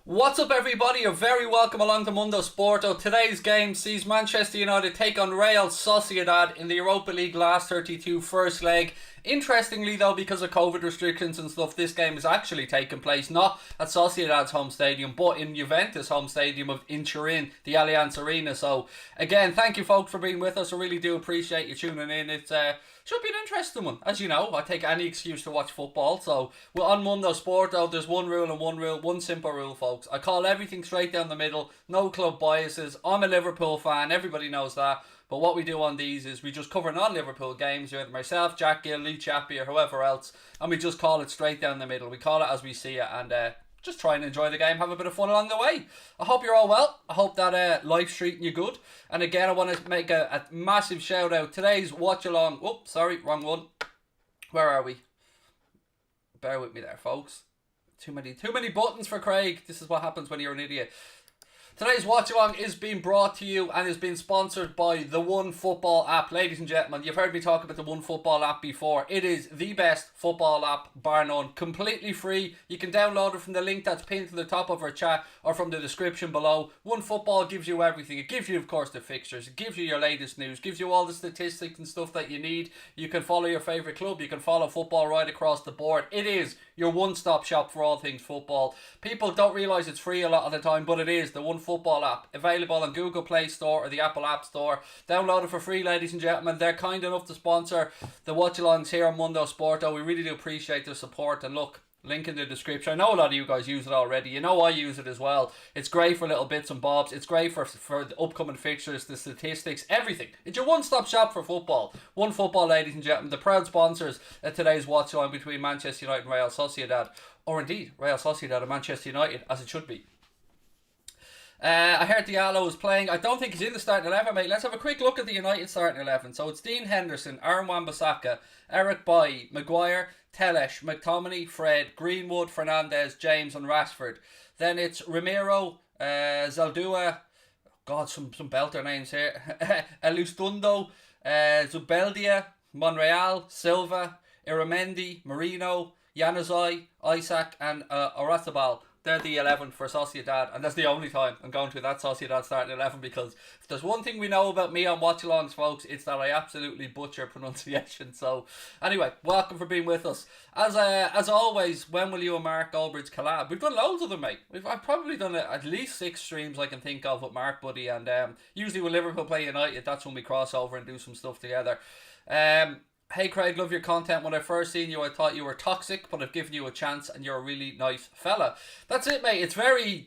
What's up, everybody? You're very welcome along to Mundo Sporto. Today's game sees Manchester United take on Real Sociedad in the Europa League last 32 first leg. Interestingly, though, because of COVID restrictions and stuff, this game is actually taking place not at Sociedad's home stadium, but in Juventus' home stadium in Turin, the Allianz Arena. So, again, thank you, folks, for being with us. I really do appreciate you tuning in. It's should be an interesting one. As you know, I take any excuse to watch football. So, we're on Mundo Sporto. There's one rule and one rule, one simple rule, folks. I call everything straight down the middle, no club biases. I'm a Liverpool fan, everybody knows that. But what we do on these is we just cover non-Liverpool games, either myself, Jack Gill, Lee Chappie, or whoever else, and we just call it straight down the middle. We call it as we see it, and just try and enjoy the game, have a bit of fun along the way. I hope you're all well. I hope that life's treating you good. And again, I want to make a massive shout out. Today's watch along. Oops, sorry, wrong one. Where are we? Bear with me there, folks. Too many buttons for Craig. This is what happens when you're an idiot. Today's watch along is being brought to you and is being sponsored by the One Football app. Ladies and gentlemen, you've heard me talk about the One Football app before. It is the best football app, bar none. Completely free. You can download it from the link that's pinned to the top of our chat or from the description below. One Football gives you everything. It gives you, of course, the fixtures. It gives you your latest news. Gives you all the statistics and stuff that you need. You can follow your favourite club. You can follow football right across the board. It is your one-stop shop for all things football. People don't realise it's free a lot of the time, but it is. The One Football app, available on Google Play Store or the Apple App Store. Download it for free, ladies and gentlemen. They're kind enough to sponsor the watch-alongs here on Mundo Sporto. We really do appreciate their support, and look, link in the description. I know a lot of you guys use it already. You know I use it as well. It's great for little bits and bobs. It's great for the upcoming fixtures, the statistics, everything. It's your one-stop shop for football. One Football, ladies and gentlemen, the proud sponsors of today's watch along between Manchester United and Real Sociedad, or indeed Real Sociedad and Manchester United, as it should be. I heard Diallo is playing. I don't think he's in the starting 11, mate. Let's have a quick look at the United starting 11. So it's Dean Henderson, Aaron Wan-Bissaka, Eric Bailly, Maguire, Telesh, McTominay, Fred, Greenwood, Fernandez, James and Rashford. Then it's Ramiro, Zaldua, God, some belter names here, Elustundo, Zubeldia, Monreal, Silva, Iramendi, Marino, Januzaj, Isaac and Orazabal. They're the 11 for Sociedad, and that's the only time I'm going to that Sociedad starting 11, because if there's one thing we know about me on watch-alongs, folks, it's that I absolutely butcher pronunciation. So anyway, welcome for being with us. As always, when will you and Mark Goldbridge collab? We've done loads of them, mate. I've probably done at least 6 streams I can think of with Mark, buddy, and usually when Liverpool play United, that's when we cross over and do some stuff together. Hey Craig, love your content. When I first seen you, I thought you were toxic, but I've given you a chance and you're a really nice fella. That's it, mate. It's very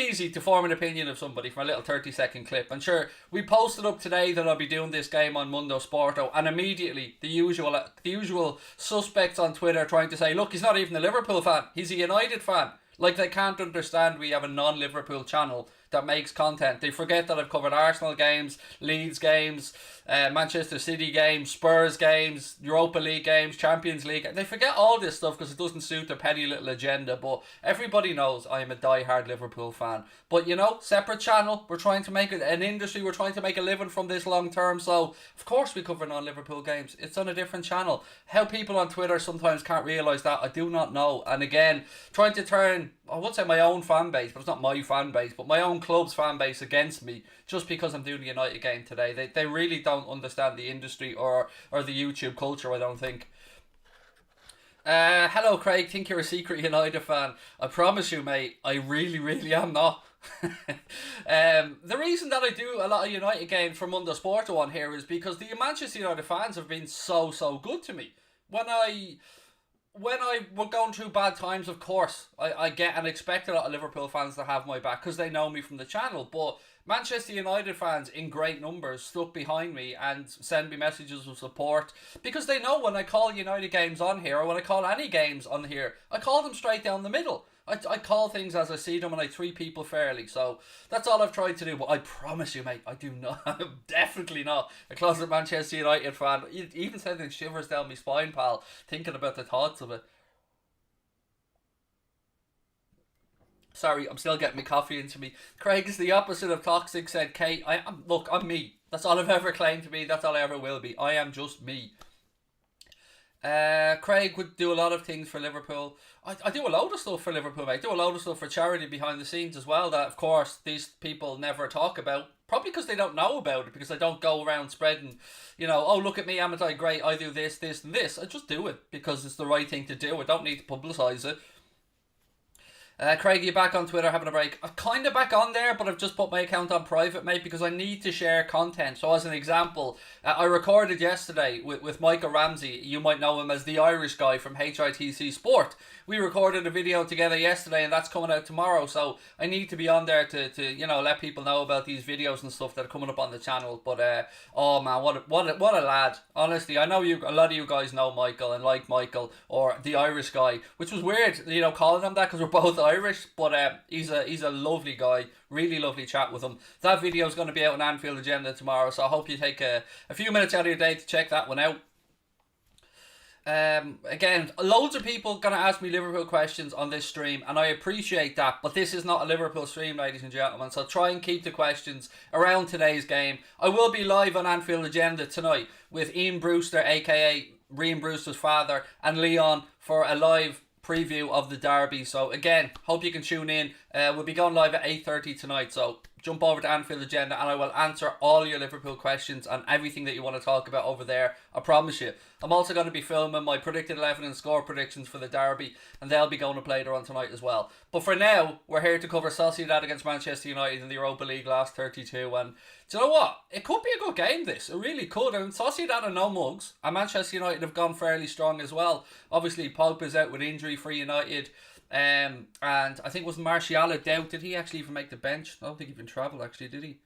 easy to form an opinion of somebody from a little 30-second clip. And sure, we posted up today that I'll be doing this game on Mundo Sporto, and immediately the usual suspects on Twitter trying to say, look, he's not even a Liverpool fan, he's a United fan. Like they can't understand we have a non-Liverpool channel that makes content. They forget that I've covered Arsenal games, Leeds games, Manchester City games, Spurs games, Europa League games, Champions League. They forget all this stuff because it doesn't suit their petty little agenda. But everybody knows I am a die-hard Liverpool fan. But you know, separate channel. We're trying to make it an industry. We're trying to make a living from this long term. So of course we cover non-Liverpool games. It's on a different channel. How people on Twitter sometimes can't realise that, I do not know. And again, trying to turn, I would say my own fan base, but it's not my fan base, but my own club's fan base against me just because I'm doing the United game today. They really don't understand the industry or the YouTube culture, I don't think. Hello Craig, think you're a secret United fan. I promise you, mate, I really am not. The reason that I do a lot of United games from Mundo Sporto on here is because the Manchester United fans have been so good to me. When I were going through bad times, of course, I get and expect a lot of Liverpool fans to have my back because they know me from the channel. But Manchester United fans in great numbers stuck behind me and send me messages of support because they know when I call United games on here, or when I call any games on here, I call them straight down the middle. I call things as I see them and I treat people fairly. So that's all I've tried to do. But I promise you, mate, I do not. I'm definitely not a closet Manchester United fan. You even sending shivers down my spine, pal, thinking about the thoughts of it. Sorry, I'm still getting my coffee into me. Craig is the opposite of toxic, said Kate. I'm me. That's all I've ever claimed to be. That's all I ever will be. I am just me. Craig would do a lot of things for Liverpool. I do a load of stuff for Liverpool, mate. I do a load of stuff for charity behind the scenes as well that, of course, these people never talk about. Probably because they don't know about it, because I don't go around spreading, oh, look at me, am I great? I do this, this, and this. I just do it because it's the right thing to do. I don't need to publicise it. Craig, you back on Twitter having a break? I'm kind of back on there, but I've just put my account on private, mate, because I need to share content. So as an example, I recorded yesterday with Michael Ramsey. You might know him as the Irish guy from HITC Sport. We recorded a video together yesterday, and that's coming out tomorrow. So I need to be on there to let people know about these videos and stuff that are coming up on the channel. But oh man, what a lad! Honestly, I know a lot of you guys know Michael and like Michael, or the Irish guy, which was weird, calling him that because we're both Irish. But he's a lovely guy. Really lovely chat with him. That video is going to be out on Anfield Agenda tomorrow, so I hope you take a few minutes out of your day to check that one out. Again, loads of people gonna ask me Liverpool questions on this stream, and I appreciate that, but this is not a Liverpool stream, ladies and gentlemen, so try and keep the questions around today's game. I will be live on Anfield Agenda tonight with Ian Brewster, aka Rian Brewster's father, and Leon for a live preview of the derby. So again, hope you can tune in. We'll be going live at 8:30 tonight, so jump over to Anfield Agenda and I will answer all your Liverpool questions and everything that you want to talk about over there. I promise you. I'm also going to be filming my predicted 11 and score predictions for the derby, and they'll be going to play later on tonight as well. But for now, we're here to cover Sociedad against Manchester United in the Europa League last 32, and do you know what? It could be a good game, this. It really could. And Sociedad are no mugs, and Manchester United have gone fairly strong as well. Obviously, Pope is out with injury for United. And I think it was Martial a doubt. Did he actually even make the bench? I don't think he even travelled, actually, did he?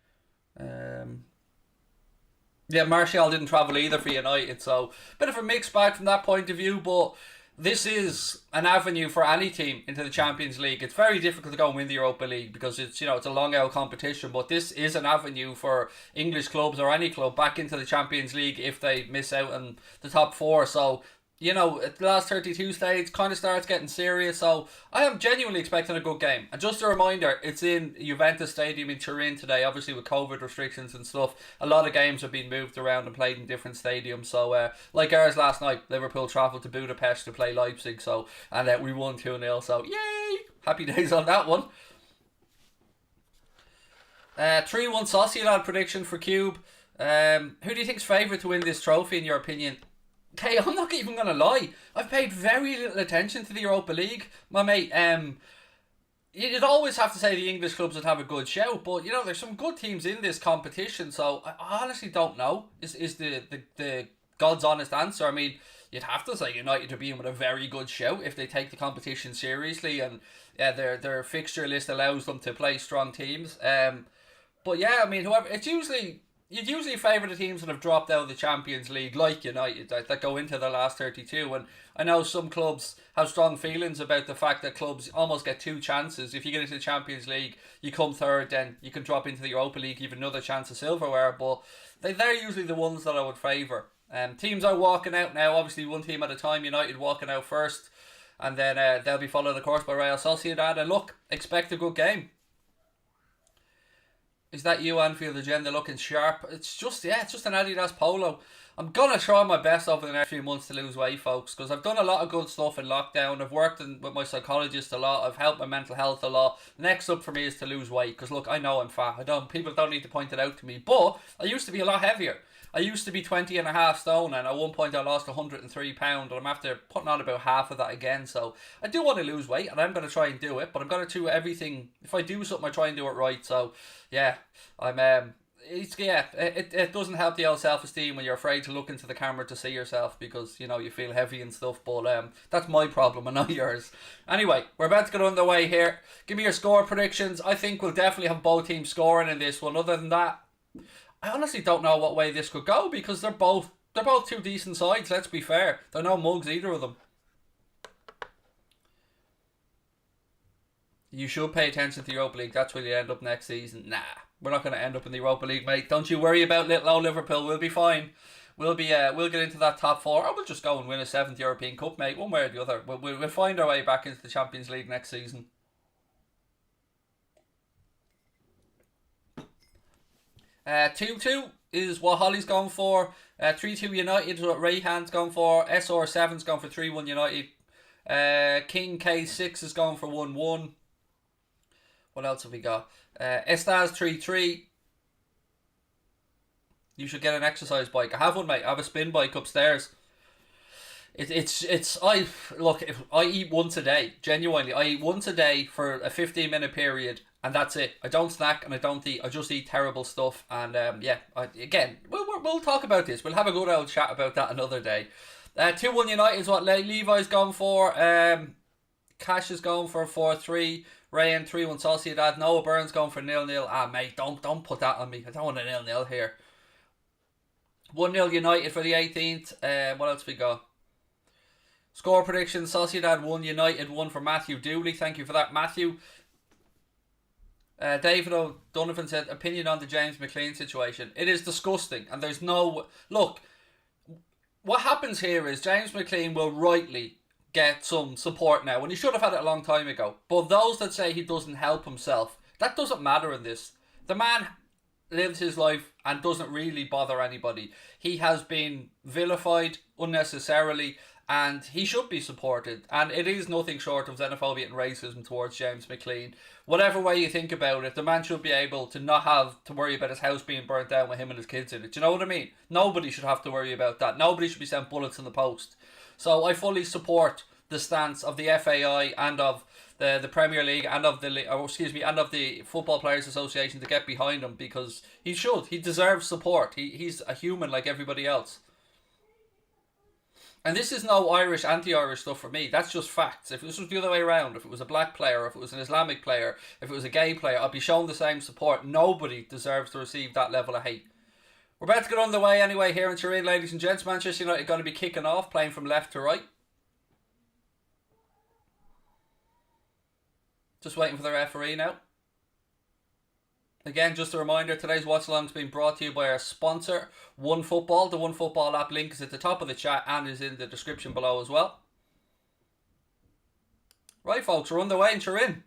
Yeah, Martial didn't travel either for United, so bit of a mixed bag from that point of view, but this is an avenue for any team into the Champions League. It's very difficult to go and win the Europa League because it's a long out competition, but this is an avenue for English clubs or any club back into the Champions League if they miss out on the top four. So at the last 32 stage kind of starts getting serious, so I am genuinely expecting a good game. And just a reminder, it's in Juventus Stadium in Turin today. Obviously with COVID restrictions and stuff, a lot of games have been moved around and played in different stadiums. So like ours last night, Liverpool travelled to Budapest to play Leipzig, and we won 2-0, so yay, happy days on that one. 3-1 Sociedad prediction for Cube. Who do you think's favourite to win this trophy in your opinion? Okay, I'm not even going to lie. I've paid very little attention to the Europa League, my mate. You'd always have to say the English clubs would have a good shout, but there's some good teams in this competition, so I honestly don't know. Is the God's honest answer. I mean, you'd have to say United are being with a very good shout if they take the competition seriously, and their fixture list allows them to play strong teams. But yeah, I mean, you'd usually favour the teams that have dropped out of the Champions League, like United, that go into the last 32. And I know some clubs have strong feelings about the fact that clubs almost get two chances. If you get into the Champions League, you come third, then you can drop into the Europa League, you have another chance of silverware. But they're usually the ones that I would favour. Teams are walking out now, obviously one team at a time. United walking out first, and then they'll be followed, of course, by Real Sociedad. And look, expect a good game. Is that you, Anfield Agenda, looking sharp? It's just an Adidas polo. I'm going to try my best over the next few months to lose weight, folks, because I've done a lot of good stuff in lockdown. I've worked with my psychologist a lot. I've helped my mental health a lot. Next up for me is to lose weight, because look, I know I'm fat. People don't need to point it out to me, but I used to be a lot heavier. I used to be 20.5 stone, and at one point I lost 103 pounds, and I'm after putting on about half of that again. So I do want to lose weight, and I'm going to try and do it, but I'm going to do everything. If I do something, I try and do it right. So yeah, it doesn't help the old self-esteem when you're afraid to look into the camera to see yourself because you feel heavy and stuff, but that's my problem and not yours. Anyway, we're about to get underway here. Give me your score predictions. I think we'll definitely have both teams scoring in this one. Other than that, I honestly don't know what way this could go because they're both two decent sides, let's be fair. They're no mugs, either of them. You should pay attention to the Europa League. That's where you end up next season. Nah, we're not going to end up in the Europa League, mate. Don't you worry about little old Liverpool. We'll be fine. We'll get into that top four, or we'll just go and win a 7th European Cup, mate. One way or the other. We'll find our way back into the Champions League next season. 2-2 is what Holly's gone for. 3-2 United is what Rayhan's gone for. SR7's gone for 3-1 United. King K6 is going for 1-1. What else have we got? Estaz 3-3. You should get an exercise bike. I have one, mate. I have a spin bike upstairs. I eat once a day. Genuinely, I eat once a day for a 15-minute period, and that's it. I don't snack and I don't eat. I just eat terrible stuff. And we'll talk about this. We'll have a good old chat about that another day. 2-1 United is what Levi's gone for. Cash is going for 4-3. Rayan 3-1 Sociedad. Noah Burns going for 0-0. Ah, mate, don't put that on me. I don't want a 0-0 here. 1-0 United for the 18th. What else we got? Score prediction: Sociedad 1, United 1 for Matthew Dooley. Thank you for that, Matthew. David O'Donovan said, opinion on the James McLean situation. It is disgusting, and there's no... Look, what happens here is James McLean will rightly get some support now, when he should have had it a long time ago. But those that say he doesn't help himself, that doesn't matter in this. The man lives his life and doesn't really bother anybody. He has been vilified unnecessarily, and he should be supported. And it is nothing short of xenophobia and racism towards James McLean. Whatever way you think about it, the man should be able to not have to worry about his house being burnt down with him and his kids in it. Do you know what I mean? Nobody should have to worry about that. Nobody should be sent bullets in the post. So I fully support the stance of the FAI and of the Premier League and of the Football Players Association to get behind him, because he deserves support. He's a human like everybody else. And this is no anti-Irish stuff for me. That's just facts. If this was the other way around, if it was a black player, if it was an Islamic player, if it was a gay player, I'd be shown the same support. Nobody deserves to receive that level of hate. We're about to get on the way anyway here in Turin, ladies and gents. Manchester United are going to be kicking off, playing from left to right. Just waiting for the referee now. Again, just a reminder, today's watch along has been brought to you by our sponsor, OneFootball. The OneFootball app link is at the top of the chat and is in the description below as well. Right, folks, we're on the way in Turin.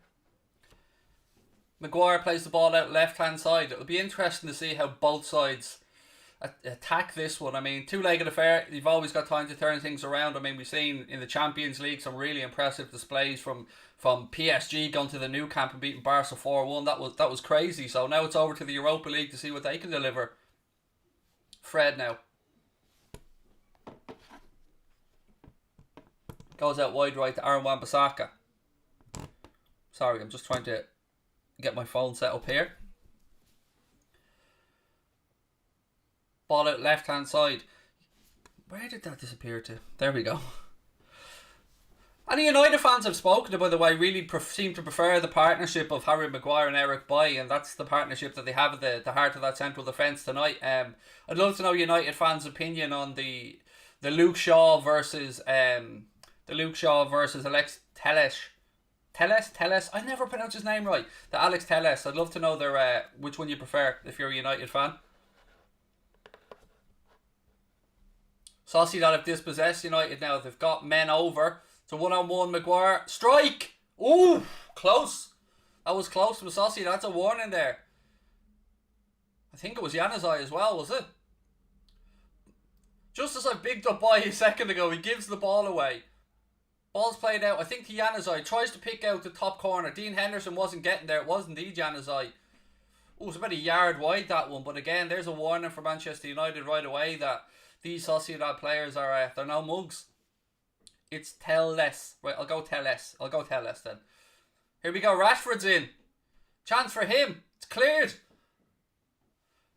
Maguire plays the ball out left-hand side. It'll be interesting to see how both sides attack this one. I mean, two-legged affair. You've always got time to turn things around. I mean, we've seen in the Champions League some really impressive displays from PSG going to the Nou Camp and beating Barca 4-1. That was crazy. So now it's over to the Europa League to see what they can deliver. Fred now goes out wide right to Aaron Wan-Bissaka. Sorry, I'm just trying to get my phone set up here. Ball out left hand side. Where did that disappear to? There we go. And the United fans have spoken, by the way, really seem to prefer the partnership of Harry Maguire and Eric Bailly, and that's the partnership that they have at the heart of that central defence tonight. I'd love to know United fans' opinion on the Luke Shaw versus Alex Telles. Telles? I never pronounce his name right. The Alex Telles. I'd love to know which one you prefer if you're a United fan. Sociedad have dispossessed United now. They've got men over. So 1-on-1 Maguire. Strike! Ooh, close. That was close from Sociedad. That's a warning there. I think it was Januzaj as well, was it? Just as I bigged up by a second ago, he gives the ball away. Ball's played out. I think to Januzaj. Tries to pick out the top corner. Dean Henderson wasn't getting there. It was indeed Januzaj. Oh, it's about a yard wide, that one. But again, there's a warning for Manchester United right away that these Sociedad players are they're no mugs. It's Telles. Right, I'll go Telles then. Here we go. Rashford's in. Chance for him. It's cleared.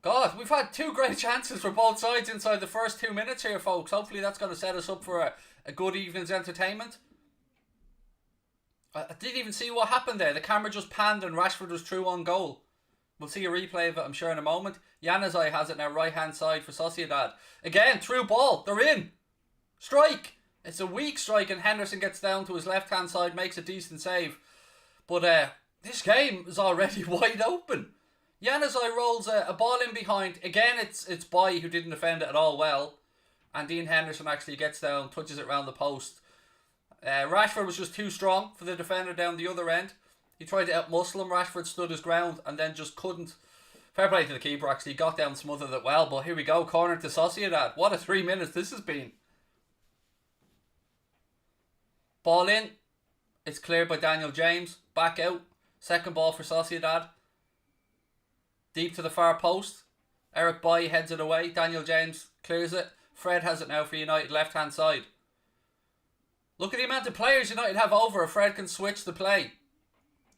God, we've had two great chances for both sides inside the first 2 minutes here, folks. Hopefully that's going to set us up for a good evening's entertainment. I didn't even see what happened there. The camera just panned and Rashford was through on goal. We'll see a replay of it, I'm sure, in a moment. Januzaj has it now right-hand side for Sociedad. Again, through ball. They're in. Strike. It's a weak strike and Henderson gets down to his left-hand side, makes a decent save. But this game is already wide open. Januzaj rolls a ball in behind. Again, it's Bailly who didn't defend it at all well. And Dean Henderson actually gets down, touches it round the post. Rashford was just too strong for the defender down the other end. He tried to outmuscle him. Rashford stood his ground and then just couldn't Fair play to the keeper, actually. Got down, smothered it well. But here we go. Corner to Sociedad. What a 3 minutes this has been. Ball in. It's cleared by Daniel James. Back out. Second ball for Sociedad. Deep to the far post. Eric Bailly heads it away. Daniel James clears it. Fred has it now for United, left hand side. Look at the amount of players United have over. Fred can switch the play.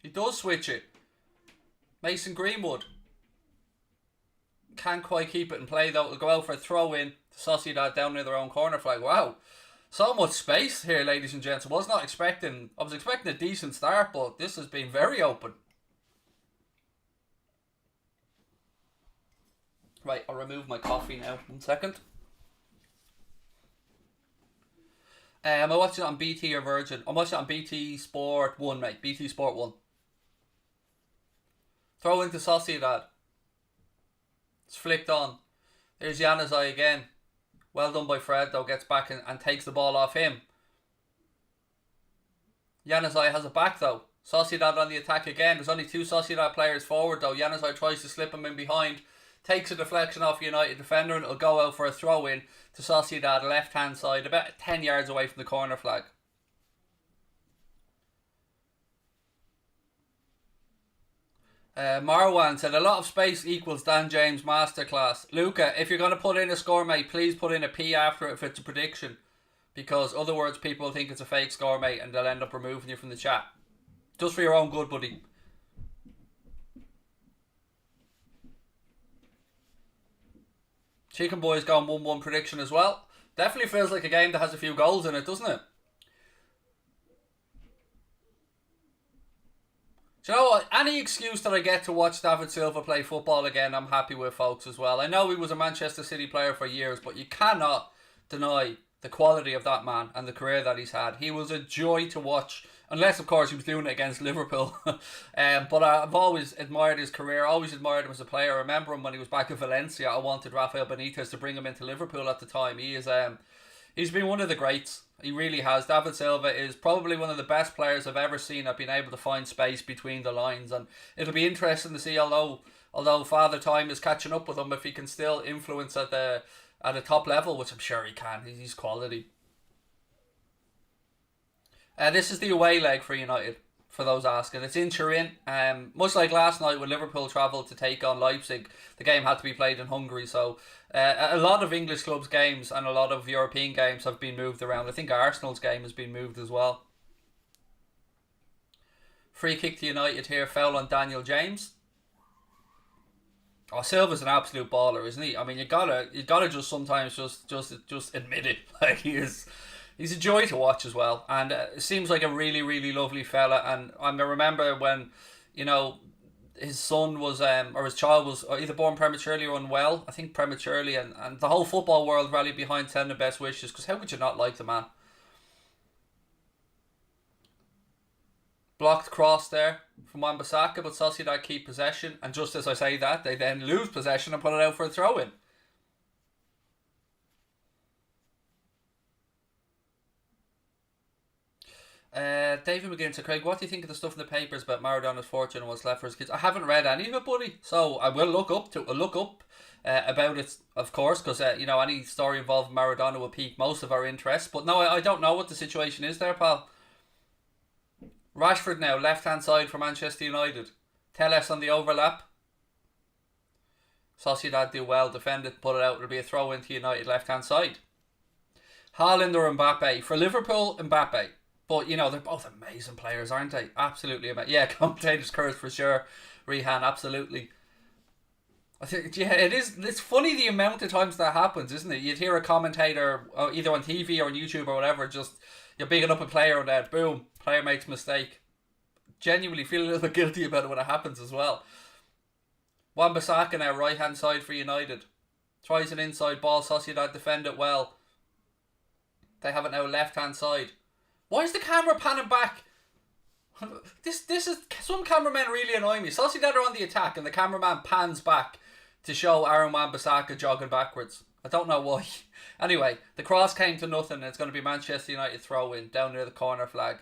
He does switch it. Mason Greenwood can't quite keep it in play though. It'll go out for a throw in to Sociedad down near their own corner flag. Wow. So much space here, ladies and gents. I was expecting a decent start, but this has been very open. Right, I'll remove my coffee now. 1 second. I watched it on BT or Virgin. I'm watching it on BT Sport 1, mate. BT Sport 1. Throw into Sociedad. It's flicked on. There's Januzaj again. Well done by Fred, though. Gets back and takes the ball off him. Januzaj has it back, though. Sociedad on the attack again. There's only 2 Sociedad players forward, though. Januzaj tries to slip him in behind. Takes a deflection off a United defender and it'll go out for a throw in to Sociedad, left hand side, about 10 yards away from the corner flag. Marwan said a lot of space equals Dan James masterclass. Luca, if you're going to put in a score, mate, please put in a P after it if it's a prediction, because other words people will think it's a fake score, mate, and they'll end up removing you from the chat. Just for your own good, buddy. Chicken Boy's gone 1-1 prediction as well. Definitely feels like a game that has a few goals in it, doesn't it? Do you know what? Any excuse that I get to watch David Silva play football again, I'm happy with, folks, as well. I know he was a Manchester City player for years, but you cannot deny the quality of that man and the career that he's had. He was a joy to watch, unless, of course, he was doing it against Liverpool. But I've always admired his career, always admired him as a player. I remember him when he was back in Valencia. I wanted Rafael Benitez to bring him into Liverpool at the time. He's been one of the greats. He really has. David Silva is probably one of the best players I've ever seen at being able to find space between the lines. And it'll be interesting to see, although Father Time is catching up with him, if he can still influence at a top level, which I'm sure he can. He's quality. This is the away leg for United, for those asking. It's in Turin. Much like last night when Liverpool travelled to take on Leipzig, the game had to be played in Hungary. So a lot of English clubs' games and a lot of European games have been moved around. I think Arsenal's game has been moved as well. Free kick to United here. Foul on Daniel James. Oh, Silva's an absolute baller, isn't he? I mean, you gotta just sometimes just admit it. Like he's a joy to watch as well, and seems like a really, really lovely fella. And I remember when, his son was or his child was either born prematurely or unwell. I think prematurely, and the whole football world rallied behind sending best wishes, because how could you not like the man? Blocked cross there from Wan-Bissaka, but Sociedad keep possession, and just as I say that, they then lose possession and put it out for a throw-in. David McGinn said, Craig, what do you think of the stuff in the papers about Maradona's fortune and what's left for his kids? I haven't read any of it, buddy, so I will look up about it, of course, because any story involving Maradona will pique most of our interest. But no, I don't know what the situation is there, pal. Rashford now, left hand side for Manchester United. Telles on the overlap. Sociedad do well, defend it, put it out. It'll be a throw into United left hand side. Haaland or Mbappe. For Liverpool, Mbappe. But, they're both amazing players, aren't they? Absolutely amazing. Yeah, commentator's curse for sure. Rehan, absolutely. I think, yeah, it's funny the amount of times that happens, isn't it? You'd hear a commentator, either on TV or on YouTube or whatever, just, you're bigging up a player and then, boom, player makes a mistake. Genuinely feel a little bit guilty about it when it happens as well. Wan-Bissaka now, right hand side for United. Tries an inside ball, Sociedad defend it well. They have it now left hand side. Why is the camera panning back? This is, some cameramen really annoy me. Sociedad are on the attack and the cameraman pans back to show Aaron Wan-Bissaka jogging backwards. I don't know why. Anyway, the cross came to nothing and it's going to be Manchester United throw in down near the corner flag.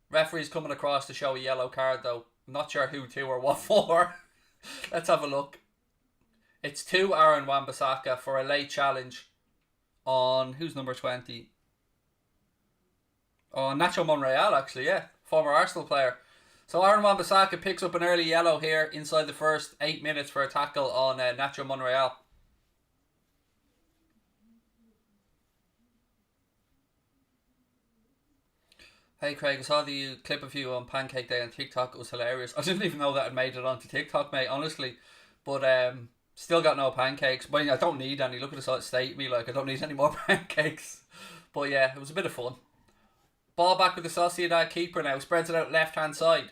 Referee's coming across to show a yellow card though. I'm not sure who to or what for. Let's have a look. It's to Aaron Wan-Bissaka for a late challenge on, who's number 20? Oh, Nacho Monreal, actually, yeah. Former Arsenal player. So Aaron Wan-Bissaka picks up an early yellow here inside the first 8 minutes for a tackle on Nacho Monreal. Hey Craig, I saw the clip of you on Pancake Day on TikTok. It was hilarious. I didn't even know that it made it onto TikTok, mate, honestly. But still got no pancakes. But I don't need any. Look at the state of me, like I don't need any more pancakes. But yeah, it was a bit of fun. Ball back with the Sociedad keeper now. Spreads it out left hand side.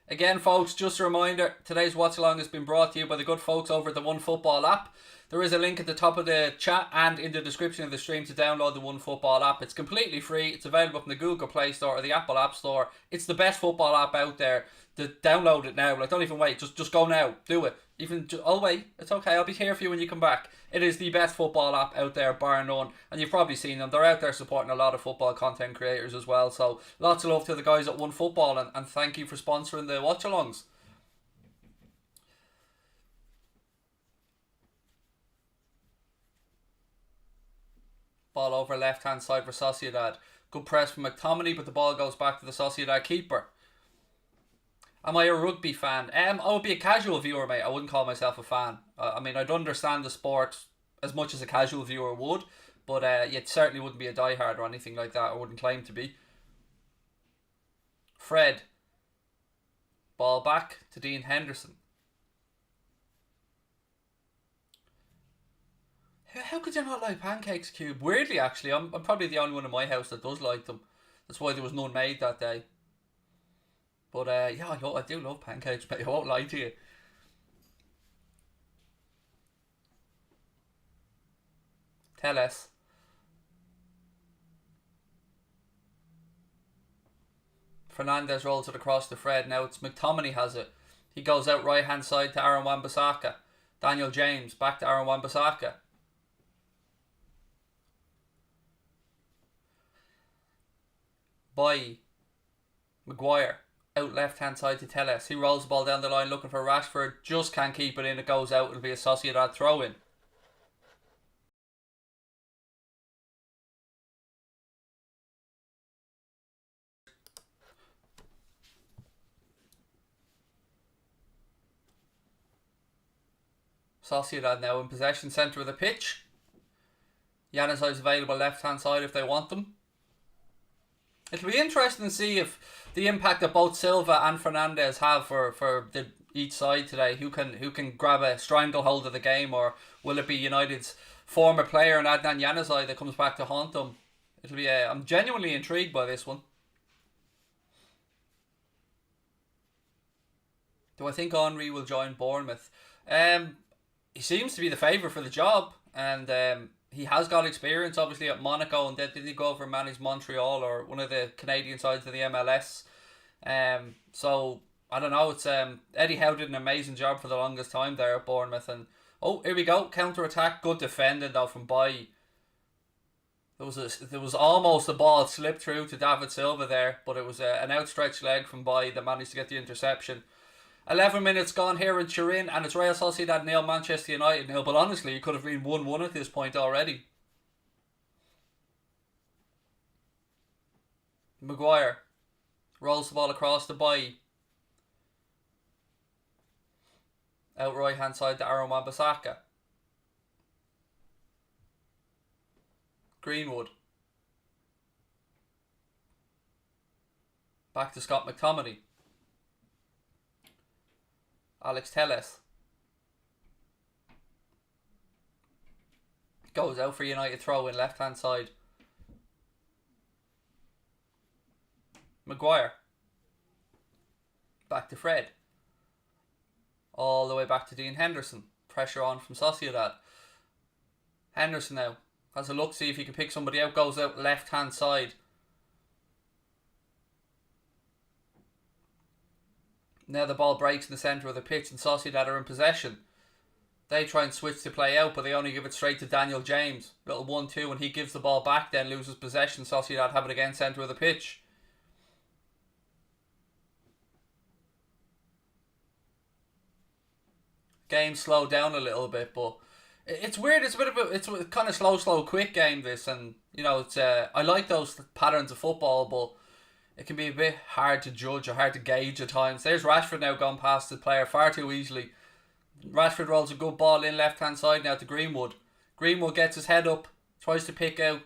Again, folks, just a reminder, today's Watch Along has been brought to you by the good folks over at the OneFootball app. There is a link at the top of the chat and in the description of the stream to download the OneFootball app. It's completely free. It's available from the Google Play Store or the Apple App Store. It's the best football app out there. Download it now. Like, don't even wait. Just go now. Do it. I'll wait. It's okay. I'll be here for you when you come back. It is the best football app out there, bar none. And you've probably seen them. They're out there supporting a lot of football content creators as well. So lots of love to the guys at OneFootball, and thank you for sponsoring the watch-alongs. Ball over left hand side for Sociedad. Good press from McTominay, but the ball goes back to the Sociedad keeper. Am I a rugby fan? I would be a casual viewer, mate. I wouldn't call myself a fan. I mean, I'd understand the sport as much as a casual viewer would, but it certainly wouldn't be a diehard or anything like that. I wouldn't claim to be. Fred. Ball back to Dean Henderson. How could you not like pancakes, Cube? Weirdly, actually, I'm probably the only one in my house that does like them. That's why there was none made that day. But yeah, I do love pancakes, but I won't lie to you. Telles. Fernandez rolls it across to Fred. Now it's McTominay has it. He goes out right hand side to Aaron Wan-Bissaka. Daniel James back to Aaron Wan-Bissaka. By Maguire. Out left hand side to Telles. He rolls the ball down the line looking for Rashford. Just can't keep it in. It goes out. It'll be a Sociedad throw in. Sociedad now in possession, centre of the pitch. Januzaj's available left hand side if they want them. It'll be interesting to see if the impact that both Silva and Fernandez have for each side today. Who can grab a stranglehold of the game, or will it be United's former player and Adnan Januzaj that comes back to haunt them? It'll be. I'm genuinely intrigued by this one. Do I think Henry will join Bournemouth? He seems to be the favourite for the job, and he has got experience obviously at Monaco, and did he go over and manage Montreal or one of the Canadian sides of the MLS? So I don't know. It's Eddie Howe did an amazing job for the longest time there at Bournemouth, and oh, here we go, counter attack, good defending though from Bailly. There was almost a ball slipped through to David Silva there, but it was an outstretched leg from Bailly that managed to get the interception. 11 minutes gone here in Turin, and it's Real Sociedad 0, Manchester United 0. But honestly, it could have been 1-1 at this point already. Maguire rolls the ball across the Bailly. Out right hand side to Aaron Wan-Bissaka. Greenwood. Back to Scott McTominay. Alex Telles. Goes out for United throw in left hand side. Maguire. Back to Fred. All the way back to Dean Henderson. Pressure on from Sociedad. Henderson now has a look, see if he can pick somebody out. Goes out left hand side. Now the ball breaks in the centre of the pitch and Sociedad are in possession. They try and switch to play out, but they only give it straight to Daniel James. Little 1-2, and he gives the ball back, then loses possession. Sociedad have it again, centre of the pitch. game slowed down a little bit, but it's weird. It's a bit of it's a kind of slow, quick game. This, and it's I like those patterns of football, but it can be a bit hard to judge or hard to gauge at times. There's Rashford now gone past the player far too easily. Rashford rolls a good ball in left hand side now to Greenwood. Greenwood gets his head up, tries to pick out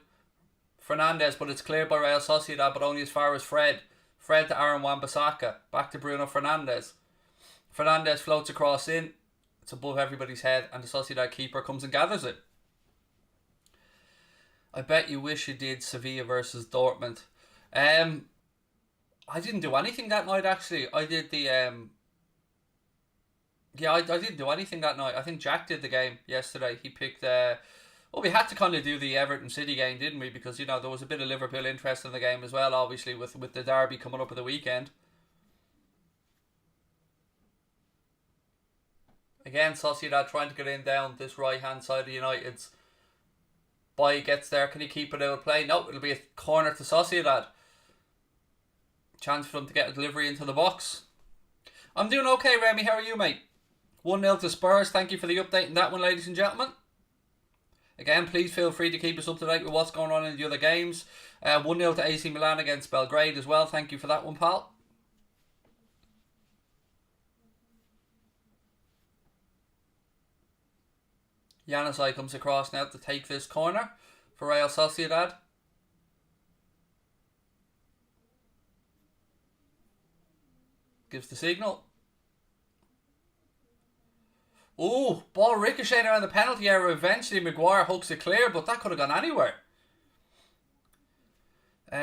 Fernandes, but it's cleared by Real Sociedad, but only as far as Fred. Fred to Aaron Wan-Bissaka. Back to Bruno Fernandes. Fernandes floats across in. It's above everybody's head, and the Sociedad keeper comes and gathers it. I bet you wish you did Sevilla versus Dortmund. I didn't do anything that night, actually. I did the... I didn't do anything that night. I think Jack did the game yesterday. He picked... Well, we had to kind of do the Everton City game, didn't we? Because, there was a bit of Liverpool interest in the game as well, obviously, with the derby coming up at the weekend. Again, Sociedad trying to get in down this right-hand side of United's. Boy gets there. Can he keep it out of play? No, it'll be a corner to Sociedad. Chance for them to get a delivery into the box. I'm doing okay, Remy. How are you, mate? 1-0 to Spurs. Thank you for the update on that one, ladies and gentlemen. Again, please feel free to keep us up to date with what's going on in the other games. 1-0 to AC Milan against Belgrade as well. Thank you for that one, pal. Januzaj comes across now to take this corner for Real Sociedad. Gives the signal. Oh, ball ricocheting around the penalty area. Eventually Maguire hooks it clear, but that could have gone anywhere.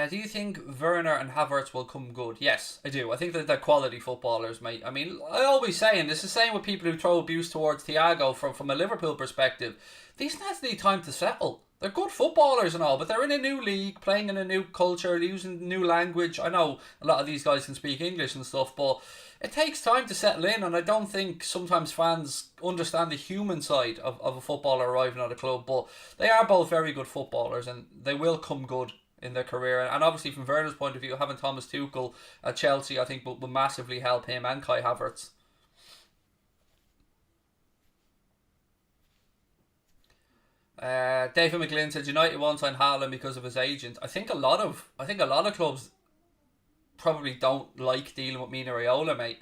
Do you think Werner and Havertz will come good? Yes, I do. I think that they're quality footballers, mate. I mean, I always say, and it's the same with people who throw abuse towards Thiago from a Liverpool perspective. These lads need time to settle. They're good footballers and all, but they're in a new league, playing in a new culture, using new language. I know a lot of these guys can speak English and stuff, but it takes time to settle in, and I don't think sometimes fans understand the human side of a footballer arriving at a club, but they are both very good footballers, and they will come good in their career. And obviously from Werner's point of view, having Thomas Tuchel at Chelsea, I think will massively help him and Kai Havertz. David McGlynn said United won't sign Houlden because of his agent. I think a lot of clubs probably don't like dealing with Mino Raiola, mate.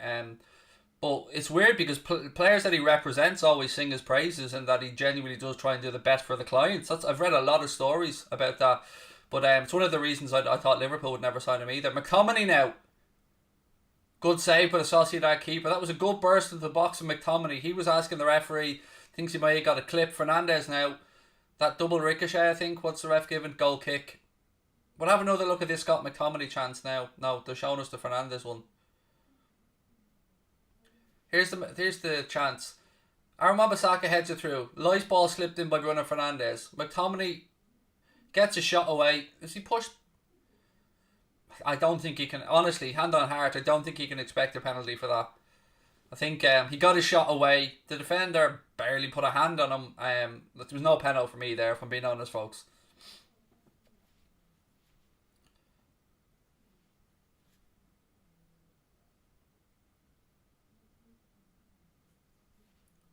But it's weird because players that he represents always sing his praises, and that he genuinely does try and do the best for the clients. I've read a lot of stories about that. But it's one of the reasons I thought Liverpool would never sign him either. McTominay now. Good save by the Sociedad keeper. That was a good burst into the box of McTominay. He was asking the referee, thinks he might have got a clip. Fernandes now. That double ricochet, I think. What's the ref giving? Goal kick. We'll have another look at this Scott McTominay chance now. No, they're showing us the Fernandes one. Here's the chance. Aaron Wan-Bissaka heads it through. Lice ball slipped in by Bruno Fernandes. McTominay gets a shot away. Is he pushed? I don't think he can. Honestly, hand on heart, I don't think he can expect a penalty for that. I think he got his shot away. The defender barely put a hand on him. There was no penalty for me there, if I'm being honest, folks.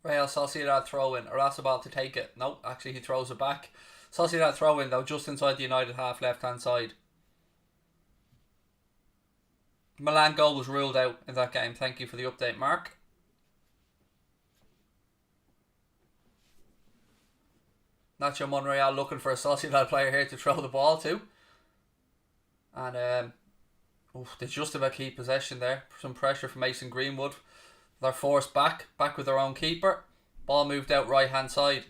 Real Sociedad throw in. Arasabal to take it. No, actually he throws it back. Sociedad throw in though, just inside the United half left hand side. Milan goal was ruled out in that game. Thank you for the update, Mark. Nacho Monreal looking for a Sociedad player here to throw the ball to. And they just about keep possession there. Some pressure from Mason Greenwood. They're forced back with their own keeper. Ball moved out right hand side.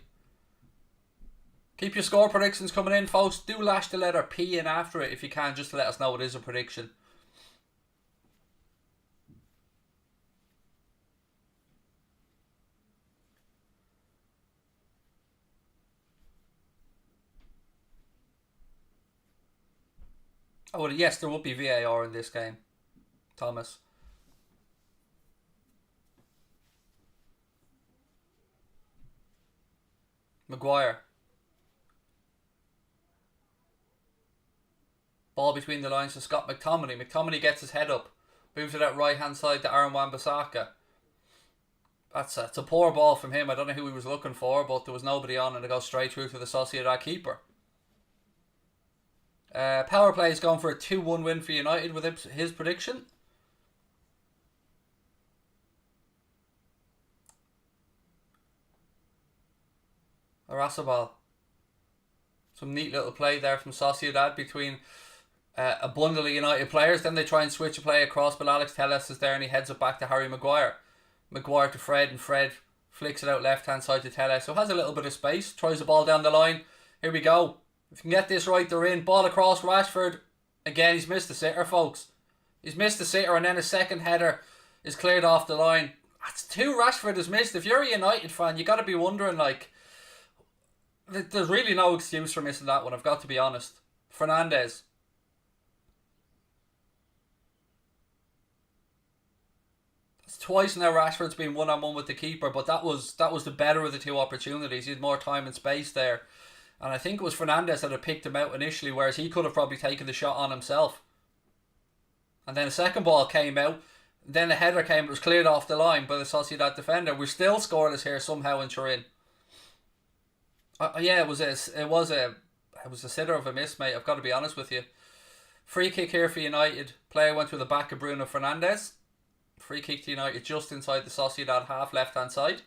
Keep your score predictions coming in, folks. Do lash the letter P in after it if you can, just to let us know it is a prediction. Oh, yes, there would be VAR in this game, Thomas. Maguire. Ball between the lines to Scott McTominay. McTominay gets his head up. Moves to that right hand side to Aaron Wan-Bissaka. That's a poor ball from him. I don't know who he was looking for, but there was nobody on, and it goes straight through to the Sociedad keeper. Power play is going for a 2-1 win for United with his prediction. Arasabal. Some neat little play there from Sociedad between a bundle of United players. Then they try and switch a play across, but Alex Telles is there and he heads it back to Harry Maguire. Maguire to Fred, and Fred flicks it out left hand side to Telles. So has a little bit of space. Tries the ball down the line. Here we go. If you can get this right, they're in. Ball across Rashford. Again, he's missed the sitter, folks. He's missed the sitter, and then a second header is cleared off the line. That's two Rashford has missed. If you're a United fan, you got to be wondering, like, there's really no excuse for missing that one, I've got to be honest. Fernandes. It's twice now Rashford's been one-on-one with the keeper, but that was the better of the two opportunities. He had more time and space there. And I think it was Fernandes that had picked him out initially, whereas he could have probably taken the shot on himself. And then a second ball came out. Then a header came, it was cleared off the line by the Sociedad defender. We're still scoreless here somehow in Turin. Yeah, it was a sitter of a miss, mate. I've got to be honest with you. Free kick here for United. Player went through the back of Bruno Fernandes. Free kick to United just inside the Sociedad half, left hand side.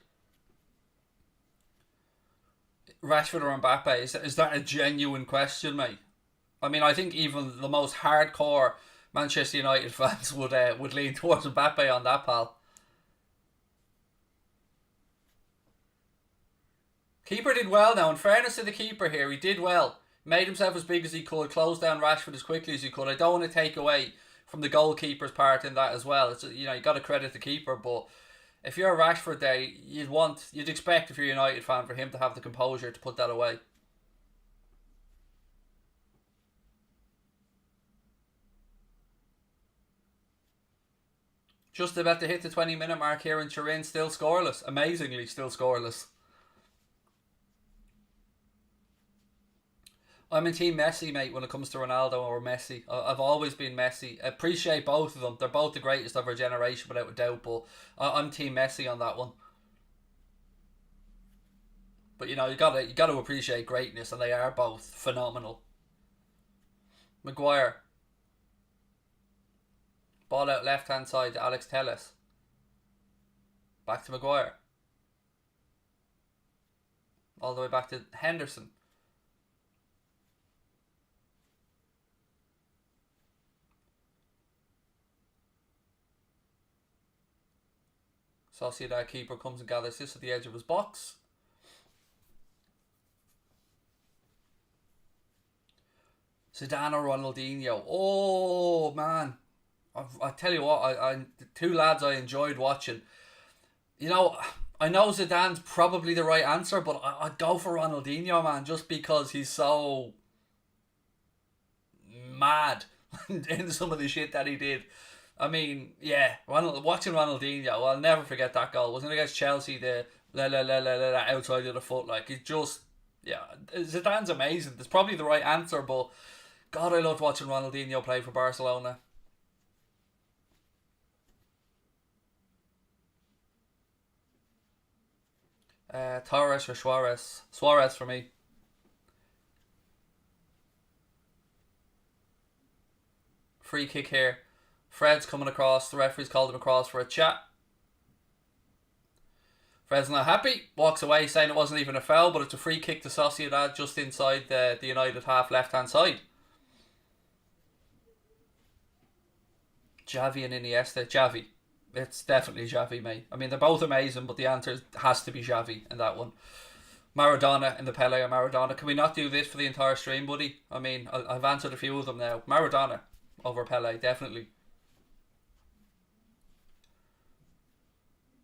Rashford or Mbappe? Is that a genuine question, mate? I mean, I think even the most hardcore Manchester United fans would lean towards Mbappe on that, pal. Keeper did well now. In fairness to the keeper here, he did well. Made himself as big as he could, closed down Rashford as quickly as he could. I don't want to take away from the goalkeeper's part in that as well. It's, you got to credit the keeper, but if you're a Rashford there, you'd expect if you're a United fan for him to have the composure to put that away. Just about to hit the 20-minute mark here in Turin, still scoreless. Amazingly, still scoreless. I'm in team Messi, mate, when it comes to Ronaldo or Messi. I've always been Messi. I appreciate both of them. They're both the greatest of our generation, without a doubt, but I'm team Messi on that one. But, you gotta appreciate greatness, and they are both phenomenal. Maguire. Ball out left-hand side to Alex Telles. Back to Maguire. All the way back to Henderson. Sociedad keeper comes and gathers this at the edge of his box. Zidane or Ronaldinho. Oh, man. I tell you what, I the two lads I enjoyed watching. I know Zidane's probably the right answer, but I'd go for Ronaldinho, man, just because he's so mad in some of the shit that he did. I mean, yeah, watching Ronaldinho, I'll never forget that goal. Wasn't it against Chelsea, the outside of the foot? Like, it just, yeah, Zidane's amazing. That's probably the right answer, but God, I loved watching Ronaldinho play for Barcelona. Torres or Suarez? Suarez for me. Free kick here. Fred's coming across. The referee's called him across for a chat. Fred's not happy. Walks away saying it wasn't even a foul, but it's a free kick to Sociedad just inside the United half left hand side. Xavi and Iniesta. Xavi. It's definitely Xavi, mate. I mean, they're both amazing, but the answer has to be Xavi in that one. Maradona in the Pele or Maradona. Can we not do this for the entire stream, buddy? I mean, I've answered a few of them now. Maradona over Pele, definitely.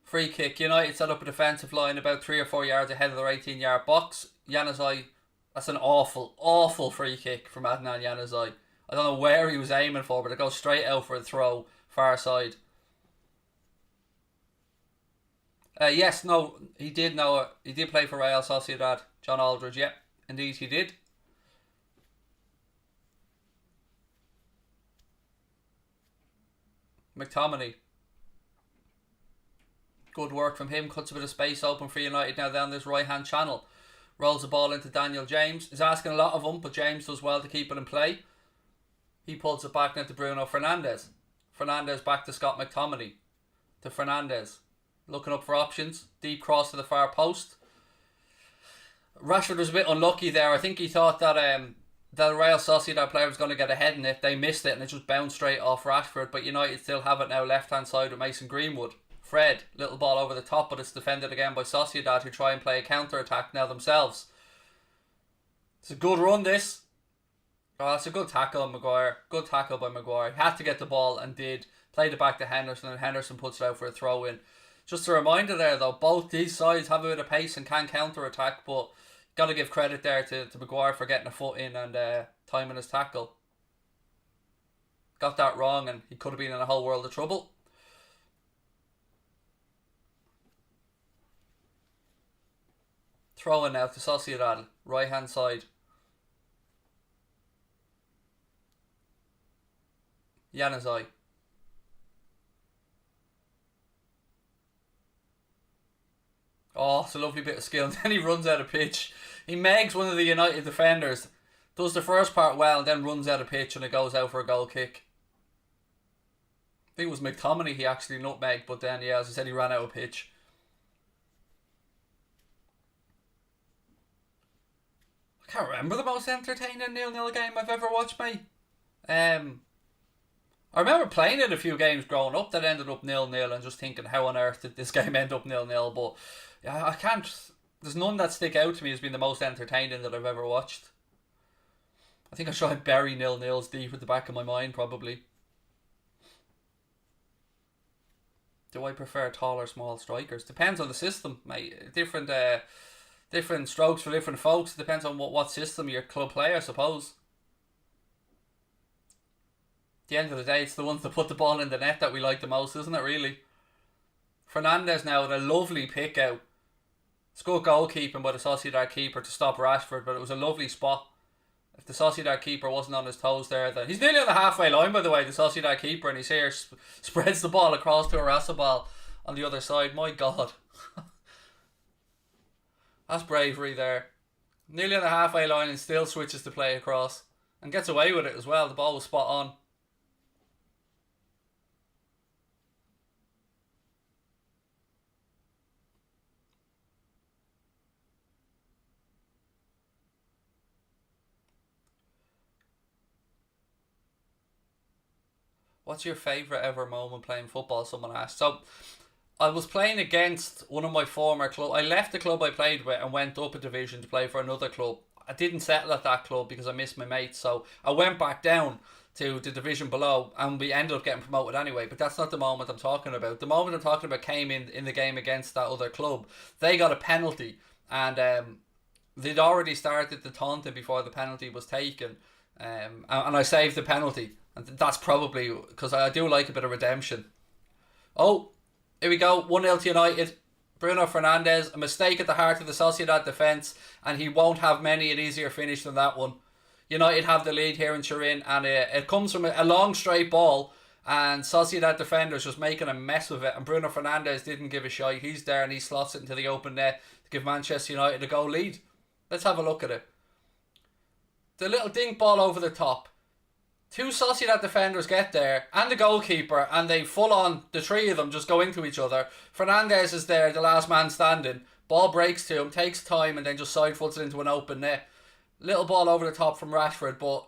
Free kick. United set up a defensive line about 3 or 4 yards ahead of their 18-yard box. Januzaj, that's an awful, awful free kick from Adnan Januzaj. I don't know where he was aiming for, but it goes straight out for a throw, far side. Yes, no, he did know it. He did play for Real Sociedad. John Aldridge, yeah, indeed he did. McTominay. Good work from him. Cuts a bit of space open for United now down this right hand channel. Rolls the ball into Daniel James. He's asking a lot of him, but James does well to keep it in play. He pulls it back now to Bruno Fernandes. Fernandes back to Scott McTominay. To Fernandes. Looking up for options. Deep cross to the far post. Rashford was a bit unlucky there. I think he thought that the Real Sociedad player was going to get ahead in it. They missed it and it just bounced straight off Rashford. But United still have it now left hand side with Mason Greenwood. Fred, little ball over the top, but it's defended again by Sociedad, who try and play a counter attack now themselves. It's a good run, this. Oh, that's a good tackle, Maguire. Good tackle by Maguire. He had to get the ball and did. Played it back to Henderson, and Henderson puts it out for a throw in. Just a reminder there, though, both these sides have a bit of pace and can counter attack, but got to give credit there to Maguire for getting a foot in and timing his tackle. Got that wrong, and he could have been in a whole world of trouble. Throw in now to Sociedad, right hand side. Januzaj. Oh, it's a lovely bit of skill. And then he runs out of pitch. He megs one of the United defenders. Does the first part well and then runs out of pitch and it goes out for a goal kick. I think it was McTominay he actually nutmegged, but then, yeah, as I said, he ran out of pitch. I can't remember the most entertaining 0-0 game I've ever watched, mate. I remember playing it a few games growing up that ended up 0-0 and just thinking, how on earth did this game end up 0-0? But yeah, I can't. There's none that stick out to me as being the most entertaining that I've ever watched. I think I try and bury 0-0s deep at the back of my mind, probably. Do I prefer tall or small strikers? Depends on the system, mate. Different strokes for different folks. It depends on what system your club play, I suppose. At the end of the day, it's the ones that put the ball in the net that we like the most, isn't it, really? Fernandes now with a lovely pick out. It's good goalkeeping by the Sociedad keeper to stop Rashford, but it was a lovely spot. If the Sociedad keeper wasn't on his toes there, then he's nearly on the halfway line, by the way, the Sociedad keeper, and he's here, spreads the ball across to Arrasabal on the other side. My God. That's bravery there. Nearly on the halfway line and still switches to play across. And gets away with it as well. The ball was spot on. What's your favourite ever moment playing football? Someone asked. So, I was playing against one of my former clubs. I left the club I played with and went up a division to play for another club. I didn't settle at that club because I missed my mates. So, I went back down to the division below and we ended up getting promoted anyway. But that's not the moment I'm talking about. The moment I'm talking about came in the game against that other club. They got a penalty and they'd already started the taunting before the penalty was taken. And I saved the penalty. And that's probably because I do like a bit of redemption. Oh, here we go. 1-0 to United. Bruno Fernandes, a mistake at the heart of the Sociedad defence, and he won't have many an easier finish than that one. United have the lead here in Turin, and it comes from a long straight ball, and Sociedad defenders just making a mess of it, and Bruno Fernandes didn't give a shite. He's there and he slots it into the open net to give Manchester United a goal lead. Let's have a look at it. The little dink ball over the top. Two Sociedad defenders get there, and the goalkeeper, and they full on, the three of them just go into each other. Fernandes is there, the last man standing. Ball breaks to him, takes time, and then just side foots it into an open net. Little ball over the top from Rashford, but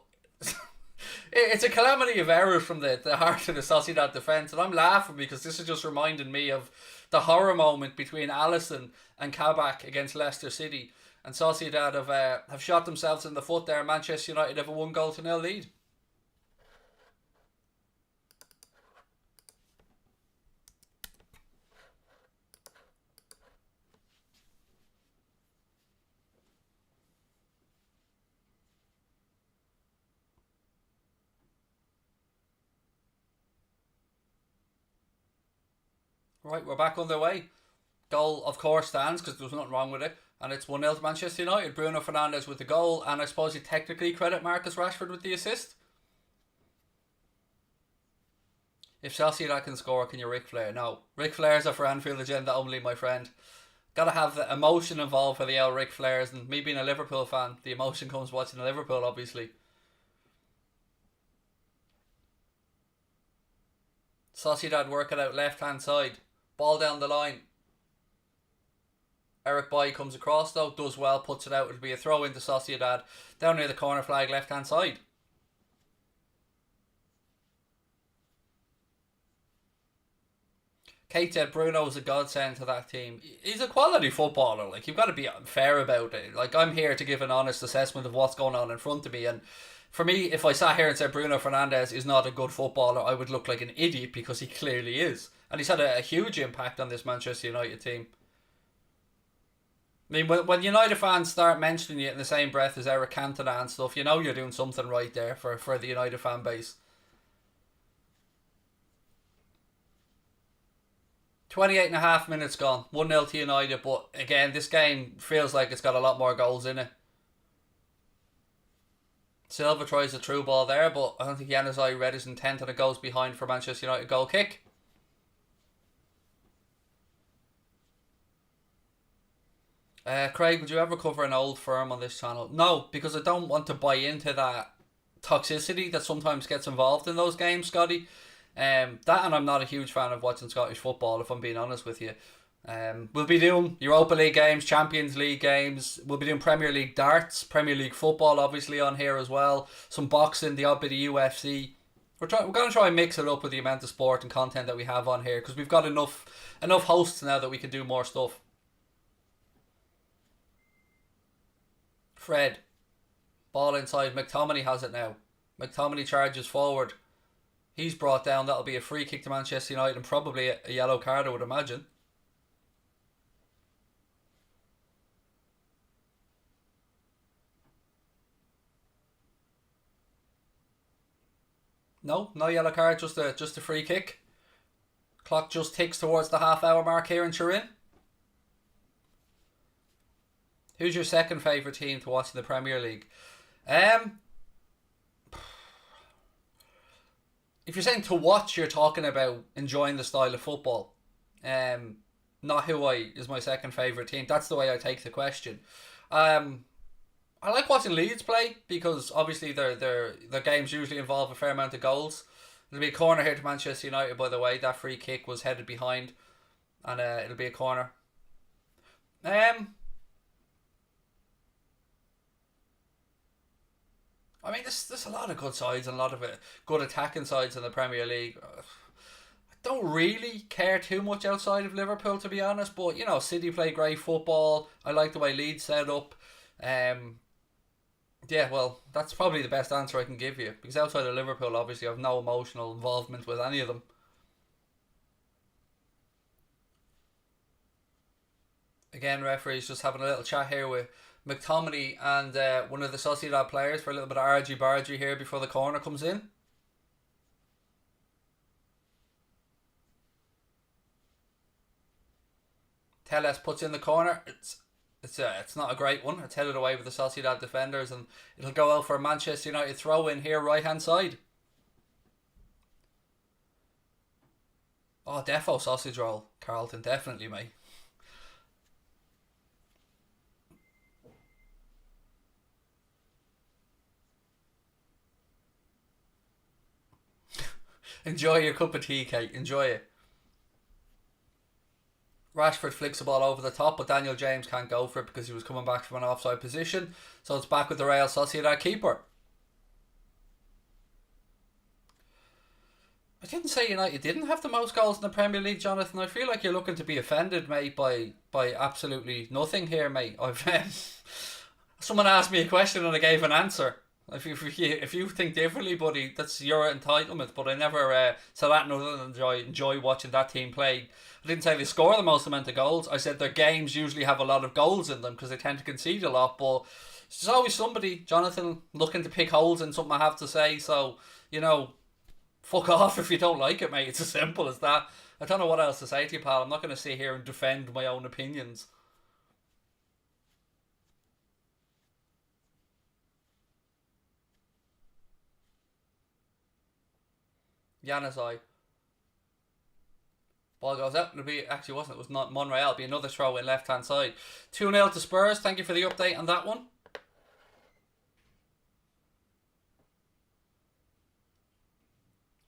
it's a calamity of errors from the heart of the Sociedad defence, and I'm laughing because this is just reminding me of the horror moment between Alisson and Kabak against Leicester City, and Sociedad have shot themselves in the foot there. Manchester United have a 1-0 lead. Right, we're back underway. Goal, of course, stands because there's nothing wrong with it. And it's 1-0 to Manchester United. Bruno Fernandes with the goal. And I suppose you technically credit Marcus Rashford with the assist. If Sociedad can score, can you Ric Flair? No. Ric Flair's a for Anfield agenda only, my friend. Gotta have the emotion involved for the old Ric Flairs, and me being a Liverpool fan, the emotion comes watching Liverpool, obviously. Sociedad work it out left hand side. Ball down the line. Eric Boy comes across though, does well, puts it out. It'll be a throw into Sociedad. Down near the corner flag, left hand side. Kate said Bruno's a godsend to that team. He's a quality footballer. Like, you've got to be fair about it. Like, I'm here to give an honest assessment of what's going on in front of me. And for me, if I sat here and said Bruno Fernandes is not a good footballer, I would look like an idiot because he clearly is. And he's had a huge impact on this Manchester United team. I mean, when United fans start mentioning it in the same breath as Eric Cantona and stuff, you know you're doing something right there for the United fan base. 28 and a half minutes gone. 1-0 to United, but again, this game feels like it's got a lot more goals in it. Silva tries a through ball there, but I don't think Januzaj read his intent and it goes behind for Manchester United goal kick. Craig, would you ever cover an old firm on this channel? No, because I don't want to buy into that toxicity that sometimes gets involved in those games, Scotty. That, and I'm not a huge fan of watching Scottish football, if I'm being honest with you. We'll be doing Europa League games, Champions League games. We'll be doing Premier League darts, Premier League football, obviously on here as well. Some boxing, the odd bit of UFC. We're going to try and mix it up with the amount of sport and content that we have on here because we've got enough hosts now that we can do more stuff. Fred, ball inside. McTominay has it now. McTominay charges forward. He's brought down. That'll be a free kick to Manchester United and probably a yellow card, I would imagine. No yellow card, just a free kick. Clock just ticks towards the half-hour mark here in Turin. Who's your second favourite team to watch in the Premier League? If you're saying to watch, you're talking about enjoying the style of football. Not who is my second favourite team. That's the way I take the question. I like watching Leeds play because obviously their games usually involve a fair amount of goals. There'll be a corner here to Manchester United, by the way. That free kick was headed behind, and it'll be a corner. I mean, there's a lot of good sides and a lot of good attacking sides in the Premier League. I don't really care too much outside of Liverpool, to be honest. But, City play great football. I like the way Leeds set up. Yeah, well, that's probably the best answer I can give you. Because outside of Liverpool, obviously, I have no emotional involvement with any of them. Again, referees just having a little chat here with McTominay and one of the Sociedad players for a little bit of argy-bargy here before the corner comes in. Telles puts in the corner. It's not a great one. It's headed away with the Sociedad defenders, and it'll go out for a Manchester United throw in here, right hand side. Oh, defo sausage roll, Carlton, definitely, mate. Enjoy your cup of tea, Kate. Enjoy it. Rashford flicks the ball over the top, but Daniel James can't go for it because he was coming back from an offside position. So it's back with the Real Sociedad keeper. I didn't say United didn't have the most goals in the Premier League, Jonathan. I feel like you're looking to be offended, mate, by absolutely nothing here, mate. Someone asked me a question and I gave an answer. If you think differently, buddy, that's your entitlement. But I never said that other than enjoy watching that team play. I didn't say they score the most amount of goals. I said their games usually have a lot of goals in them because they tend to concede a lot. But there's always somebody, Jonathan, looking to pick holes in something I have to say. So, fuck off if you don't like it, mate. It's as simple as that. I don't know what else to say to you, pal. I'm not going to sit here and defend my own opinions. Januzaj. Ball goes out. Actually wasn't. It was not Monreal. It'll be another throw in left hand side. 2-0 to Spurs. Thank you for the update on that one.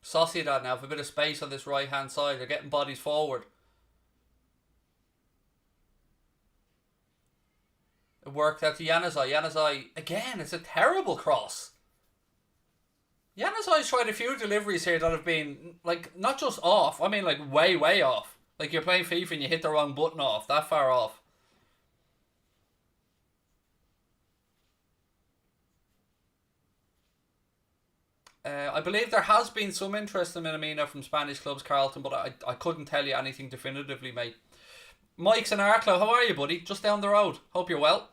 Sociedad now have a bit of space on this right hand side. They're getting bodies forward. It worked out to Januzaj. Januzaj, again, it's a terrible cross. Januzaj's tried a few deliveries here that have been, like, not just off. I mean, like, way, way off. Like, you're playing FIFA and you hit the wrong button off. That far off. I believe there has been some interest in Minamino from Spanish clubs, Carlton, but I couldn't tell you anything definitively, mate. Mike's in Arklow. How are you, buddy? Just down the road. Hope you're well.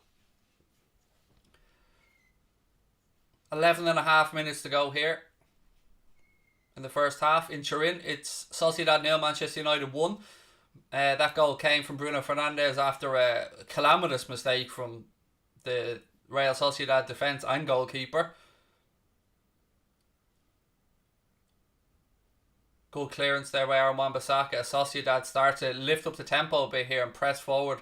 11.5 minutes to go here in the first half. In Turin, it's Sociedad 0, Manchester United 1. That goal came from Bruno Fernandes after a calamitous mistake from the Real Sociedad defence and goalkeeper. Good clearance there by Aaron Wan-Bissaka. Sociedad start to lift up the tempo a bit here and press forward.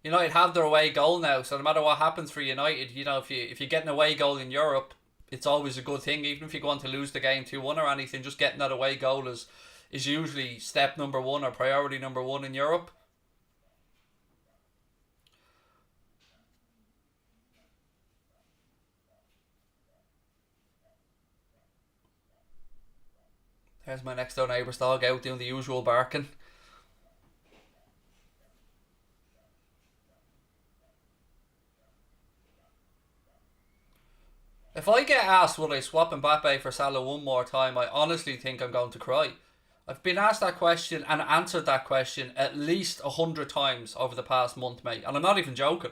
United have their away goal now, so no matter what happens for United, you know, if you get an away goal in Europe, it's always a good thing. Even if you go on to lose the game 2-1 or anything, just getting that away goal is usually step number one or priority number one in Europe. There's my next door neighbour's dog out doing the usual barking. If I get asked would I swap Mbappe for Salah one more time, I honestly think I'm going to cry. I've been asked that question and answered that question at least 100 times over the past month, mate. And I'm not even joking.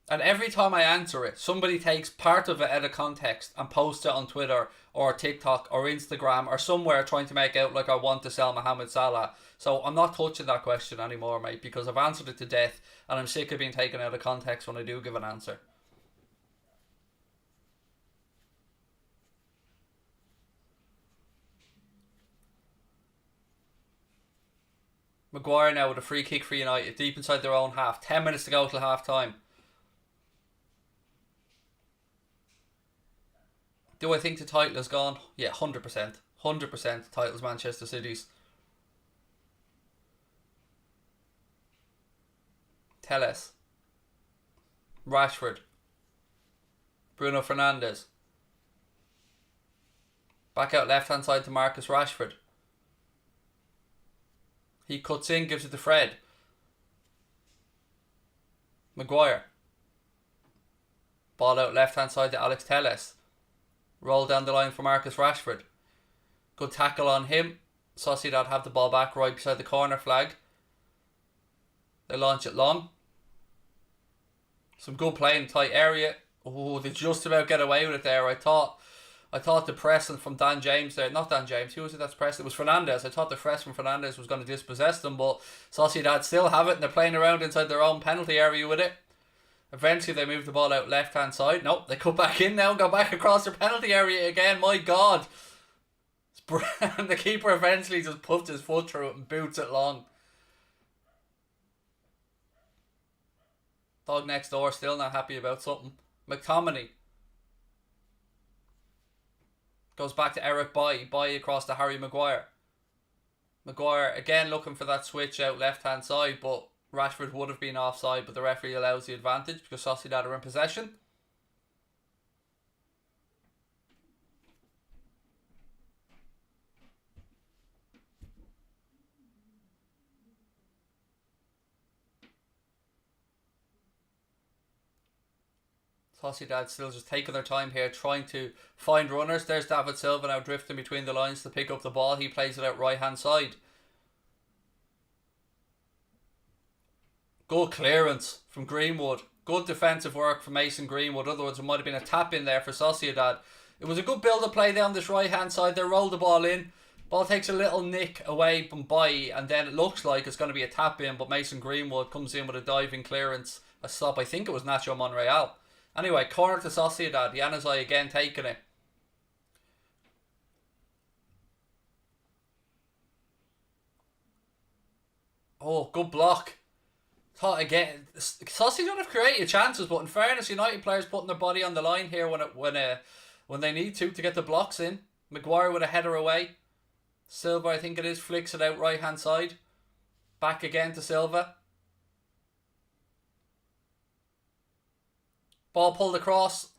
And every time I answer it, somebody takes part of it out of context and posts it on Twitter or TikTok or Instagram or somewhere trying to make out like I want to sell Mohamed Salah. So I'm not touching that question anymore, mate, because I've answered it to death and I'm sick of being taken out of context when I do give an answer. Maguire now with a free kick for United, deep inside their own half. 10 minutes to go till half time. Do I think the title is gone? Yeah, 100%. 100% title's Manchester City's. Telles. Rashford. Bruno Fernandes. Back out left hand side to Marcus Rashford. He cuts in, gives it to Fred. Maguire. Ball out left hand side to Alex Telles. Roll down the line for Marcus Rashford. Good tackle on him. Sociedad have the ball back right beside the corner flag. They launch it long. Some good play in tight area. Oh, they just about get away with it there. I thought the pressing from Dan James there, not Dan James, who was it that's pressed? It was Fernandes. I thought the press from Fernandes was going to dispossess them, but Sociedad still have it and they're playing around inside their own penalty area with it. Eventually they move the ball out left hand side. Nope, they cut back in now and go back across their penalty area again. My God. The keeper eventually just puts his foot through it and boots it long. Dog next door still not happy about something. McTominay goes back to Eric Bailly across to Harry Maguire. Maguire again looking for that switch out left hand side, but Rashford would have been offside, but the referee allows the advantage because Sociedad are in possession. Sociedad still just taking their time here, trying to find runners. There's David Silva now drifting between the lines to pick up the ball. He plays it out right hand side. Good clearance from Greenwood. Good defensive work from Mason Greenwood. Otherwise, it might have been a tap in there for Sociedad. It was a good build of play down this right hand side. They roll the ball in. Ball takes a little nick away from Bailly, and then it looks like it's going to be a tap in, but Mason Greenwood comes in with a diving clearance. A stop. I think it was Nacho Monreal. Anyway, corner to Sociedad. Januzaj again taking it. Oh, good block. Thought again, Sociedad have created chances, but in fairness, United players putting their body on the line here when they need to get the blocks in. Maguire with a header away. Silva, I think it is, flicks it out right hand side. Back again to Silva. Ball pulled across.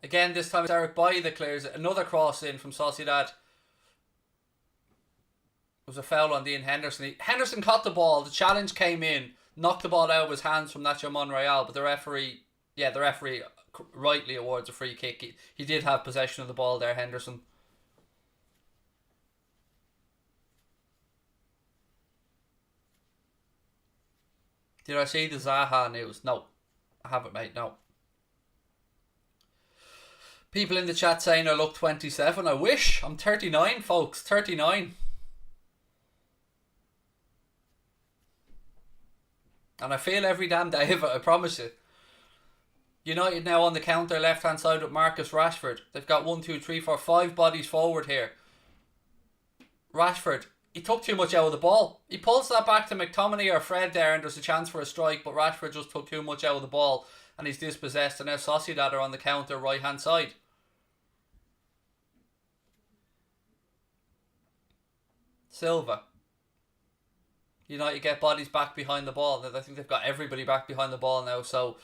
Again, this time it's Eric Bailly that clears it. Another cross in from Sociedad. It was a foul on Dean Henderson. Henderson caught the ball. The challenge came in. Knocked the ball out of his hands from Nacho Monreal. But the referee rightly awards a free kick. He did have possession of the ball there, Henderson. Did I see the Zaha news? No. I haven't, mate. No. People in the chat saying I look 27. I wish. I'm 39, folks. 39. And I feel every damn day of it, I promise you. United now on the counter, left hand side with Marcus Rashford. They've got 1, 2, 3, 4, 5 bodies forward here. Rashford, he took too much out of the ball. He pulls that back to McTominay or Fred there, and there's a chance for a strike, but Rashford just took too much out of the ball and he's dispossessed. And now Sociedad are on the counter, right hand side. Silva. United get bodies back behind the ball. I think they've got everybody back behind the ball now. So,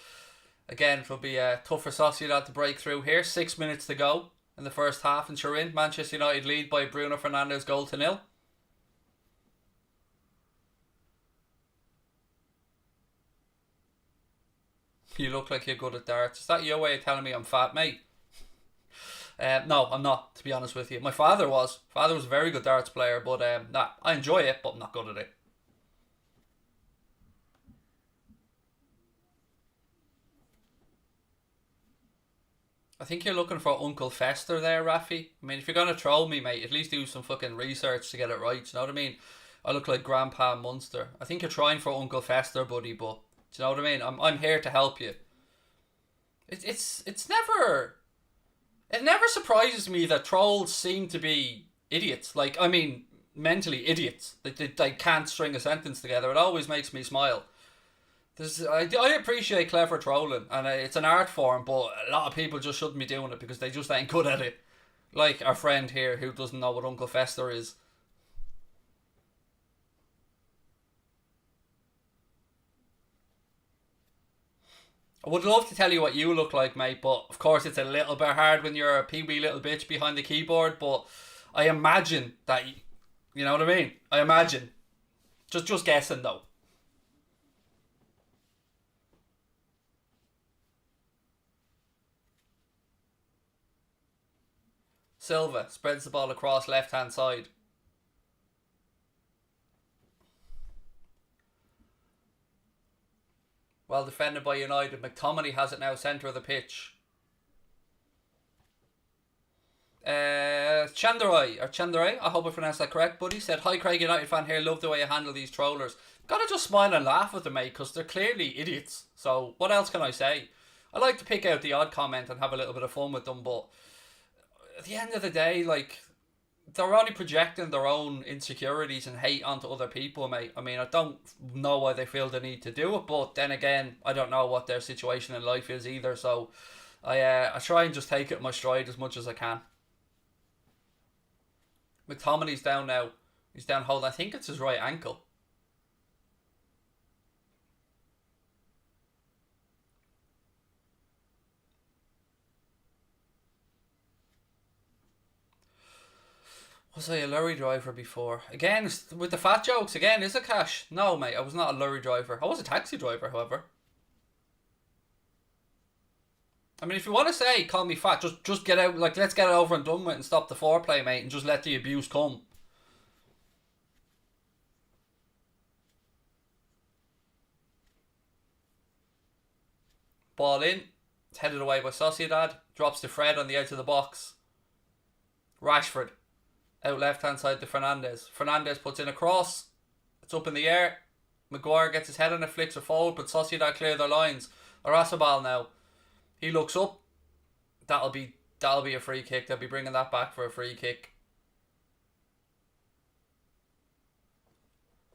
again, it will be tough for Sociedad to break through here. 6 minutes to go in the first half. And Turin, Manchester United lead by Bruno Fernandes goal to 0. You look like you're good at darts. Is that your way of telling me I'm fat, mate? No, I'm not, to be honest with you. My father was. Father was a very good darts player, but nah, I enjoy it, but I'm not good at it. I think you're looking for Uncle Fester there, Rafi. I mean, if you're going to troll me, mate, at least do some fucking research to get it right. Do you know what I mean? I look like Grandpa Munster. I think you're trying for Uncle Fester, buddy, but do you know what I mean? I'm here to help you. It's never... It never surprises me that trolls seem to be idiots. Like, I mean, mentally idiots. They can't string a sentence together. It always makes me smile. I appreciate clever trolling, and it's an art form, but a lot of people just shouldn't be doing it because they just ain't good at it. Like our friend here who doesn't know what Uncle Fester is. I would love to tell you what you look like, mate, but of course it's a little bit hard when you're a pee-wee little bitch behind the keyboard, but I imagine that, you know what I mean? I imagine. Just guessing, though. Silva spreads the ball across left hand side. Well defended by United. McTominay has it now, centre of the pitch. Chandarai, I hope I pronounced that correct, buddy, said, "Hi Craig, United fan here, love the way you handle these trollers." Gotta just smile and laugh at them, mate, because they're clearly idiots. So what else can I say? I like to pick out the odd comment and have a little bit of fun with them, but at the end of the day, like, they're only projecting their own insecurities and hate onto other people, mate. I mean, I don't know why they feel the need to do it, but then again, I don't know what their situation in life is either, so I try and just take it in my stride as much as I can. McTominay's down now. He's down holding, I think it's his right ankle. Was I a lorry driver before? Again, with the fat jokes, again, is it Cash? No, mate, I was not a lorry driver. I was a taxi driver, however. I mean, if you want to say, call me fat, just get out, like, let's get it over and done with and stop the foreplay, mate, and just let the abuse come. Ball in. It's headed away by Sociedad. Drops to Fred on the edge of the box. Rashford. Out left hand side to Fernandes. Fernandes puts in a cross. It's up in the air. Maguire gets his head on it, flicks it forward, but Sociedad clear their lines. Arasabal now. He looks up. That'll be a free kick. They'll be bringing that back for a free kick.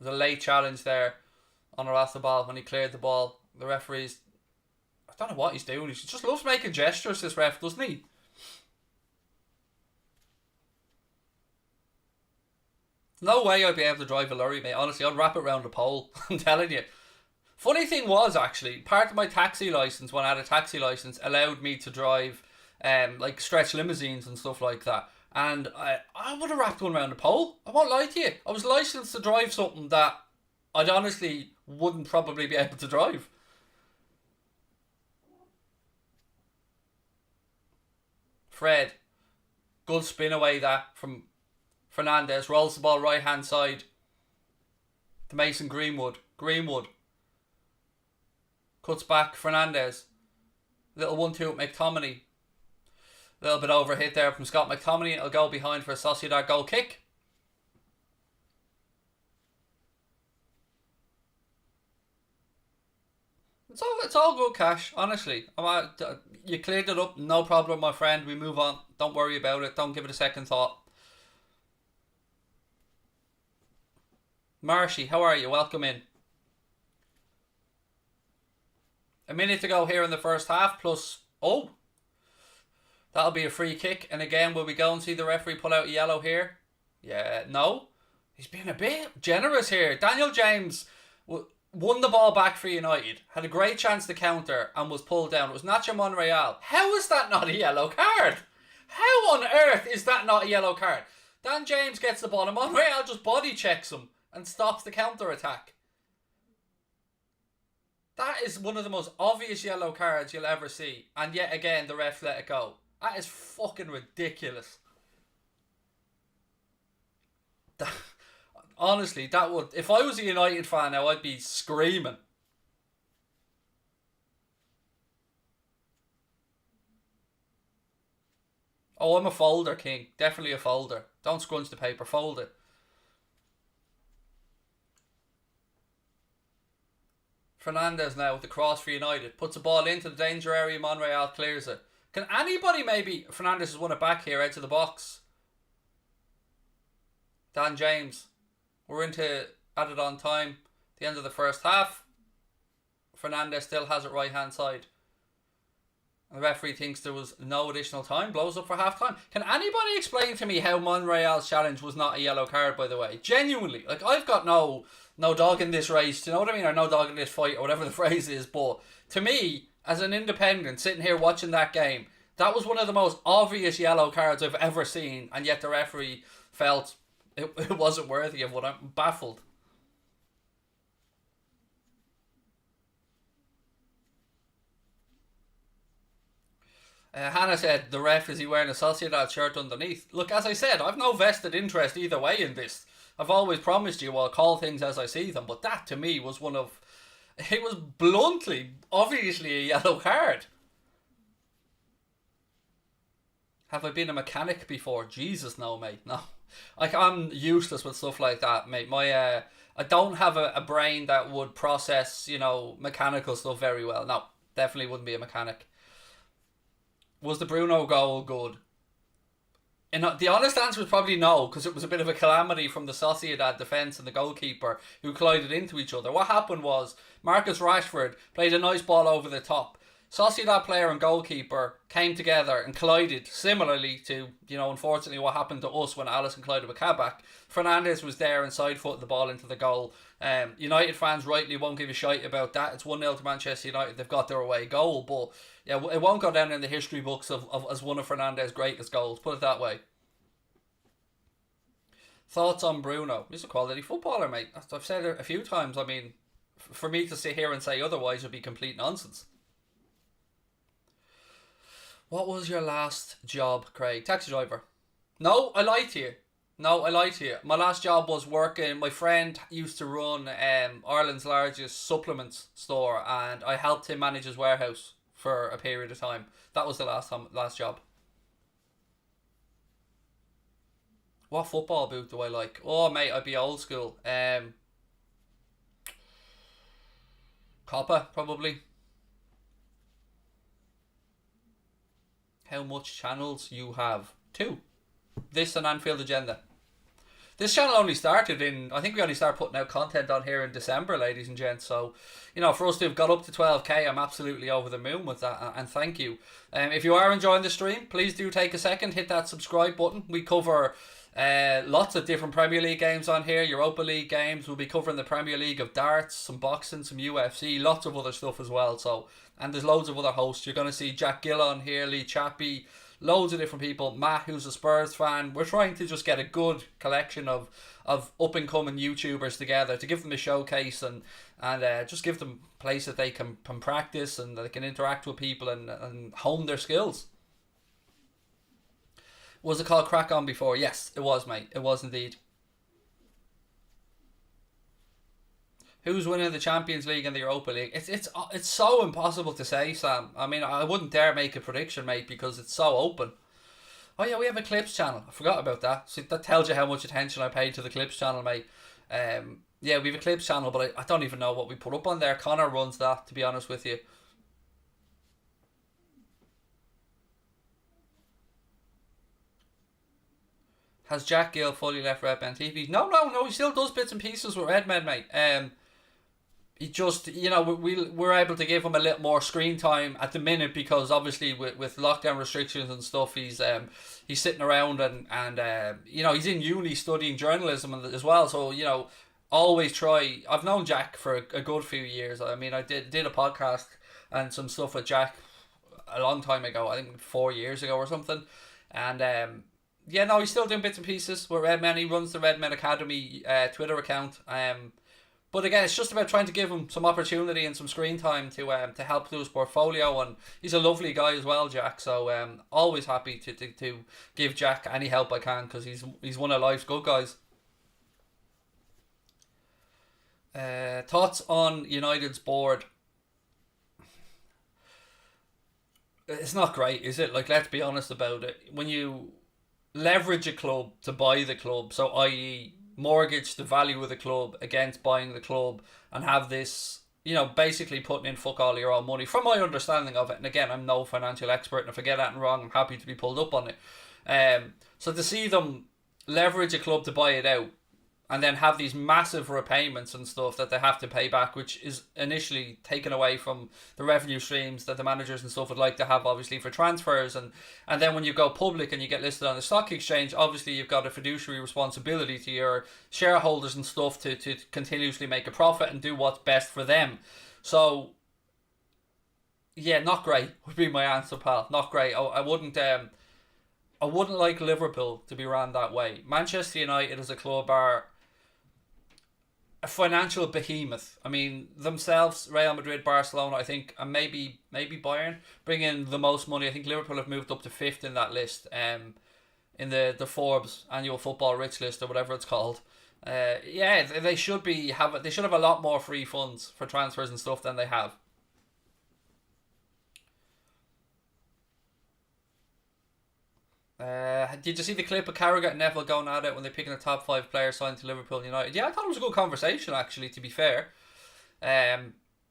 There's a late challenge there on the ball when he cleared the ball. The referee's, I don't know what he's doing. He just loves making gestures, this ref, doesn't he? No way I'd be able to drive a lorry, mate. Honestly, I'd wrap it around the pole. I'm telling you. Funny thing was, actually, part of my taxi license, when I had a taxi license, allowed me to drive like stretch limousines and stuff like that. And I would have wrapped one around the pole. I won't lie to you. I was licensed to drive something that I'd honestly wouldn't probably be able to drive. Fred. Good spin away that from Fernandez. Rolls the ball right hand side to Mason Greenwood. Greenwood cuts back Fernandez. Little 1-2 with McTominay. A little bit overhit there from Scott McTominay. It'll go behind for a Sociedad goal kick. It's all good, Cash. Honestly, you cleared it up, no problem, my friend. We move on. Don't worry about it. Don't give it a second thought. Marshy, how are you? Welcome in. A minute to go here in the first half. Plus, that'll be a free kick. And again, will we go and see the referee pull out a yellow here? Yeah, no. He's been a bit generous here. Daniel James won the ball back for United, had a great chance to counter and was pulled down. It was Nacho Monreal. How is that not a yellow card? How on earth is that not a yellow card? Dan James gets the ball and Monreal just body checks him and stops the counter attack. That is one of the most obvious yellow cards you'll ever see. And yet again, the ref let it go. That is fucking ridiculous. Honestly, that would... If I was a United fan now, I'd be screaming. Oh, I'm a folder king. Definitely a folder. Don't scrunch the paper, fold it. Fernandez now with the cross for United. Puts the ball into the danger area. Monreal clears it. Can anybody maybe... Fernandez has won it back here, out to the box. Dan James. We're into added on time. The end of the first half. Fernandez still has it right hand side. And the referee thinks there was no additional time. Blows up for half time. Can anybody explain to me how Monreal's challenge was not a yellow card, by the way? Genuinely. Like, I've got no dog in this race. Do you know what I mean? Or no dog in this fight, or whatever the phrase is. But to me, as an independent, sitting here watching that game, that was one of the most obvious yellow cards I've ever seen. And yet the referee felt it wasn't worthy of what. I'm baffled. Hannah said, the ref, is he wearing a Sociedad shirt underneath? Look, as I said, I've no vested interest either way in this. I've always promised you I'll call things as I see them. But that, to me, was one of... It was bluntly, obviously a yellow card. Have I been a mechanic before? Jesus, no, mate. No. Like, I'm useless with stuff like that, mate. I don't have a brain that would process, mechanical stuff very well. No, definitely wouldn't be a mechanic. Was the Bruno goal good? And the honest answer is probably no, because it was a bit of a calamity from the Sociedad defence and the goalkeeper who collided into each other. What happened was Marcus Rashford played a nice ball over the top. Sociedad player and goalkeeper came together and collided similarly to, unfortunately what happened to us when Alisson collided with Kabak. Fernandez was there and side-footed the ball into the goal. United fans rightly won't give a shite about that. It's 1-0 to Manchester United. They've got their away goal, but yeah, it won't go down in the history books of as one of Fernandez's greatest goals. Put it that way. Thoughts on Bruno? He's a quality footballer, mate. I've said it a few times. I mean, for me to sit here and say otherwise would be complete nonsense. What was your last job, Craig? Taxi driver. No, I lied to you. My last job was working. My friend used to run Ireland's largest supplements store, and I helped him manage his warehouse for a period of time. That was the last job. What football boot do I like? Oh, mate, I'd be old school. Coppa, probably. How much channels you have? 2. This and Anfield Agenda. This channel only started in, I think we only started putting out content on here in December, ladies and gents. So, for us to have got up to 12k, I'm absolutely over the moon with that. And thank you. If you are enjoying the stream, please do take a second, hit that subscribe button. We cover lots of different Premier League games on here, Europa League games. We'll be covering the Premier League of darts, some boxing, some UFC, lots of other stuff as well. So, and there's loads of other hosts. You're going to see Jack Gill on here, Lee Chappie, loads of different people. Matt, who's a Spurs fan. We're trying to just get a good collection of up and coming YouTubers together to give them a showcase and just give them a place that they can practice and they can interact with people and hone their skills. Was it called Crack On before? Yes, it was, mate. It was indeed. Who's winning the Champions League and the Europa League? It's so impossible to say, Sam. I mean, I wouldn't dare make a prediction, mate, because it's so open. Oh yeah, we have a Clips channel. I forgot about that. So that tells you how much attention I paid to the Clips channel, mate. Yeah, we have a Clips channel, but I don't even know what we put up on there. Connor runs that, to be honest with you. Has Jack Gill fully left Redmen TV? No. He still does bits and pieces with Redmen, mate. He just, we're able to give him a little more screen time at the minute because obviously with lockdown restrictions and stuff, he's sitting around and he's in uni studying journalism as well. So always try. I've known Jack for a good few years. I mean, I did a podcast and some stuff with Jack a long time ago. I think 4 years ago or something, and. He's still doing bits and pieces with Redmen. He runs the Redmen Academy Twitter account. But again, it's just about trying to give him some opportunity and some screen time to help do his portfolio. And he's a lovely guy as well, Jack. So always happy to give Jack any help I can because he's one of life's good guys. Thoughts on United's board? It's not great, is it? Like, let's be honest about it. When you leverage a club to buy the club, so i.e. mortgage the value of the club against buying the club and have this, basically putting in fuck all your own money, from my understanding of it. And again, I'm no financial expert, and if I get that wrong, I'm happy to be pulled up on it. So to see them leverage a club to buy it out and then have these massive repayments and stuff that they have to pay back, which is initially taken away from the revenue streams that the managers and stuff would like to have, obviously, for transfers. And then when you go public and you get listed on the stock exchange, obviously you've got a fiduciary responsibility to your shareholders and stuff to continuously make a profit and do what's best for them. So, yeah, not great would be my answer, pal. Not great. I wouldn't like Liverpool to be run that way. Manchester United as a club are a financial behemoth. I mean, themselves, Real Madrid, Barcelona, I think, and maybe Bayern bring in the most money. I think Liverpool have moved up to 5th in that list, in the Forbes annual football rich list or whatever it's called. They should have a lot more free funds for transfers and stuff than they have. Did you see the clip of Carragher and Neville going at it when they're picking the top 5 players signed to Liverpool United? Yeah, I thought it was a good conversation, actually, to be fair.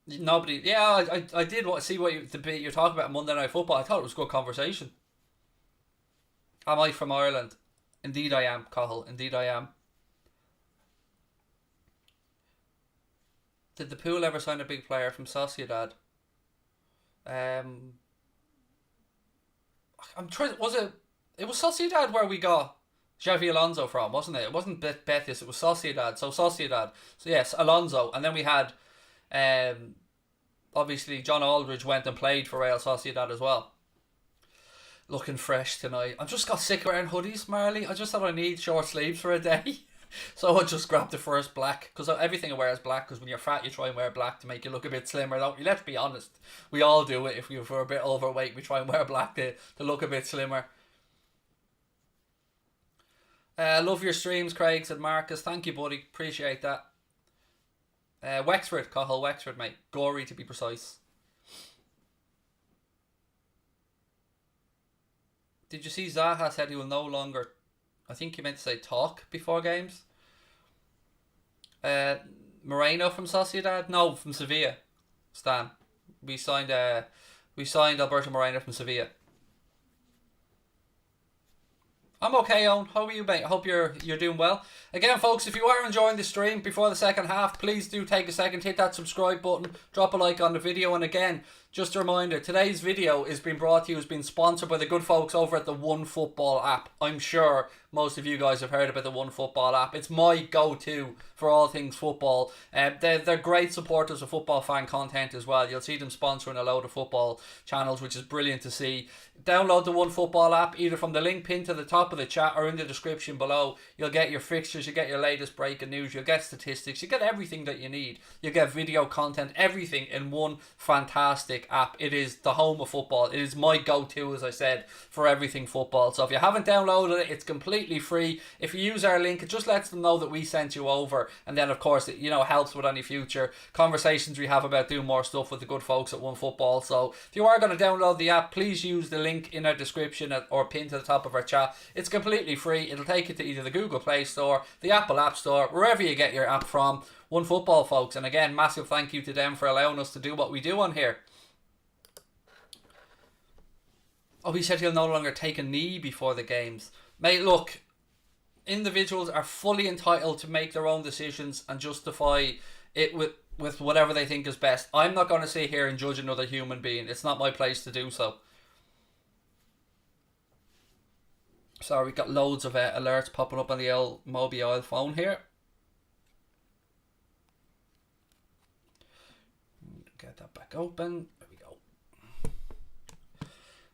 Nobody... Yeah, I did see what the bit you're talking about Monday Night Football. I thought it was a good conversation. Am I from Ireland? Indeed I am, Cahill. Indeed I am. Did the Pool ever sign a big player from Sociedad? I'm trying... Was it... It was Sociedad where we got Xavi Alonso from, wasn't it? It wasn't Betis, it was Sociedad. So Sociedad. So yes, Alonso. And then we had, obviously, John Aldridge went and played for Real Sociedad as well. Looking fresh tonight. I just got sick of wearing hoodies, Marley. I just thought I need short sleeves for a day. So I just grabbed the first black. Because everything I wear is black. Because when you're fat, you try and wear black to make you look a bit slimmer, don't you? Let's be honest. We all do it. If we're a bit overweight, we try and wear black to look a bit slimmer. Love your streams, Craig, said Marcus. Thank you, buddy. Appreciate that. Wexford, Cahill, Wexford, mate. Gory, to be precise. Did you see Zaha said he will no longer... I think he meant to say talk before games. Moreno from Sociedad? No, from Sevilla. Stan. We signed Alberto Moreno from Sevilla. I'm okay, Owen. How are you, mate? I hope you're doing well. Again, folks, if you are enjoying the stream before the second half, please do take a second, hit that subscribe button, drop a like on the video, and again, just a reminder, today's video is being brought to you, has been sponsored by the good folks over at the OneFootball app. I'm sure most of you guys have heard about the OneFootball app. It's my go-to for all things football. They're great supporters of football fan content as well. You'll see them sponsoring a load of football channels, which is brilliant to see. Download the OneFootball app either from the link pinned to the top of the chat or in the description below. You'll get your fixtures, you get your latest breaking news, you'll get statistics, you get everything that you need. You get video content, everything in one fantastic app. It is the home of football. It is my go-to, as I said, for everything football. So if you haven't downloaded it, it's completely free. If you use our link, it just lets them know that we sent you over, and then of course it helps with any future conversations we have about doing more stuff with the good folks at OneFootball. So if you are going to download the app, please use the link in our description or pin to the top of our chat. It's completely free. It'll take you to either the Google Play Store, the Apple App Store, wherever you get your app from. OneFootball, folks, and again, massive thank you to them for allowing us to do what we do on here. Oh, he said he'll no longer take a knee before the games. Mate, look, individuals are fully entitled to make their own decisions and justify it with whatever they think is best. I'm not going to sit here and judge another human being. It's not my place to do so. Sorry, we've got loads of alerts popping up on the old mobile phone here. Get that back open. There we go.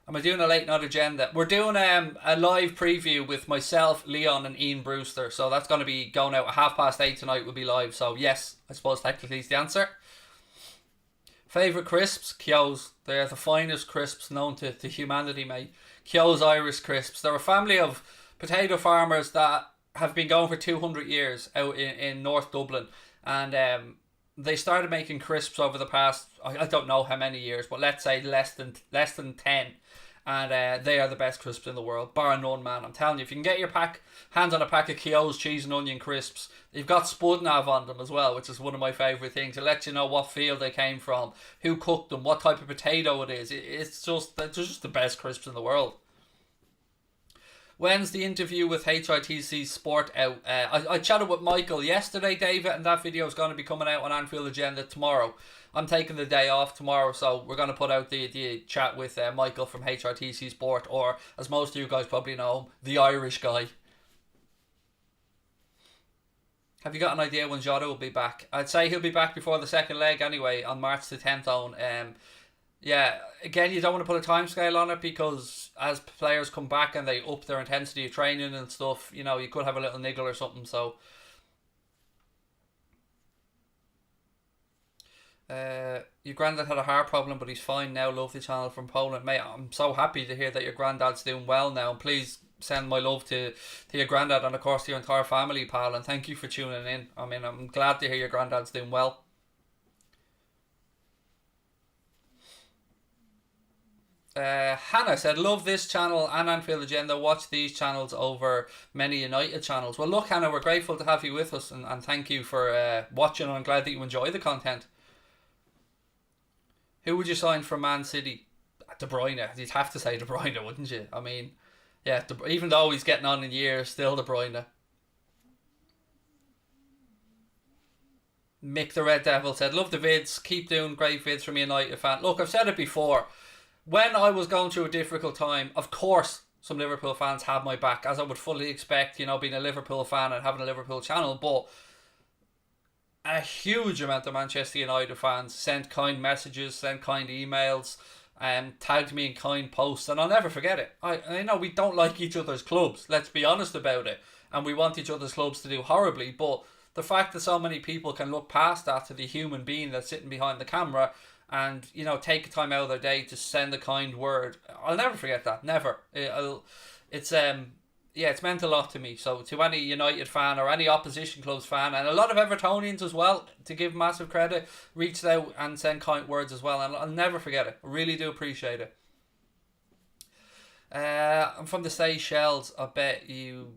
Am I doing a late night agenda? We're doing a live preview with myself, Leon, and Ian Brewster. So that's going to be going out at 8:30 tonight. We'll be live. So yes, I suppose technically is the answer. Favourite crisps? Kyo's. They're the finest crisps known to humanity, mate. Kyo's Irish crisps. They're a family of potato farmers that have been going for 200 years out in North Dublin. And they started making crisps over the past, I don't know how many years, but let's say less than 10. And they are the best crisps in the world, bar none, man. I'm telling you, if you can get your hands on a pack of Kyo's cheese and onion crisps, you've got Spudnav on them as well, which is one of my favourite things. It lets you know what field they came from, who cooked them, what type of potato it is. They're just the best crisps in the world. When's the interview with HITC Sport out? I chatted with Michael yesterday, David, and that video is going to be coming out on Anfield Agenda tomorrow. I'm taking the day off tomorrow, so we're going to put out the chat with Michael from HRTC Sport, or as most of you guys probably know him, the Irish guy. Have you got an idea when Jota will be back? I'd say he'll be back before the second leg anyway, on March the 10th on. Yeah, again, you don't want to put a timescale on it because as players come back and they up their intensity of training and stuff, you could have a little niggle or something. So, your granddad had a heart problem, but he's fine now. Love the channel from Poland, mate. I'm so happy to hear that your granddad's doing well now. And please send my love to your granddad and of course to your entire family, pal. And thank you for tuning in. I mean, I'm glad to hear your granddad's doing well. Hannah said, love this channel and Anfield Agenda. Watch these channels over many United channels. Well, look, Hannah, we're grateful to have you with us and thank you for watching. And I'm glad that you enjoy the content. Who would you sign for Man City? De Bruyne. You'd have to say De Bruyne, wouldn't you? I mean, yeah, even though he's getting on in years, still De Bruyne. Mick the Red Devil said, love the vids. Keep doing great vids from a United fan. Look, I've said it before. When I was going through a difficult time, of course, some Liverpool fans had my back, as I would fully expect, being a Liverpool fan and having a Liverpool channel. But a huge amount of Manchester United fans sent kind messages, sent kind emails, tagged me in kind posts, and I'll never forget it. I know we don't like each other's clubs, let's be honest about it, and we want each other's clubs to do horribly, but the fact that so many people can look past that to the human being that's sitting behind the camera and take time out of their day to send a kind word, I'll never forget that. Never. It's meant a lot to me. So to any United fan or any opposition clubs fan, and a lot of Evertonians as well, to give massive credit, reached out and sent kind words as well, and I'll never forget it. I really do appreciate it. I'm from the Seychelles. I bet you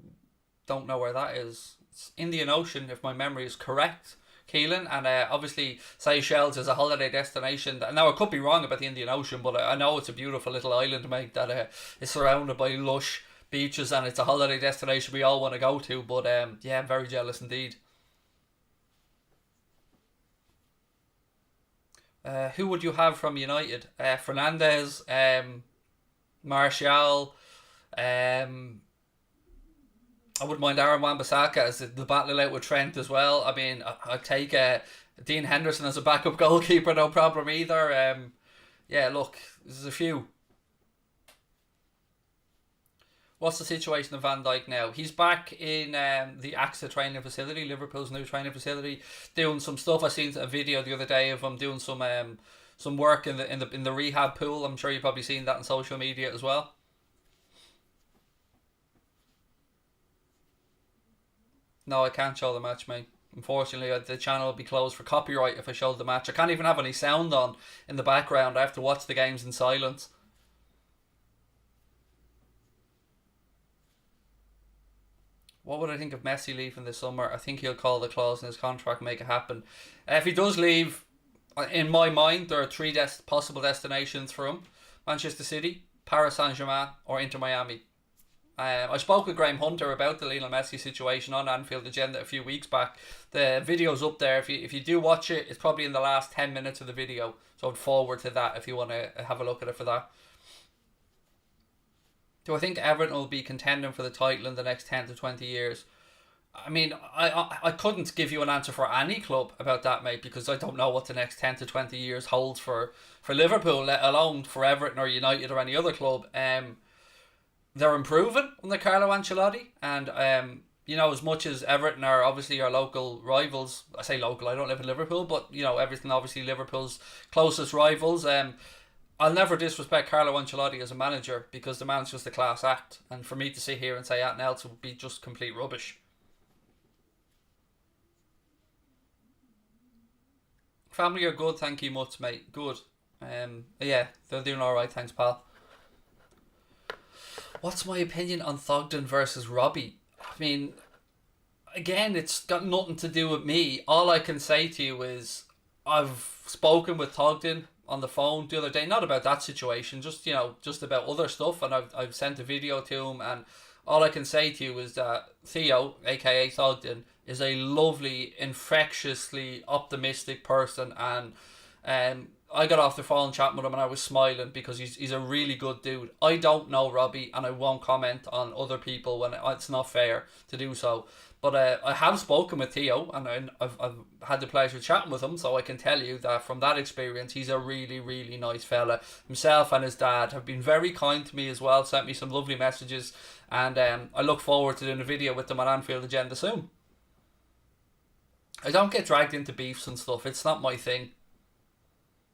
don't know where that is. It's Indian Ocean, if my memory is correct, Keelan, and obviously Seychelles is a holiday destination. Now I could be wrong about the Indian Ocean, but I know it's a beautiful little island, mate, that is surrounded by lush beaches, and it's a holiday destination we all want to go to. But yeah, I'm very jealous indeed. Who would you have from United? Fernandez, Martial. Um, I wouldn't mind Aaron Wan-Bissaka as the battle out with Trent as well. I mean, I'd take Dean Henderson as a backup goalkeeper, no problem either. Yeah, look, there's a few. What's the situation of Van Dijk now? He's back in the AXA training facility, Liverpool's new training facility, doing some stuff. I seen a video the other day of him doing some work in the rehab pool. I'm sure you've probably seen that on social media as well. No, I can't show the match, mate. Unfortunately, the channel will be closed for copyright if I showed the match. I can't even have any sound on in the background. I have to watch the games in silence. What would I think of Messi leaving this summer? I think he'll call the clause in his contract, make it happen. If he does leave, in my mind, there are three possible destinations for him: Manchester City, Paris Saint-Germain, or Inter Miami. I spoke with Graham Hunter about the Lionel Messi situation on Anfield Agenda a few weeks back. The video's up there. If you do watch it, it's probably in the last 10 minutes of the video. So I'd forward to that if you want to have a look at it for that. Do I think Everton will be contending for the title in the next 10 to 20 years? I mean, I couldn't give you an answer for any club about that, mate, because I don't know what the next 10 to 20 years holds for Liverpool, let alone for Everton or United or any other club. They're improving under Carlo Ancelotti, and you know, as much as Everton are obviously our local rivals, I say local, I don't live in Liverpool, but you know, everything obviously Liverpool's closest rivals. I'll never disrespect Carlo Ancelotti as a manager because the man's just a class act, and for me to sit here and say anything else would be just complete rubbish. Family are good, thank you much, mate. Good. Yeah, they're doing all right, thanks, pal. What's my opinion on Thogden versus Robbie? I mean, again, it's got nothing to do with me. All I can say to you is I've spoken with Thogden on the phone the other day, not about that situation, just you know, just about other stuff, and I've sent a video to him, and all I can say to you is that Theo, aka Thogden, is a lovely, infectiously optimistic person, and I got off the phone chatting with him and I was smiling because he's a really good dude. I don't know Robbie and I won't comment on other people when it's not fair to do so. But I have spoken with Theo and I've had the pleasure of chatting with him, so I can tell you that from that experience he's a really, really nice fella. Himself and his dad have been very kind to me as well, sent me some lovely messages, and I look forward to doing a video with them on Anfield Agenda soon. I don't get dragged into beefs and stuff, it's not my thing.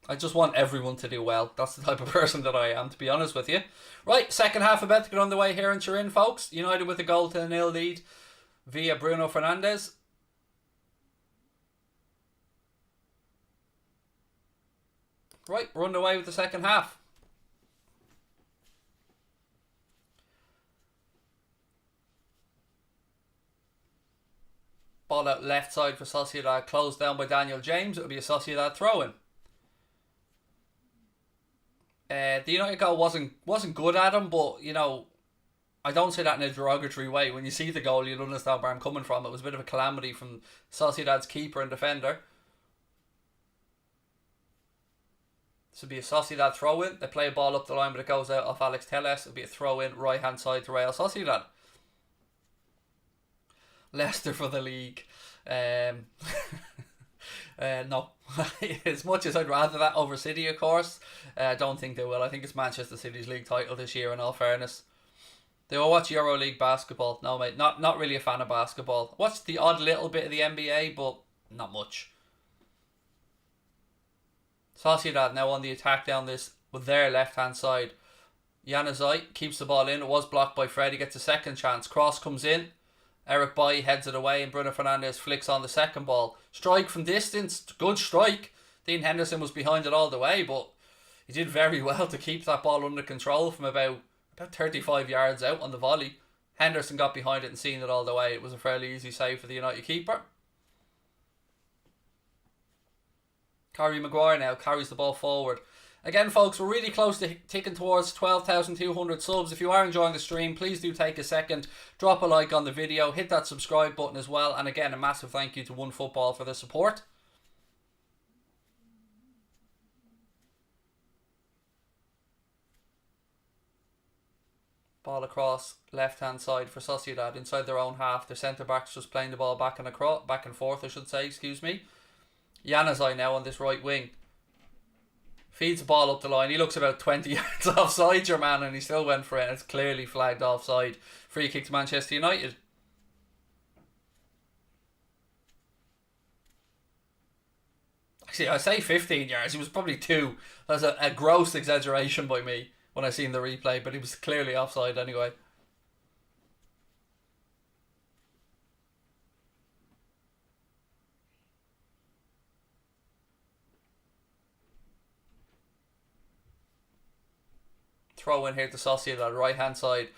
I just want everyone to do well. That's the type of person that I am, to be honest with you. Right, second half about to get underway here in Turin, folks. United with a goal to a 0 lead via Bruno Fernandes. Right, we're underway with the second half. Ball out left side for Sociedad, closed down by Daniel James. It'll be a Sociedad throw-in. The United goal wasn't good at him, but you know, I don't say that in a derogatory way. When you see the goal, you'll understand where I'm coming from. It was a bit of a calamity from Sociedad's keeper and defender. This will be a Sociedad throw-in. They play a ball up the line, but it goes out off Alex Telles. It'll be a throw-in right hand side to Real Sociedad. Leicester for the league. No. As much as I'd rather that over City, of course, I don't think they will. I think it's Manchester City's league title this year, in all fairness. They will watch EuroLeague basketball. No, mate, not really a fan of basketball. Watch the odd little bit of the NBA, but not much. Sociedad now on the attack down this with their left-hand side. Januzaj keeps the ball in. It was blocked by Fred. He gets a second chance. Cross comes in. Eric Bailly heads it away and Bruno Fernandes flicks on the second ball. Strike from distance. Good strike. Dean Henderson was behind it all the way, but he did very well to keep that ball under control from about 35 yards out on the volley. Henderson got behind it and seen it all the way. It was a fairly easy save for the United keeper. Harry Maguire now carries the ball forward. Again, folks, we're really close to ticking towards 12,200 subs. If you are enjoying the stream, please do take a second, drop a like on the video, hit that subscribe button as well. And again, a massive thank you to OneFootball for the support. Ball across left hand side for Sociedad inside their own half. Their centre back's just playing the ball back and forth, I should say. Excuse me. Januzaj now on this right wing. Feeds the ball up the line. He looks about 20 yards offside, your man, and he still went for it. It's clearly flagged offside. Free kick to Manchester United. Actually, I say 15 yards. He was probably 2. That's a gross exaggeration by me when I seen the replay, but he was clearly offside anyway. Throw in here to Sociedad, right hand side.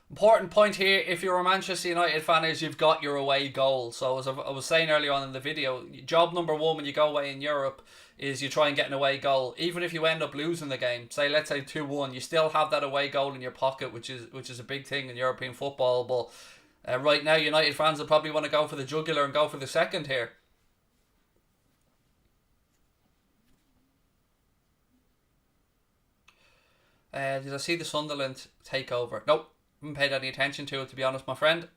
Important point here, if you're a Manchester United fan, is you've got your away goal. So as I was saying earlier on in the video, job number 1 when you go away in Europe is you try and get an away goal. Even if you end up losing the game, say let's say 2-1, you still have that away goal in your pocket, which is a big thing in European football. But right now United fans will probably want to go for the jugular and go for the second here. Did I see the Sunderland takeover? Nope. Haven't paid any attention to it, to be honest, my friend.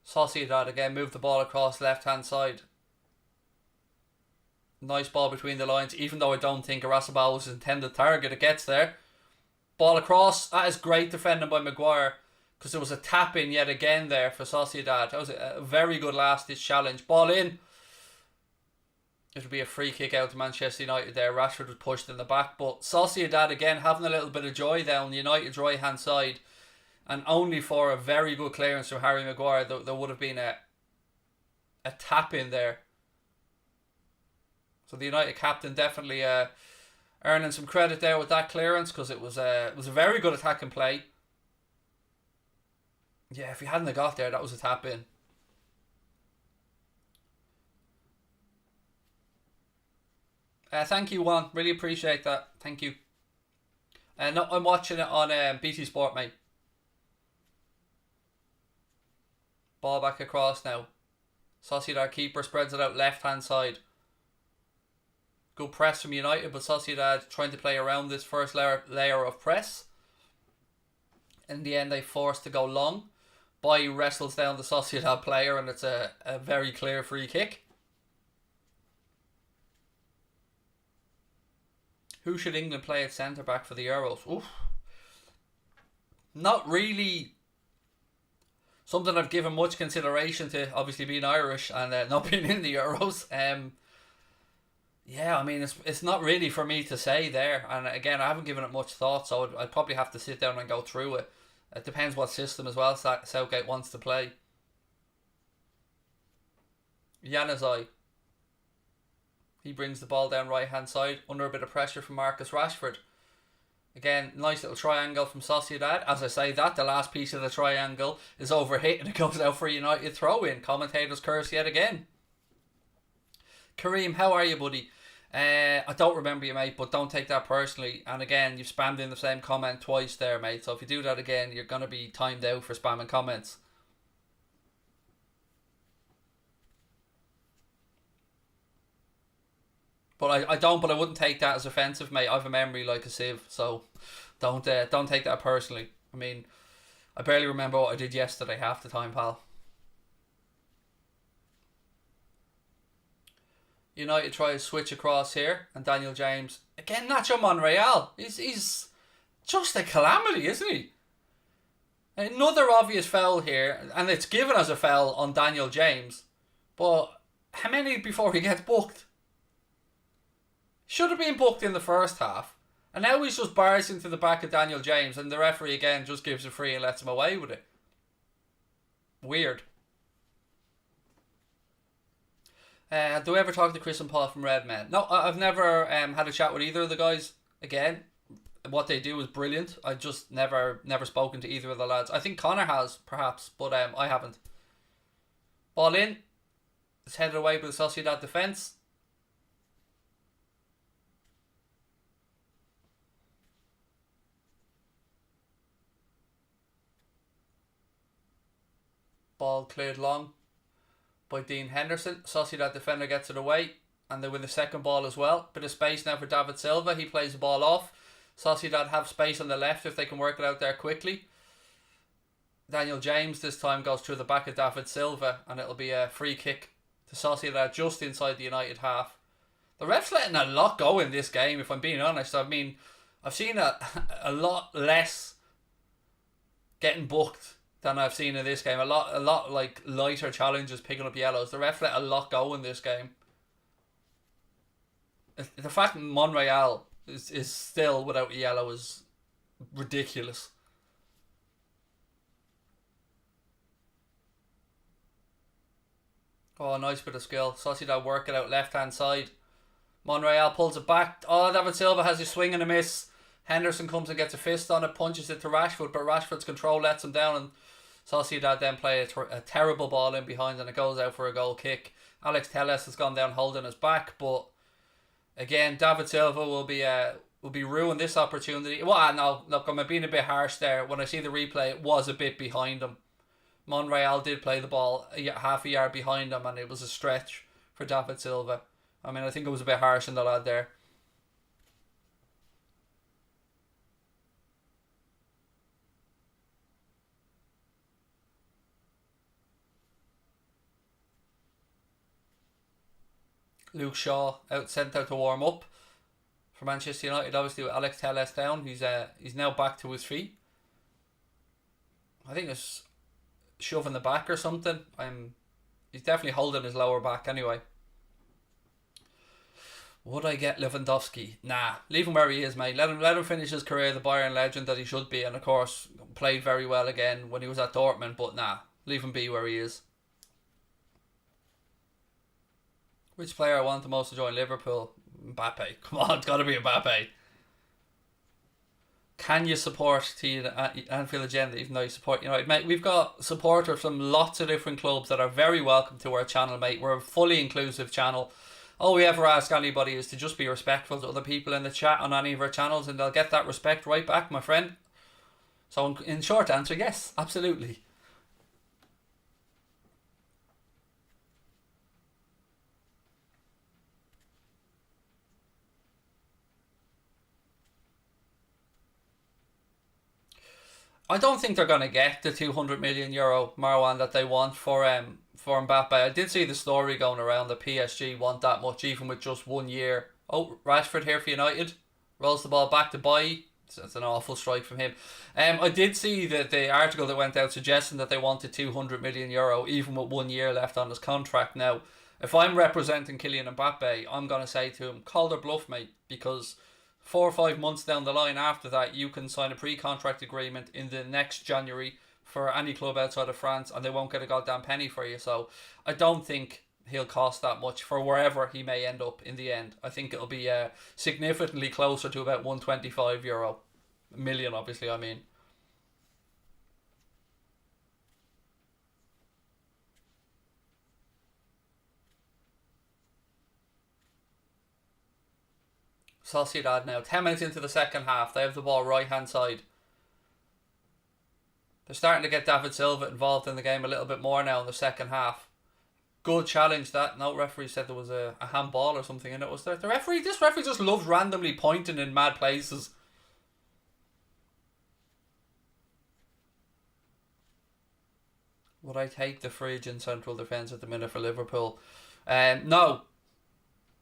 Sociedad again, move the ball across left hand side. Nice ball between the lines, even though I don't think Arasabal was his intended target. It gets there. Ball across. That is great defending by Maguire, because there was a tap in yet again there for Sociedad. That was a very good last ditch challenge. Ball in. It'll be a free kick out to Manchester United there. Rashford was pushed in the back. But Sociedad again having a little bit of joy down United's right hand side. And only for a very good clearance from Harry Maguire, there would have been a tap in there. So the United captain definitely earning some credit there with that clearance, because it was a very good attacking play. Yeah, if he hadn't have got there, that was a tap in. Thank you, Juan. Really appreciate that. Thank you. No, I'm watching it on BT Sport, mate. Ball back across now. Sociedad keeper spreads it out left hand side. Good press from United, but Sociedad trying to play around this first layer of press. In the end, they forced to go long. Boy wrestles down the Sociedad player, and it's a very clear free kick. Who should England play at centre back for the Euros? Oof. Not really something I've given much consideration to, obviously being Irish and not being in the Euros. Yeah, I mean, it's not really for me to say there. And again, I haven't given it much thought, so I'd probably have to sit down and go through it. It depends what system as well Southgate wants to play. Januzaj. He brings the ball down right hand side under a bit of pressure from Marcus Rashford. Again, nice little triangle from Sociedad. As I say that, the last piece of the triangle is overhit and it goes out for a United throw in. Commentators curse yet again. Kareem, how are you, buddy? I don't remember you, mate, but don't take that personally. And again, you've spammed in the same comment twice there, mate. So if you do that again, you're going to be timed out for spamming comments. But I wouldn't take that as offensive, mate. I have a memory like a sieve, so don't take that personally. I mean, I barely remember what I did yesterday half the time, pal. United try to switch across here, and Daniel James again. Nacho Monreal, he's just a calamity, isn't he? Another obvious foul here, and it's given as a foul on Daniel James. But how many before he gets booked? Should have been booked in the first half. And now he's just bars into the back of Daniel James, and the referee again just gives it free and lets him away with it. Weird. Do I ever talk to Chris and Paul from Redmen? No, I've never had a chat with either of the guys. Again, what they do is brilliant. I just never spoken to either of the lads. I think Connor has, perhaps, but I haven't. Ball in. It's headed away by the Sociedad defence. Ball cleared long by Dean Henderson. Sociedad defender gets it away, and they win the second ball as well. Bit of space now for David Silva. He plays the ball off. Sociedad have space on the left if they can work it out there quickly. Daniel James this time goes through the back of David Silva, and it'll be a free kick to Sociedad just inside the United half. The ref's letting a lot go in this game, if I'm being honest. I mean, I've seen a lot less getting booked than I've seen in this game. A lot like lighter challenges picking up yellows. The ref let a lot go in this game. The fact that Monreal is still without a yellow is ridiculous. Oh, nice bit of skill. Sociedad work it out left hand side. Monreal pulls it back. Oh, David Silva has a swing and a miss. Henderson comes and gets a fist on it, punches it to Rashford, but Rashford's control lets him down, and Sociedad then play a terrible ball in behind, and it goes out for a goal kick. Alex Telles has gone down holding his back, but again, David Silva will be ruined this opportunity. Well, no, look, I'm being a bit harsh there. When I see the replay, it was a bit behind him. Monreal did play the ball half a yard behind him, and it was a stretch for David Silva. I mean, I think it was a bit harsh on the lad there. Luke Shaw sent out to warm up for Manchester United. Obviously with Alex Telles down, he's now back to his feet. I think it's shoving the back or something. He's definitely holding his lower back anyway. Would I get Lewandowski? Nah, leave him where he is, mate. Let him finish his career, the Bayern legend that he should be, and of course played very well again when he was at Dortmund. But nah, leave him be where he is. Which player I want the most to join Liverpool? Mbappe. Come on, it's got to be Mbappe. Can you support Anfield Agenda even though you support United? Mate, we've got supporters from lots of different clubs that are very welcome to our channel, mate. We're a fully inclusive channel. All we ever ask anybody is to just be respectful to other people in the chat on any of our channels, and they'll get that respect right back, my friend. So in short answer, yes, absolutely. I don't think they're going to get the €200 million Marwan that they want for Mbappe. I did see the story going around that PSG want that much even with just 1 year. Oh, Rashford here for United. Rolls the ball back to Bailly. That's an awful strike from him. I did see the article that went out suggesting that they wanted €200 million even with 1 year left on his contract. Now, if I'm representing Kylian Mbappe, I'm going to say to him, call their bluff, mate, because 4 or 5 months down the line after that, you can sign a pre-contract agreement in the next January for any club outside of France, and they won't get a goddamn penny for you. So I don't think he'll cost that much for wherever he may end up in the end. I think it'll be significantly closer to about €125 million, obviously, I mean. Sociedad now, 10 minutes into the second half. They have the ball right hand side. They're starting to get David Silva involved in the game a little bit more now in the second half. Good challenge that. No, referee said there was a handball or something in it. Was there? This referee just loves randomly pointing in mad places. Would I take the fridge in central defence at the minute for Liverpool? No.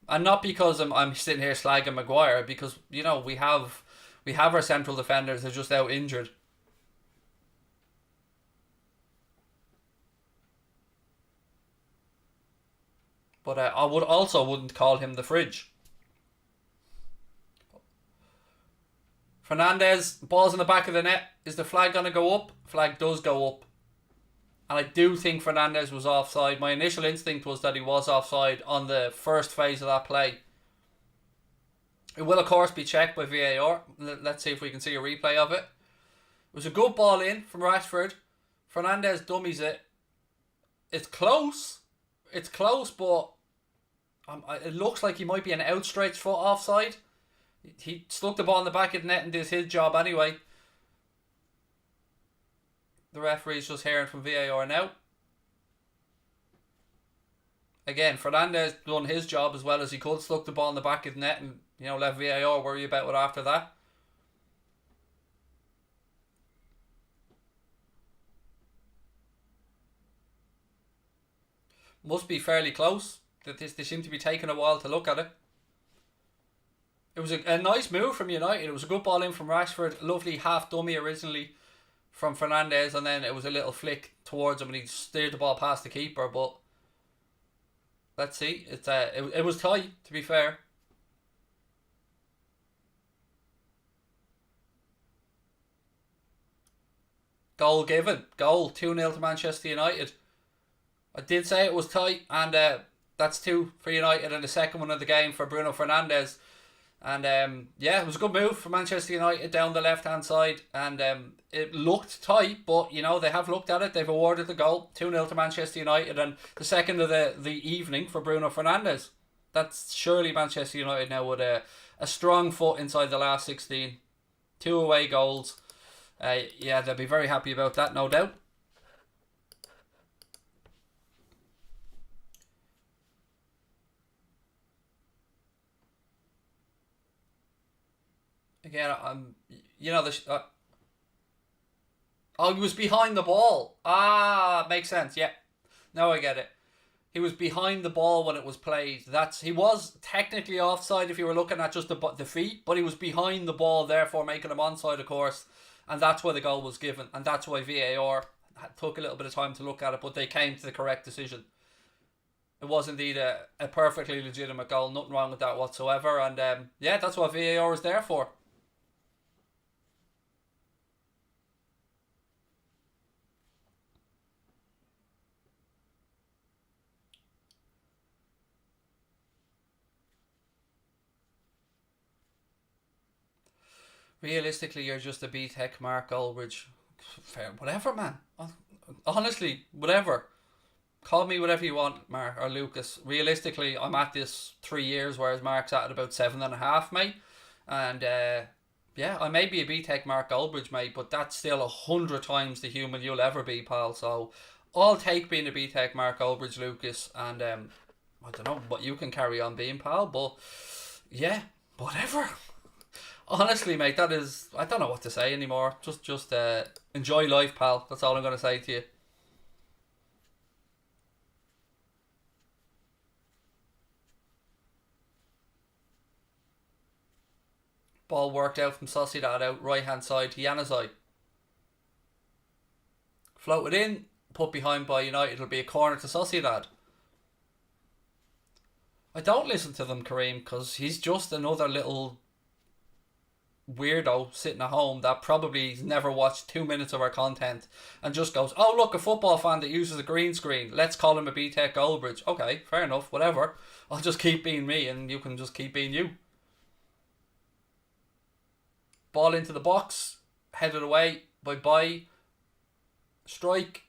And not because I'm sitting here slagging Maguire, because we have our central defenders. They're just out injured. But I wouldn't call him the fridge. Fernandez, ball's in the back of the net. Is the flag going to go up? Flag does go up. And I do think Fernandez was offside. My initial instinct was that he was offside on the first phase of that play. It will, of course, be checked by VAR. Let's see if we can see a replay of it. It was a good ball in from Rashford. Fernandez dummies it. It's close. It's close, but it looks like he might be an outstretched foot offside. He stuck the ball in the back of the net and did his job anyway. The referee's just hearing from VAR now. Again, Fernandez done his job as well as he could, stuck the ball in the back of the net and, let VAR worry about it after that. Must be fairly close. They seem to be taking a while to look at it. It was a nice move from United. It was a good ball in from Rashford. Lovely half dummy originally from Fernandez, and then it was a little flick towards him and he steered the ball past the keeper. But let's see. It was tight, to be fair. Goal given. Goal 2-0 to Manchester United. I did say it was tight, and that's two for United and the second one of the game for Bruno Fernandes. And it was a good move for Manchester United down the left hand side, and it looked tight, but they have looked at it. They've awarded the goal 2-0 to Manchester United, and the second of the evening for Bruno Fernandes. That's surely Manchester United now with a strong foot inside the last 16. 2 away goals. They'll be very happy about that, no doubt. Again, he was behind the ball. Makes sense. Yeah, now I get it. He was behind the ball when it was played. He was technically offside if you were looking at just the feet, but he was behind the ball, therefore making him onside, of course, and that's why the goal was given, and that's why VAR took a little bit of time to look at it, but they came to the correct decision. It was indeed a perfectly legitimate goal. Nothing wrong with that whatsoever, and that's what VAR is there for. Realistically, you're just a B-Tech Mark Ulbridge. Fair, whatever, man. Honestly, whatever. Call me whatever you want, Mark or Lucas. Realistically, I'm at this 3 years, whereas Mark's at about 7.5, mate. And I may be a B-Tech Mark Ulbridge, mate, but that's still 100 times the human you'll ever be, pal. So I'll take being a B-Tech Mark Ulbridge, Lucas, and I don't know what you can carry on being, pal, but yeah, whatever. Honestly, mate, that is... I don't know what to say anymore. Just enjoy life, pal. That's all I'm going to say to you. Ball worked out from Sociedad out right hand side to Januzaj. Floated in, put behind by United. It'll be a corner to Sociedad. I don't listen to them, Kareem, because he's just another little weirdo sitting at home that probably has never watched 2 minutes of our content and just goes, oh look, a football fan that uses a green screen, let's call him a B-Tech Goldbridge. Okay, fair enough, whatever. I'll just keep being me and you can just keep being you. Ball into the box, headed away by strike.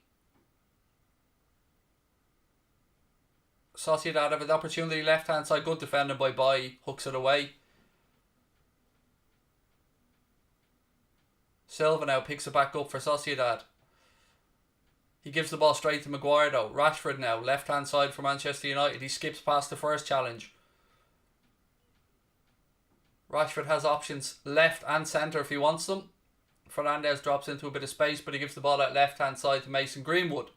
Sociedad have an opportunity left hand side, good defending by hooks it away. Silva now picks it back up for Sociedad. He gives the ball straight to Maguire though. Rashford now, left hand side for Manchester United. He skips past the first challenge. Rashford has options left and centre if he wants them. Fernandes drops into a bit of space, but he gives the ball out left hand side to Mason Greenwood.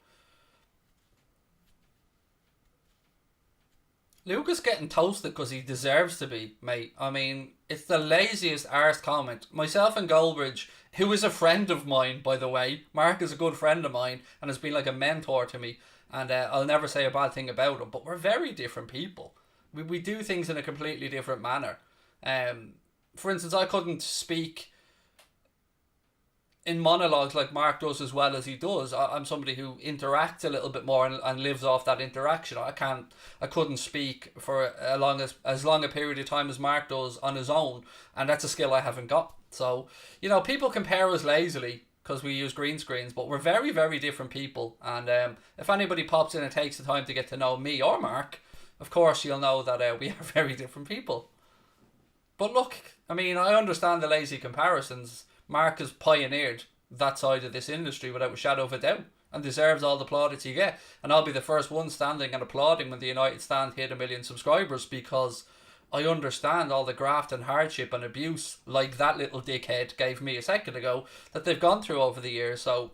Lucas getting toasted because he deserves to be, mate. I mean, it's the laziest arse comment. Myself and Goldbridge, who is a friend of mine, by the way. Mark is a good friend of mine and has been like a mentor to me. And I'll never say a bad thing about him. But we're very different people. We do things in a completely different manner. For instance, I couldn't speak in monologues like Mark does as well as he does. I'm somebody who interacts a little bit more and lives off that interaction. I couldn't speak for as long a period of time as Mark does on his own, and that's a skill I haven't got. So, people compare us lazily because we use green screens, but we're very, very different people. And if anybody pops in and takes the time to get to know me or Mark, of course you'll know that we are very different people. But look, I mean, I understand the lazy comparisons. Mark has pioneered that side of this industry without a shadow of a doubt. and deserves all the plaudits you get. And I'll be the first one standing and applauding when the United stand hit 1 million subscribers, because I understand all the graft and hardship and abuse, like that little dickhead gave me a second ago, that they've gone through over the years. So,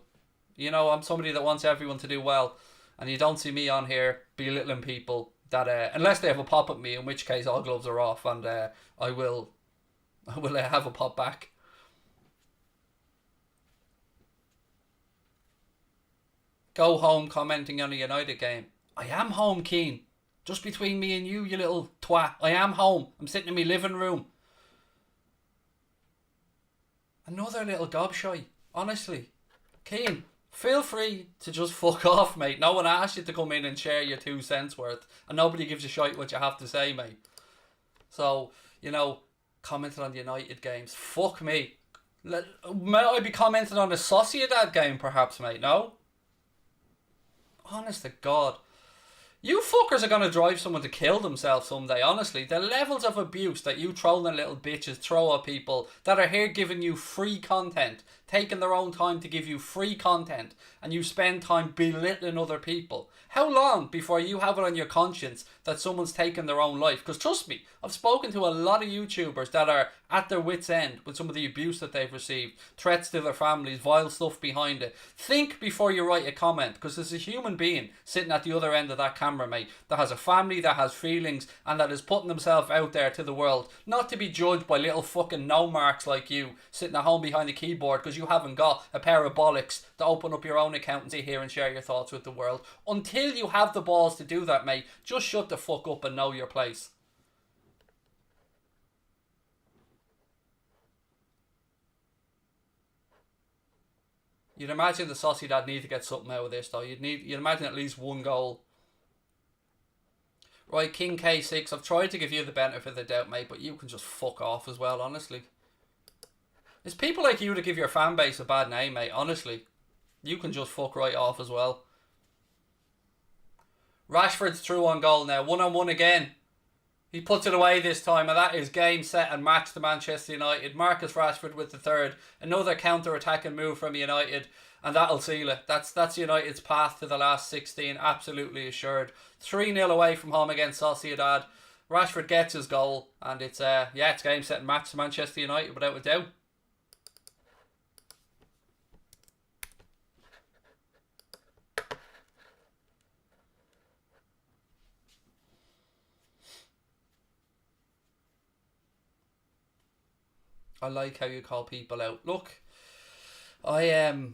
you know, I'm somebody that wants everyone to do well, and you don't see me on here belittling people that, unless they have a pop at me, in which case all gloves are off, and I will have a pop back. Go home commenting on a United game. I am home, Keane. Just between me and you little twat. I am home. I'm sitting in my living room. Another little gobshite. Honestly. Keane, feel free to just fuck off, mate. No one asked you to come in and share your 2 cents worth. And nobody gives a shite what you have to say, mate. So, you know, commenting on the United games. Fuck me. Might I be commenting on the Sociedad game, perhaps, mate? No? Honest to God. You fuckers are going to drive someone to kill themselves someday, honestly. The levels of abuse that you trolling little bitches throw at people that are here giving you free content, taking their own time to give you free content, and you spend time belittling other people. How long before you have it on your conscience that someone's taken their own life? Because trust me, I've spoken to a lot of YouTubers that are at their wits' end with some of the abuse that they've received, threats to their families, vile stuff behind it. Think before you write a comment, because there's a human being sitting at the other end of that camera, mate, that has a family, that has feelings, and that is putting themselves out there to the world, not to be judged by little fucking no marks like you sitting at home behind the keyboard because you haven't got a pair of bollocks to open up your own account and sit here and share your thoughts with the world. Until you have the balls to do that, mate, just shut the fuck up and know your place. You'd imagine the Sociedad need to get something out of this, though. You'd imagine at least 1 goal. Right, King K6, I've tried to give you the benefit of the doubt, mate, but you can just fuck off as well, honestly. It's people like you that give your fan base a bad name, mate, honestly. You can just fuck right off as well. Rashford's through on goal now. 1-on-1 again. He puts it away this time, and that is game, set and match to Manchester United. Marcus Rashford with the third. Another counter-attacking move from United, and that'll seal it. That's United's path to the last 16, absolutely assured. 3-0 away from home against Sociedad. Rashford gets his goal, and it's it's game, set and match to Manchester United without a doubt. I like how you call people out. Look, why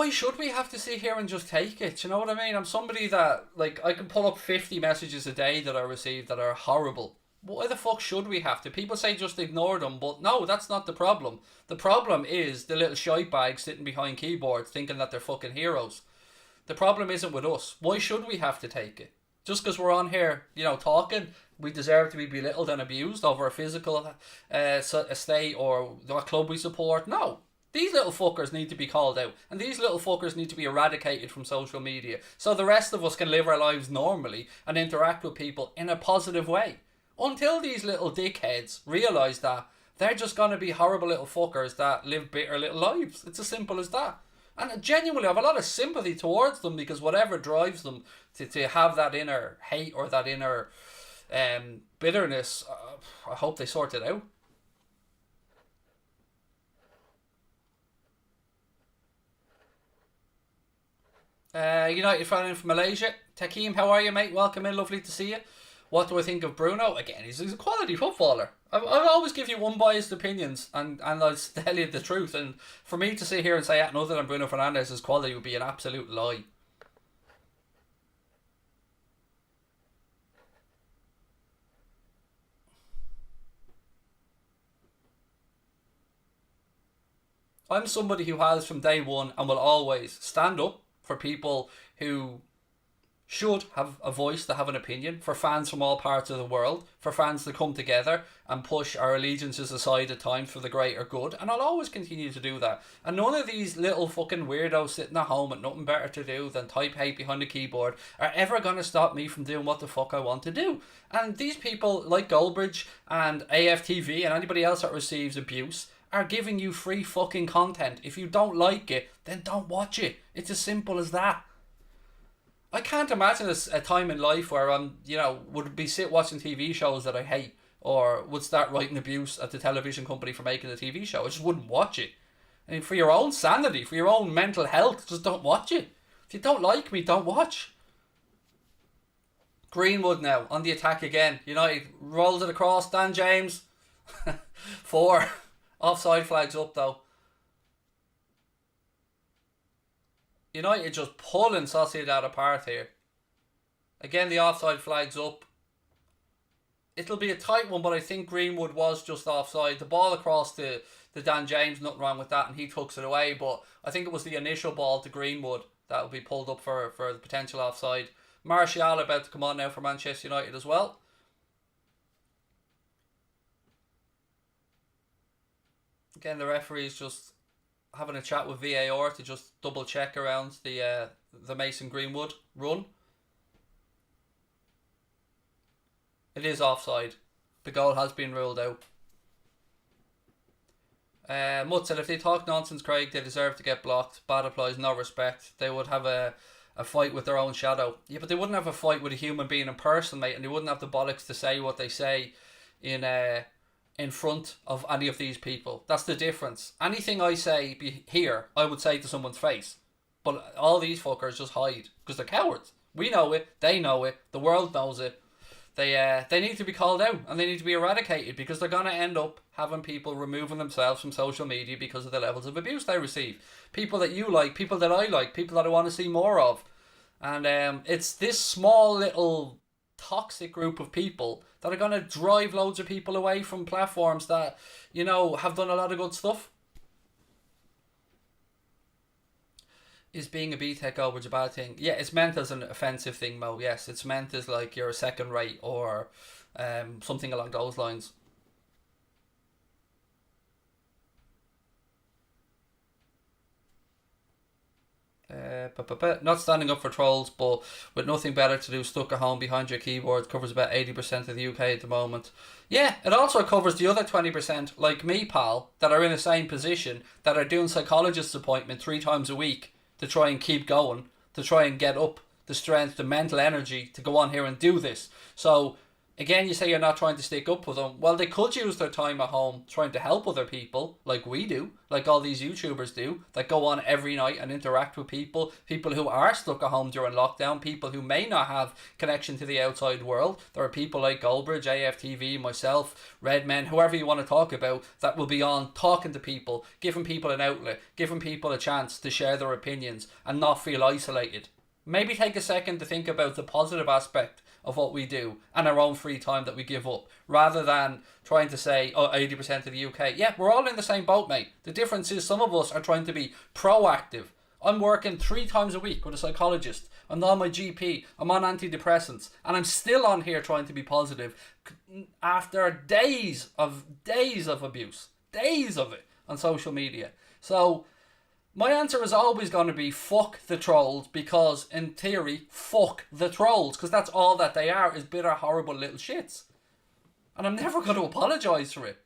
should we have to sit here and just take it? Do you know what I mean? I'm somebody that, like, I can pull up 50 messages a day that I receive that are horrible. Why the fuck should we have to? People say just ignore them, but no, that's not the problem. The problem is the little shite bags sitting behind keyboards thinking that they're fucking heroes. The problem isn't with us. Why should we have to take it? Just because we're on here, you know, talking, we deserve to be belittled and abused over a physical state or what club we support? No. These little fuckers need to be called out, and these little fuckers need to be eradicated from social media so the rest of us can live our lives normally and interact with people in a positive way. Until these little dickheads realise that they're just going to be horrible little fuckers that live bitter little lives. It's as simple as that. And genuinely, I have a lot of sympathy towards them, because whatever drives them to have that inner hate or that inner bitterness, I hope they sort it out. United fan in from Malaysia. Takeem, how are you, mate? Welcome in, lovely to see you. What do I think of Bruno? Again, he's a quality footballer. I'll always give you unbiased opinions, and I'll tell you the truth. And for me to sit here and say other than Bruno Fernandes's quality would be an absolute lie. I'm somebody who has from day one and will always stand up for people who should have a voice, to have an opinion, for fans from all parts of the world, for fans to come together and push our allegiances aside at times for the greater good, and I'll always continue to do that. And none of these little fucking weirdos sitting at home with nothing better to do than type hate behind the keyboard are ever going to stop me from doing what the fuck I want to do. And these people like Goldbridge and AFTV and anybody else that receives abuse are giving you free fucking content. If you don't like it, then don't watch it. It's as simple as that. I can't imagine a time in life where I'm, would be sit watching TV shows that I hate, or would start writing abuse at the television company for making a TV show. I just wouldn't watch it. I mean, for your own sanity, for your own mental health, just don't watch it. If you don't like me, don't watch. Greenwood now on the attack again. United rolls it across. Dan James, 4 offside flags up though. United just pulling Sociedad apart here. Again, the offside flag's up. It'll be a tight one, but I think Greenwood was just offside. The ball across to Dan James, nothing wrong with that, and he tucks it away. But I think it was the initial ball to Greenwood that will be pulled up for the potential offside. Martial about to come on now for Manchester United as well. Again, the referee's just having a chat with VAR to just double check around the Mason Greenwood run. It is offside. The goal has been ruled out. Mutt said, if they talk nonsense, Craig, they deserve to get blocked. Bad applies, no respect. They would have a fight with their own shadow. Yeah, but they wouldn't have a fight with a human being in person, mate, and they wouldn't have the bollocks to say what they say in front of any of these people. That's the difference. Anything I say here, I would say to someone's face. But all these fuckers just hide because they're cowards. We know it. They know it. The world knows it. They need to be called out and they need to be eradicated because they're going to end up having people removing themselves from social media because of the levels of abuse they receive. People that you like, people that I like, people that I want to see more of. And it's this small little toxic group of people that are going to drive loads of people away from platforms that, have done a lot of good stuff. Is being a B-Tech overage a bad thing? Yeah, it's meant as an offensive thing, Mo. Yes, it's meant as like you're a second rate or something along those lines. Not standing up for trolls, but with nothing better to do, stuck at home behind your keyboard, covers about 80% of the UK at the moment. Yeah, it also covers the other 20%, like me, pal, that are in the same position, that are doing psychologist's appointment 3 times a week to try and keep going, to try and get up the strength, the mental energy to go on here and do this. So again, you say you're not trying to stick up for them. Well, they could use their time at home trying to help other people, like we do, like all these YouTubers do, that go on every night and interact with people who are stuck at home during lockdown, people who may not have connection to the outside world. There are people like Goldbridge, AFTV, myself, Redmen, whoever you want to talk about, that will be on talking to people, giving people an outlet, giving people a chance to share their opinions and not feel isolated. Maybe take a second to think about the positive aspect of what we do and our own free time that we give up, rather than trying to say, 80% of the UK. Yeah, we're all in the same boat, mate. The difference is some of us are trying to be proactive. I'm working 3 times a week with a psychologist. I'm on my GP. I'm on antidepressants. And I'm still on here trying to be positive after days of abuse. Days of it on social media. So my answer is always going to be fuck the trolls, because in theory, fuck the trolls, because that's all that they are, is bitter, horrible little shits. And I'm never going to apologise for it.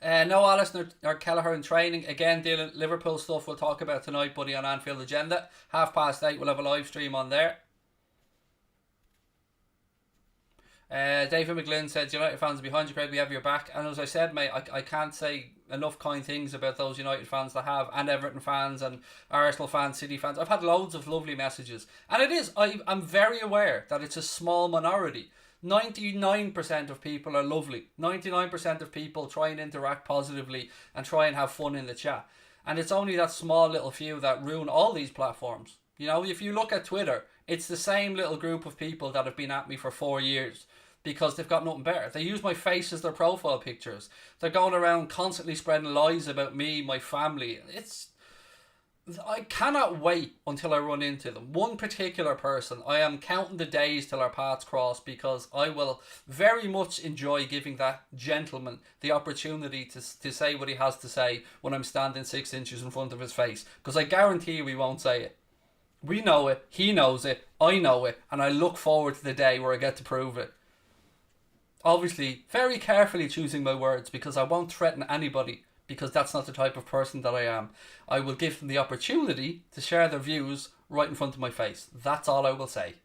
No Alisson or Kelleher in training. Again, dealing Liverpool stuff we'll talk about tonight, buddy, on Anfield Agenda. 8:30, we'll have a live stream on there. David McGlynn said, United fans behind you, Craig, we have your back. And as I said, mate, I can't say enough kind things about those United fans that have, and Everton fans and Arsenal fans, City fans. I've had loads of lovely messages. And it is, I'm very aware that it's a small minority. 99% of people are lovely. 99% of people try and interact positively and try and have fun in the chat. And it's only that small little few that ruin all these platforms. If you look at Twitter, it's the same little group of people that have been at me for 4 years, because they've got nothing better. They use my face as their profile pictures. They're going around constantly spreading lies about me, my family. I cannot wait until I run into them. One particular person, I am counting the days till our paths cross, because I will very much enjoy giving that gentleman the opportunity to say what he has to say when I'm standing 6 inches in front of his face. Because I guarantee you he won't say it. We know it, he knows it, I know it, and I look forward to the day where I get to prove it. Obviously, very carefully choosing my words because I won't threaten anybody because that's not the type of person that I am. I will give them the opportunity to share their views right in front of my face. That's all I will say.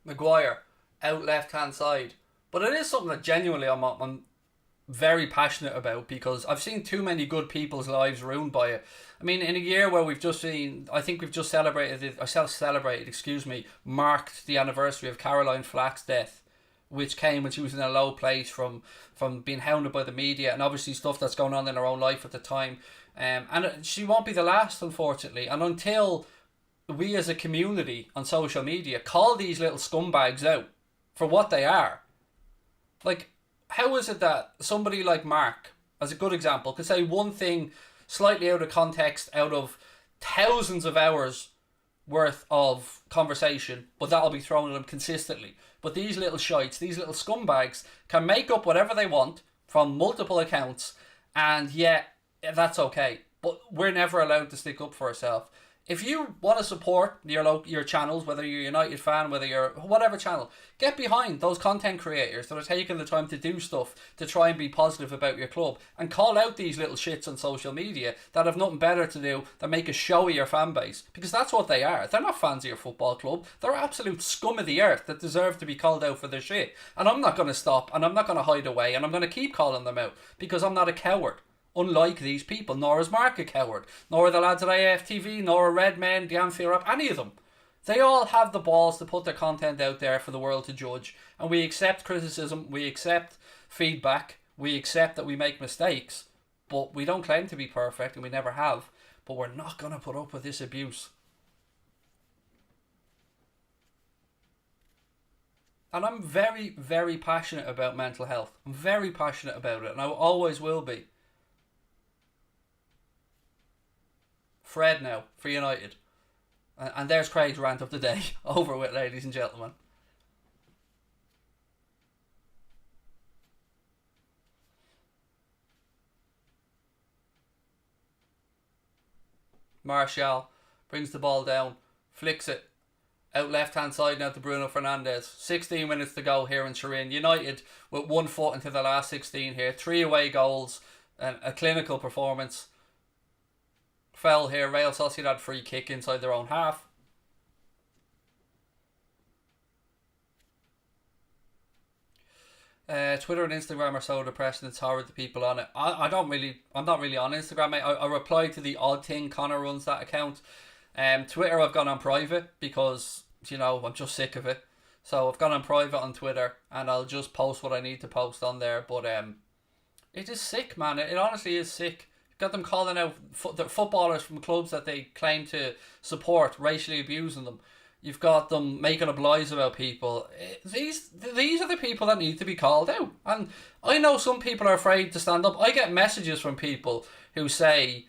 Maguire, out left hand side. But it is something that genuinely I'm very passionate about because I've seen too many good people's lives ruined by it. I mean, in a year where we've just seen, I think we've just marked the anniversary of Caroline Flack's death, which came when she was in a low place from being hounded by the media and obviously stuff that's going on in her own life at the time. And she won't be the last, unfortunately. And until we as a community on social media call these little scumbags out for what they are, like, how is it that somebody like Mark, as a good example, could say one thing slightly out of context out of thousands of hours worth of conversation, but that'll be thrown at him consistently. But these little shites, these little scumbags, can make up whatever they want from multiple accounts, and yet that's okay. But we're never allowed to stick up for ourselves. If you want to support your channels, whether you're a United fan, whether you're whatever channel, get behind those content creators that are taking the time to do stuff to try and be positive about your club and call out these little shits on social media that have nothing better to do than make a show of your fan base, because that's what they are. They're not fans of your football club. They're absolute scum of the earth that deserve to be called out for their shit. And I'm not going to stop, and I'm not going to hide away, and I'm going to keep calling them out because I'm not a coward. Unlike these people, nor is Mark a coward, nor are the lads at AFTV, nor are Redmen, the Anfield Rap, any of them. They all have the balls to put their content out there for the world to judge, and we accept criticism, we accept feedback, we accept that we make mistakes, but we don't claim to be perfect, and we never have, but we're not going to put up with this abuse. And I'm very, very passionate about mental health. I'm very passionate about it, and I always will be. Fred now for United. And there's Craig's rant of the day. Over with, ladies and gentlemen. Martial brings the ball down, flicks it out left hand side now to Bruno Fernandes. 16 minutes to go here in Turin. United with 1 foot into the last 16 here. 3 away goals and a clinical performance. Fell here, Real Sociedad free kick inside their own half. Twitter and Instagram are so depressing, it's horrid, the people on it. I'm not really on Instagram, mate. I reply to the odd thing. Connor runs that account. Twitter I've gone on private because, I'm just sick of it. So I've gone on private on Twitter and I'll just post what I need to post on there. But it is sick, man. It honestly is sick. Got them calling out footballers from clubs that they claim to support, racially abusing them. You've got them making up lies about people. These are the people that need to be called out. And I know some people are afraid to stand up. I get messages from people who say,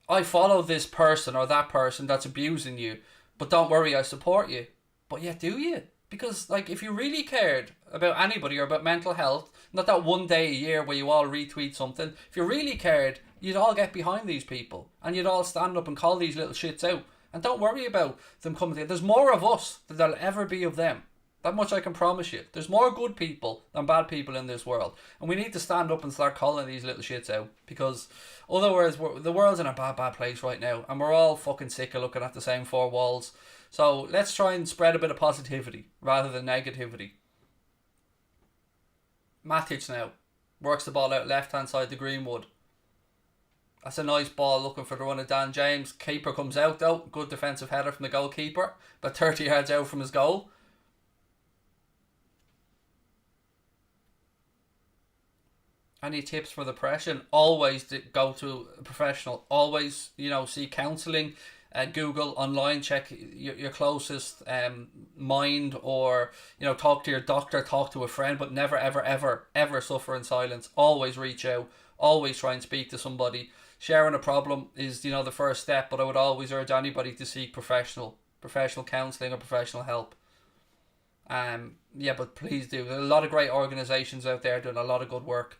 I follow this person or that person that's abusing you, but don't worry, I support you. But yeah, do you? Because, if you really cared about anybody or about mental health, not that one day a year where you all retweet something, if you really cared, you'd all get behind these people and you'd all stand up and call these little shits out. And don't worry about them coming together. There's more of us than there'll ever be of them. That much I can promise you. There's more good people than bad people in this world. And we need to stand up and start calling these little shits out. Because otherwise, the world's in a bad place right now. And we're all fucking sick of looking at the same 4 walls. So let's try and spread a bit of positivity rather than negativity. Matic now works the ball out left hand side to Greenwood. That's a nice ball looking for the run of Dan James. Keeper comes out though. Good defensive header from the goalkeeper. About 30 yards out from his goal. Any tips for depression? Always go to a professional. Always, see counselling. Google online, check your closest mind, or talk to your doctor, talk to a friend, but never ever suffer in silence. Always reach out, always try and speak to somebody. Sharing a problem is the first step, but I would always urge anybody to seek professional counselling or professional help. But please do. There are a lot of great organisations out there doing a lot of good work.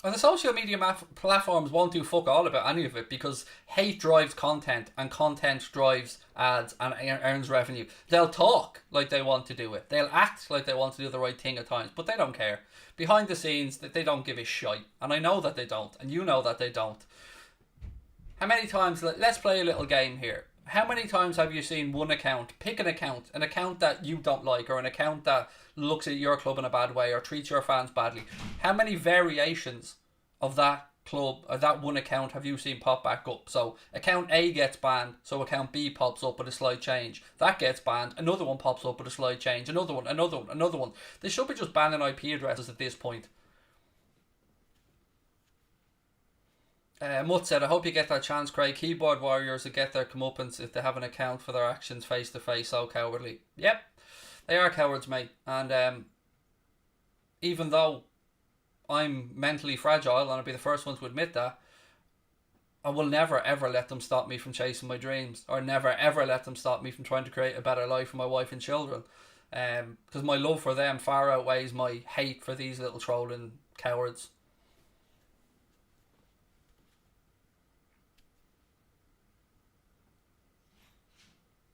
And the social media platforms won't do fuck all about any of it because hate drives content and content drives ads and earns revenue. They'll talk like they want to do it. They'll act like they want to do the right thing at times, but they don't care. Behind the scenes, they don't give a shite. And I know that they don't. And you know that they don't. How many times, let's play a little game here. How many times have you seen one account, pick an account that you don't like, or an account that looks at your club in a bad way or treats your fans badly? How many variations of that club or that one account have you seen pop back up? So account A gets banned, so account B pops up with a slight change. That gets banned, another one pops up with a slight change. Another one. They should be just banning IP addresses at this point. Mutt said, I hope you get that chance, Craig. Keyboard warriors that get their comeuppance if they have an account for their actions face to face. So cowardly. Yep, they are cowards, mate. And even though I'm mentally fragile, and I'll be the first one to admit that, I will never ever let them stop me from chasing my dreams, or never ever let them stop me from trying to create a better life for my wife and children. Because my love for them far outweighs my hate for these little trolling cowards.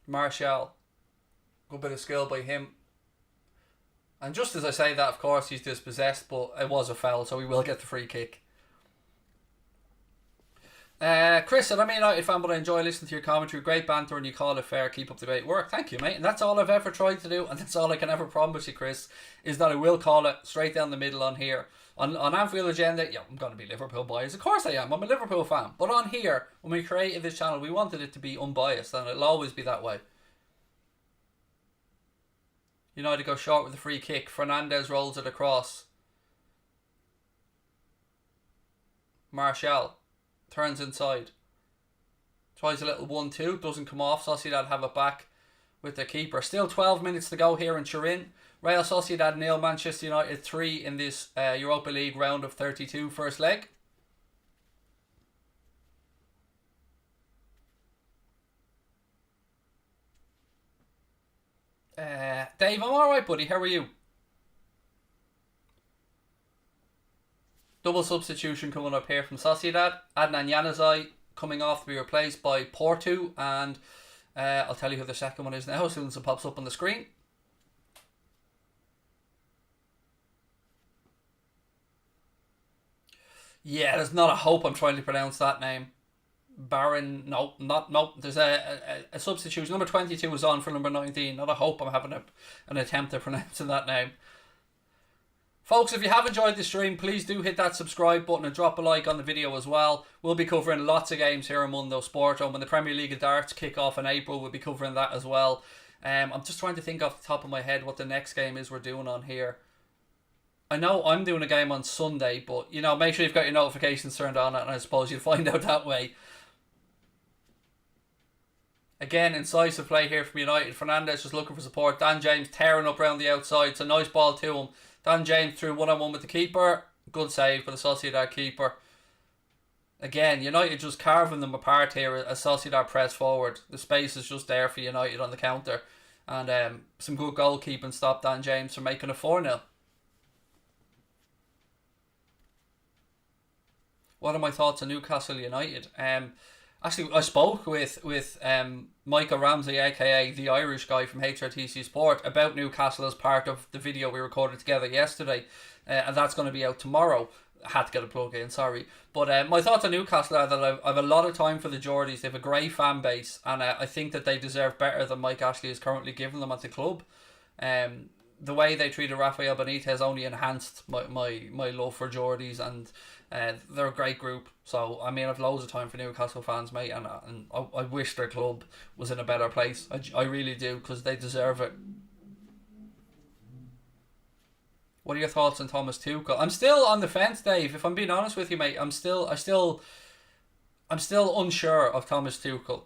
Martial, good bit of skill by him. And just as I say that, of course, he's dispossessed, but it was a foul, so he will get the free kick. Chris said, I'm a United fan, but I enjoy listening to your commentary. Great banter, and you call it fair. Keep up the great work. Thank you, mate. And that's all I've ever tried to do, and that's all I can ever promise you, Chris, is that I will call it straight down the middle on here. On Anfield Agenda, yeah, I'm going to be Liverpool biased. Of course I am. I'm a Liverpool fan. But on here, when we created this channel, we wanted it to be unbiased, and it'll always be that way. United go short with a free kick. Fernandez rolls it across. Martial turns inside. Tries a little 1-2. Doesn't come off. Sociedad have it back with the keeper. Still 12 minutes to go here in Turin. Real Sociedad 0, Manchester United 3 in this Europa League round of 32 first leg. Dave, I'm alright, buddy. How are you? Double substitution coming up here from Sociedad. Adnan Januzaj coming off to be replaced by Porto, and I'll tell you who the second one is now as soon as it pops up on the screen. Yeah, there's not a hope I'm trying to pronounce that name. Baron, no. There's a substitution. Number 22 was on for number 19. Not a hope I'm having an attempt at pronouncing that name. Folks, if you have enjoyed the stream, please do hit that subscribe button and drop a like on the video as well. We'll be covering lots of games here on Mundo Sport. And when the Premier League of Darts kick off in April, we'll be covering that as well. I'm just trying to think off the top of my head what the next game is we're doing on here. I know I'm doing a game on Sunday, but, you know, make sure you've got your notifications turned on, and I suppose you'll find out that way. Again, incisive play here from United. Fernandez just looking for support. Dan James tearing up around the outside. It's a nice ball to him. Dan James through one-on-one with the keeper. Good save for the Sociedad keeper. Again, United just carving them apart here as Sociedad press forward. The space is just there for United on the counter. And some good goalkeeping stopped Dan James from making a 4-0. What are my thoughts on Newcastle United? Actually, I spoke with Michael Ramsey, aka the Irish guy from HRTC Sport, about Newcastle as part of the video we recorded together yesterday, and that's going to be out tomorrow. I had to get a plug in, sorry. But my thoughts on Newcastle are that I've a lot of time for the Geordies. They have a great fan base, and I think that they deserve better than Mike Ashley is currently giving them at the club. The way they treated Rafael Benitez only enhanced my love for Geordies, and they're a great group. So, I mean, I've loads of time for Newcastle fans, mate, and I wish their club was in a better place. I really do, because they deserve it. What are your thoughts on Thomas Tuchel? I'm still on the fence, Dave. If I'm being honest with you, mate, I'm still unsure of Thomas Tuchel.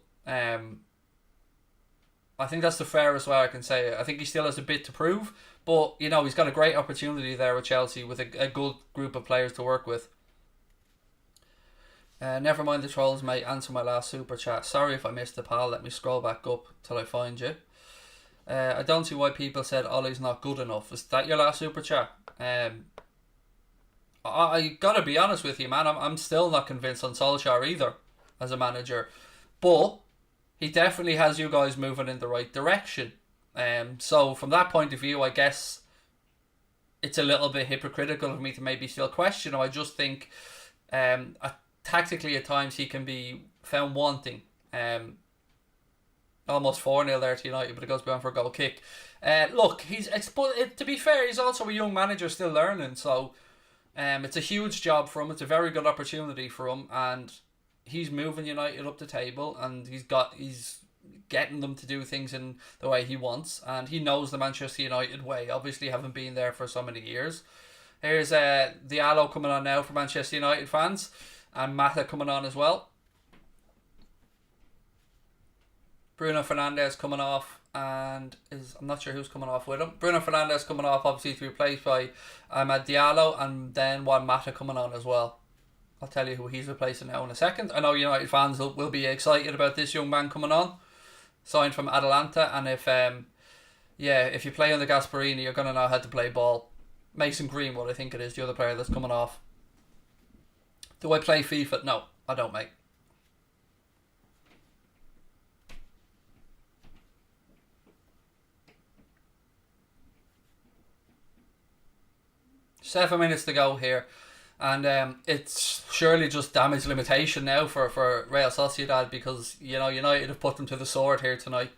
I think that's the fairest way I can say it. I think he still has a bit to prove, but you know, he's got a great opportunity there with Chelsea with a good group of players to work with. Never mind the trolls, mate. Answer my last super chat. Sorry if I missed the pal. Let me scroll back up till I find you. I don't see why people said Ollie's not good enough. Is that your last super chat? I gotta be honest with you, man. I'm still not convinced on Solskjaer either as a manager, but he definitely has you guys moving in the right direction. So from that point of view, I guess it's a little bit hypocritical of me to maybe still question him. I just think, tactically at times he can be found wanting. Almost 4-0 there to United, but it goes beyond for a goal kick. Look, to be fair, he's also a young manager still learning, so it's a huge job for him. It's a very good opportunity for him, and he's moving United up the table, and he's getting them to do things in the way he wants, and he knows the Manchester United way, obviously having been there for so many years. Here's Diallo coming on now for Manchester United fans, and Mata coming on as well. Bruno Fernandes coming off, and I'm not sure who's coming off with him. Bruno Fernandes coming off, obviously, to be replaced by Amad Diallo, and then Juan Mata coming on as well. I'll tell you who he's replacing now in a second. I know United fans will be excited about this young man coming on. Signed from Atalanta, and if you play under Gasperini, you're going to know how to play ball. Mason Greenwood, I think it is, the other player that's coming off. Do I play FIFA? No, I don't, mate. Seven minutes to go here, and it's surely just damage limitation now for Real Sociedad, because United have put them to the sword here tonight.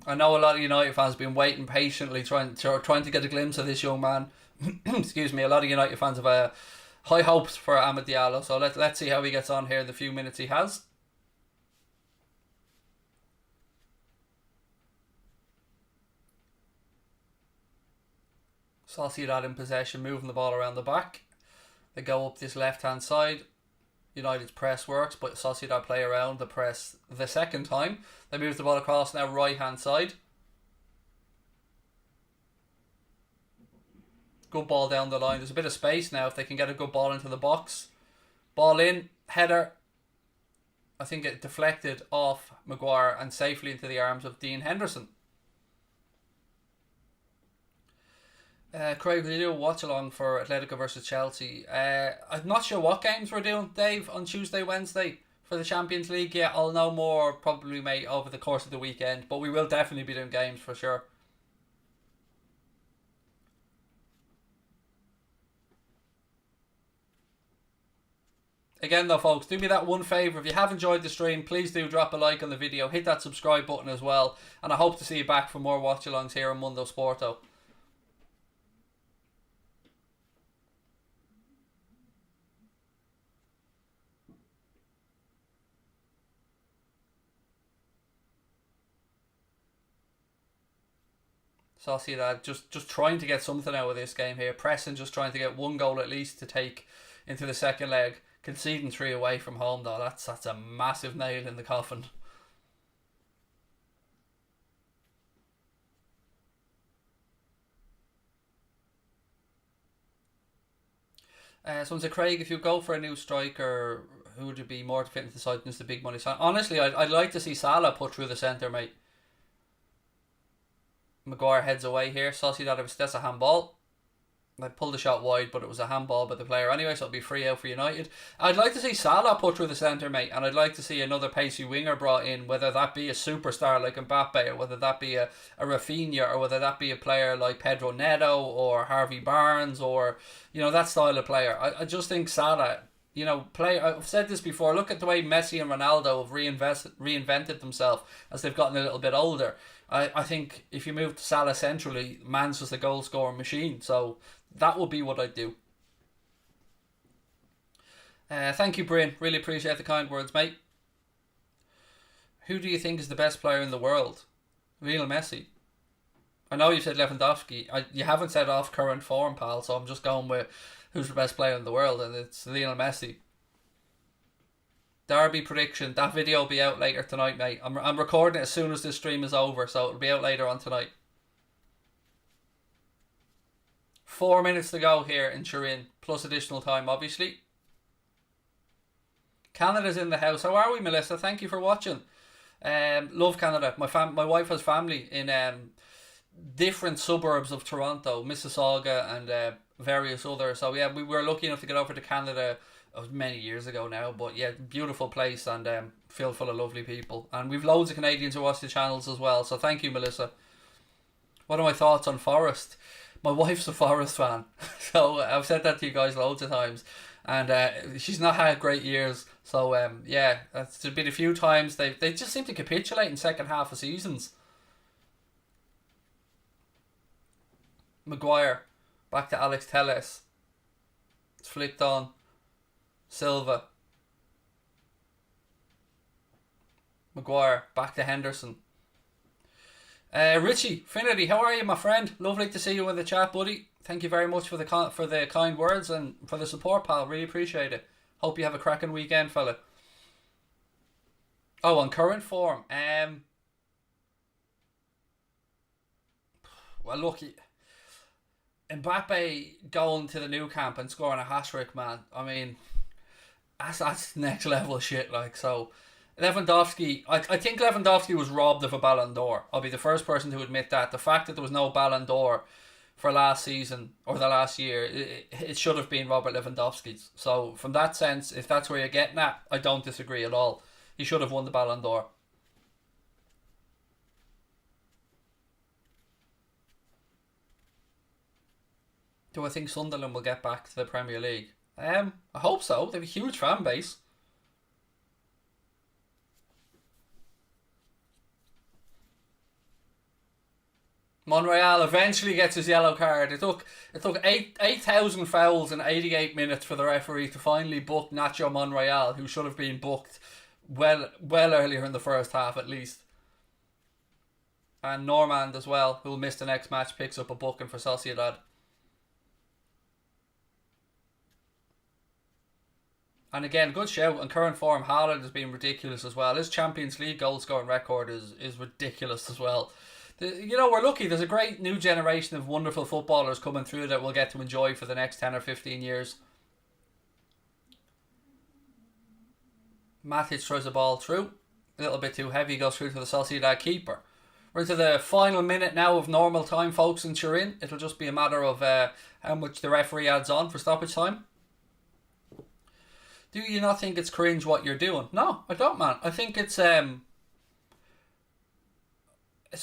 I know a lot of United fans have been waiting patiently, trying to get a glimpse of this young man. Excuse me. A lot of United fans have high hopes for Amad Diallo, so let's see how he gets on here in the few minutes he has. Sociedad in possession, moving the ball around the back. They go up this left hand side. United's press works, but Sociedad play around the press the second time. They move the ball across now right hand side. Good ball down the line. There's a bit of space now if they can get a good ball into the box. Ball in, header. I think it deflected off Maguire and safely into the arms of Dean Henderson. Craig, will you do a watch along for Atletico versus Chelsea? I'm not sure what games we're doing, Dave, on Tuesday, Wednesday for the Champions League. Yeah, I'll know more probably, mate, over the course of the weekend, but we will definitely be doing games for sure. Again though, folks, do me that one favour. If you have enjoyed the stream, please do drop a like on the video, hit that subscribe button as well, and I hope to see you back for more watch alongs here on Mundo Sporto. Sociedad just trying to get something out of this game here. Pressing, just trying to get one goal at least to take into the second leg. Conceding 3 away from home though, that's a massive nail in the coffin. Someone said, Craig, if you go for a new striker, who would you be more to fit into the side than the big money sign? Honestly, I'd like to see Salah put through the centre, mate. Maguire heads away here. Sociedad, that's a handball. They pulled the shot wide, but it was a handball by the player anyway, so it'll be free out for United. I'd like to see Salah put through the centre, mate, and I'd like to see another pacey winger brought in, whether that be a superstar like Mbappe, or whether that be a Rafinha, or whether that be a player like Pedro Neto, or Harvey Barnes, or, that style of player. I just think Salah, I've said this before, look at the way Messi and Ronaldo have reinvented themselves as they've gotten a little bit older. I think if you move to Salah centrally, man's just a goal scoring machine, so that would be what I'd do. Thank you, Bryn. Really appreciate the kind words, mate. Who do you think is the best player in the world? Lionel Messi. I know you said Lewandowski. You haven't said off current form, pal, so I'm just going with who's the best player in the world, and it's Lionel Messi. Derby prediction. That video will be out later tonight, mate. I'm recording it as soon as this stream is over, so it'll be out later on tonight. 4 minutes to go here in Turin, plus additional time, obviously. Canada's in the house. How are we, Melissa? Thank you for watching. Love Canada. My wife has family in different suburbs of Toronto, Mississauga, and various others. So yeah, we were lucky enough to get over to Canada many years ago now. But yeah, beautiful place and filled full of lovely people. And we've loads of Canadians who watch the channels as well. So thank you, Melissa. What are my thoughts on Forest? My wife's a Forest fan, so I've said that to you guys loads of times, and she's not had great years. So yeah, it's been a few times they just seem to capitulate in second half of seasons. Maguire, back to Alex Telles. It's flicked on. Silva. Maguire, back to Henderson. Richie Finity, how are you, my friend? Lovely to see you in the chat, buddy. Thank you very much for the kind words and for the support, pal. Really appreciate it. Hope you have a cracking weekend, fella. Oh, on current form, well, look, Mbappe going to the new camp and scoring a hat-trick, man. I mean, that's next level shit. Like, so Lewandowski, I think Lewandowski was robbed of a Ballon d'Or. I'll be the first person to admit that. The fact that there was no Ballon d'Or for last season or the last year, it should have been Robert Lewandowski's. So from that sense, if that's where you're getting at, I don't disagree at all. He should have won the Ballon d'Or. Do I think Sunderland will get back to the Premier League? I hope so. They have a huge fan base. Monreal eventually gets his yellow card. It took 8,000 fouls in 88 minutes for the referee to finally book Nacho Monreal, who should have been booked well earlier in the first half at least. And Normand as well, who will miss the next match, picks up a booking for Sociedad. And again, good shout. On current form, Haaland has been ridiculous as well. His Champions League goal scoring record is ridiculous as well. We're lucky. There's a great new generation of wonderful footballers coming through that we'll get to enjoy for the next 10 or 15 years. Matic throws the ball through. A little bit too heavy, goes through to the Sociedad keeper. We're into the final minute now of normal time, folks, in Turin. It'll just be a matter of how much the referee adds on for stoppage time. Do you not think it's cringe what you're doing? No, I don't, man. I think it's a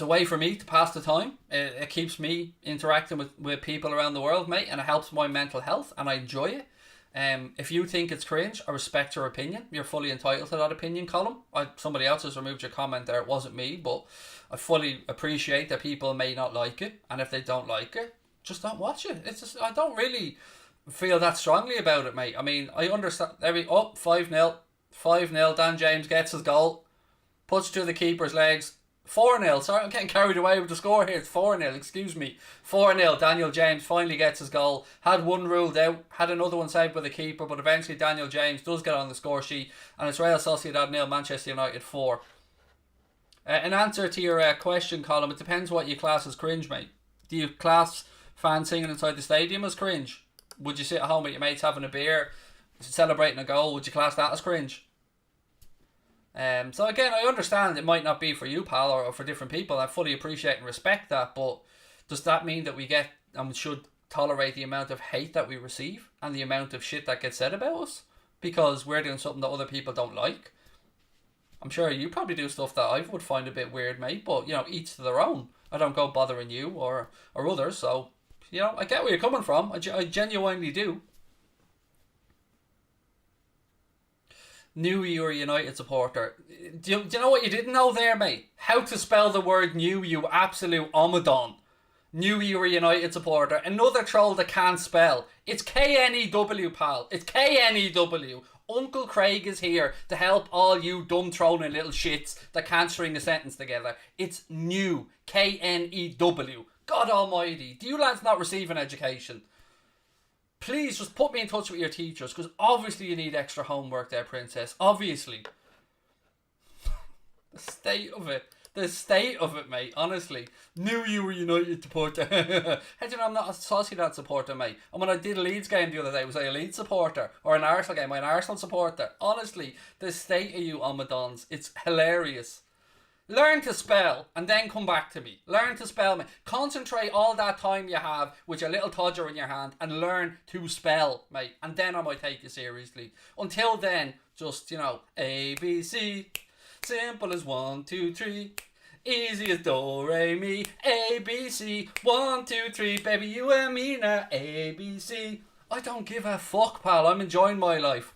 way for me to pass the time. It keeps me interacting with people around the world, mate, and it helps my mental health, and I enjoy it. If you think it's cringe, I respect your opinion. You're fully entitled to that opinion, Colin. Somebody else has removed your comment there. It wasn't me, but I fully appreciate that people may not like it, and if they don't like it, just don't watch it. It's just, I don't really feel that strongly about it, mate. I mean, I understand 5-0. 5-0, Dan James gets his goal, puts it to the keeper's legs. 4-0, sorry, I'm getting carried away with the score here. It's 4-0, excuse me. 4-0, Daniel James finally gets his goal. Had one ruled out, had another one saved by the keeper, but eventually Daniel James does get on the score sheet, and it's Real Sociedad 0, Manchester United 4. In answer to your question, Colin, it depends what you class as cringe, mate. Do you class fans singing inside the stadium as cringe? Would you sit at home with your mates having a beer, celebrating a goal? Would you class that as cringe? So again, I understand it might not be for you, pal, or for different people. I fully appreciate and respect that, but does that mean that we get and should tolerate the amount of hate that we receive and the amount of shit that gets said about us because we're doing something that other people don't like? I'm sure you probably do stuff that I would find a bit weird, mate, but each to their own. I don't go bothering you or others, so I get where you're coming from. I genuinely do. Knew you were a United supporter. Do you know what you didn't know there, mate? How to spell the word knew, you absolute omadon. Knew you were a United supporter. Another troll that can't spell. It's K-N-E-W, pal. It's K-N-E-W. Uncle Craig is here to help all you dumb trolling little shits that can't string a sentence together. It's new. K-N-E-W. God almighty. Do you lads not receive an education? Please just put me in touch with your teachers, because obviously you need extra homework there, princess. Obviously. The state of it. The state of it, mate. Honestly. Knew you were United supporter. How do you know I'm not a Sociedad supporter, mate? And when I did a Leeds game the other day, was I a Leeds supporter? Or an Arsenal supporter? Honestly, the state of you Omadons. It's hilarious. Learn to spell and then come back to me. Learn to spell, mate. Concentrate all that time you have with your little todger in your hand and learn to spell, mate. And then I might take you seriously. Until then, just, you know, A, B, C. Simple as 1, 2, 3. Easy as do, re, mi. A, B, C. 1, 2, 3. Baby, you and me now. A, B, C. I don't give a fuck, pal. I'm enjoying my life.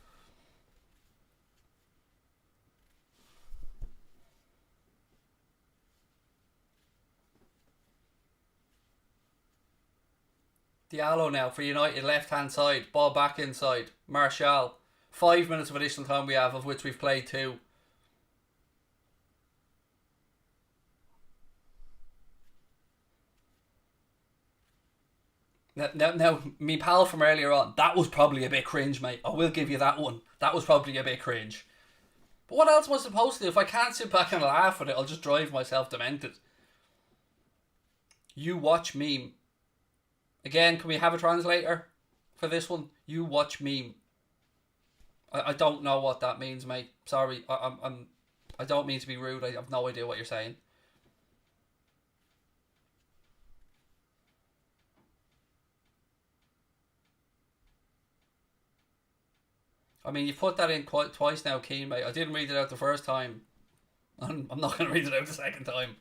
Diallo now for United, left hand side, ball back inside. Martial. 5 minutes of additional time we have, of which we've played 2. Now, me pal from earlier on, that was probably a bit cringe, mate. I will give you that one. That was probably a bit cringe. But what else am I supposed to do? If I can't sit back and laugh at it, I'll just drive myself demented. You watch meme. Again, can we have a translator for this one? You watch meme. I don't know what that means, mate. Sorry, I don't mean to be rude. I have no idea what you're saying. I mean, you've put that in quite twice now, Keen, mate. I didn't read it out the first time. I'm not going to read it out the second time.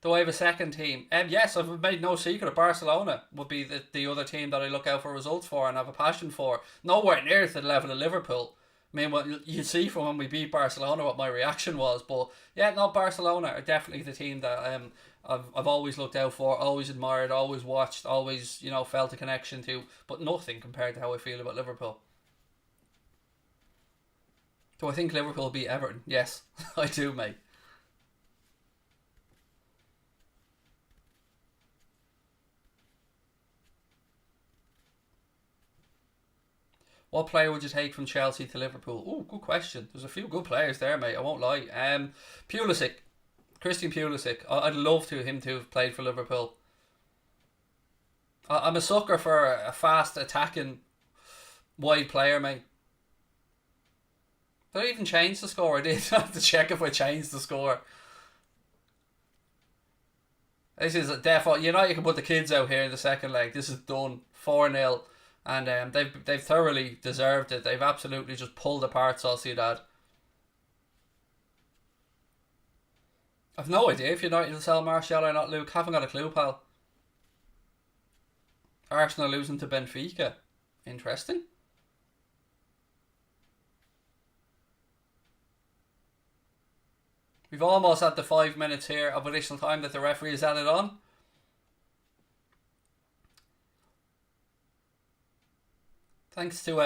Do I have a second team? Yes, I've made no secret of Barcelona would be the other team that I look out for results for and have a passion for. Nowhere near to the level of Liverpool. I mean, what you see from when we beat Barcelona, what my reaction was. But yeah, no, Barcelona are definitely the team that I've always looked out for, always admired, always watched, always, you know, felt a connection to. But nothing compared to how I feel about Liverpool. Do I think Liverpool will beat Everton? Yes, I do, mate. What player would you take from Chelsea to Liverpool? Oh, good question. There's a few good players there, mate. I won't lie. Pulisic, Christian Pulisic. I'd love to him to have played for Liverpool. I'm a sucker for a fast attacking wide player, mate. Did I even change the score? I did have to check if I changed the score. This is a default. You know, you can put the kids out here in the second leg. This is done 4-0, and they've thoroughly deserved it. They've absolutely just pulled apart Sociedad. I've no idea if United will sell Martial or not, Luke. Haven't got a clue, pal. Arsenal losing to Benfica. Interesting. We've almost had the 5 minutes here of additional time that the referee has added on. Thanks to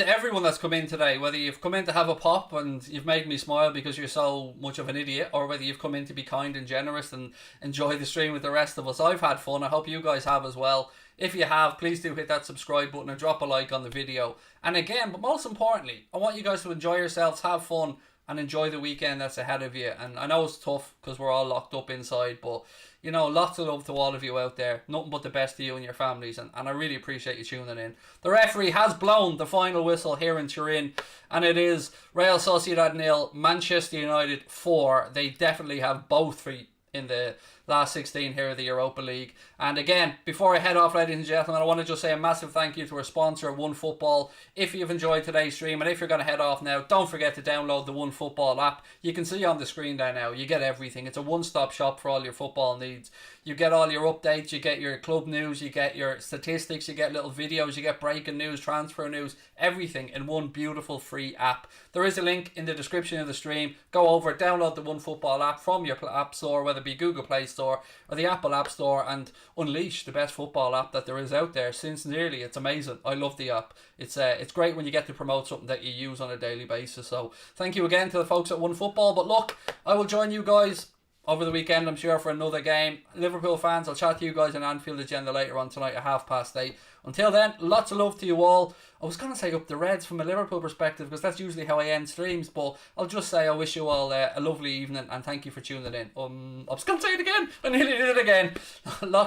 everyone that's come in today. Whether you've come in to have a pop and you've made me smile because you're so much of an idiot, or whether you've come in to be kind and generous and enjoy the stream with the rest of us. I've had fun. I hope you guys have as well. If you have, please do hit that subscribe button and drop a like on the video. And again, but most importantly, I want you guys to enjoy yourselves, have fun, and enjoy the weekend that's ahead of you. And I know it's tough because we're all locked up inside, but you know, lots of love to all of you out there. Nothing but the best to you and your families, and I really appreciate you tuning in. The referee has blown the final whistle here in Turin, and it is Real Sociedad 0, Manchester United 4. They definitely have both feet in the last 16 here of the Europa League. And again, before I head off, ladies and gentlemen, I want to just say a massive thank you to our sponsor, OneFootball. If you've enjoyed today's stream, and if you're going to head off now, don't forget to download the OneFootball app. You can see on the screen there now, you get everything. It's a one-stop shop for all your football needs. You get all your updates, you get your club news, you get your statistics, you get little videos, you get breaking news, transfer news, everything in one beautiful free app. There is a link in the description of the stream. Go over, download the OneFootball app from your app store, whether it be Google Play Store or the Apple App Store, and unleash the best football app that there is out there. Sincerely, it's amazing. I love the app. It's great when you get to promote something that you use on a daily basis. So thank you again to the folks at OneFootball. But look, I will join you guys over the weekend, I'm sure, for another game. Liverpool fans, I'll chat to you guys in Anfield agenda later on tonight at 8:30. Until then, lots of love to you all. I was going to say up the Reds from a Liverpool perspective, because that's usually how I end streams, but I'll just say I wish you all a lovely evening, and thank you for tuning in. I was going to say it again. I nearly did it again.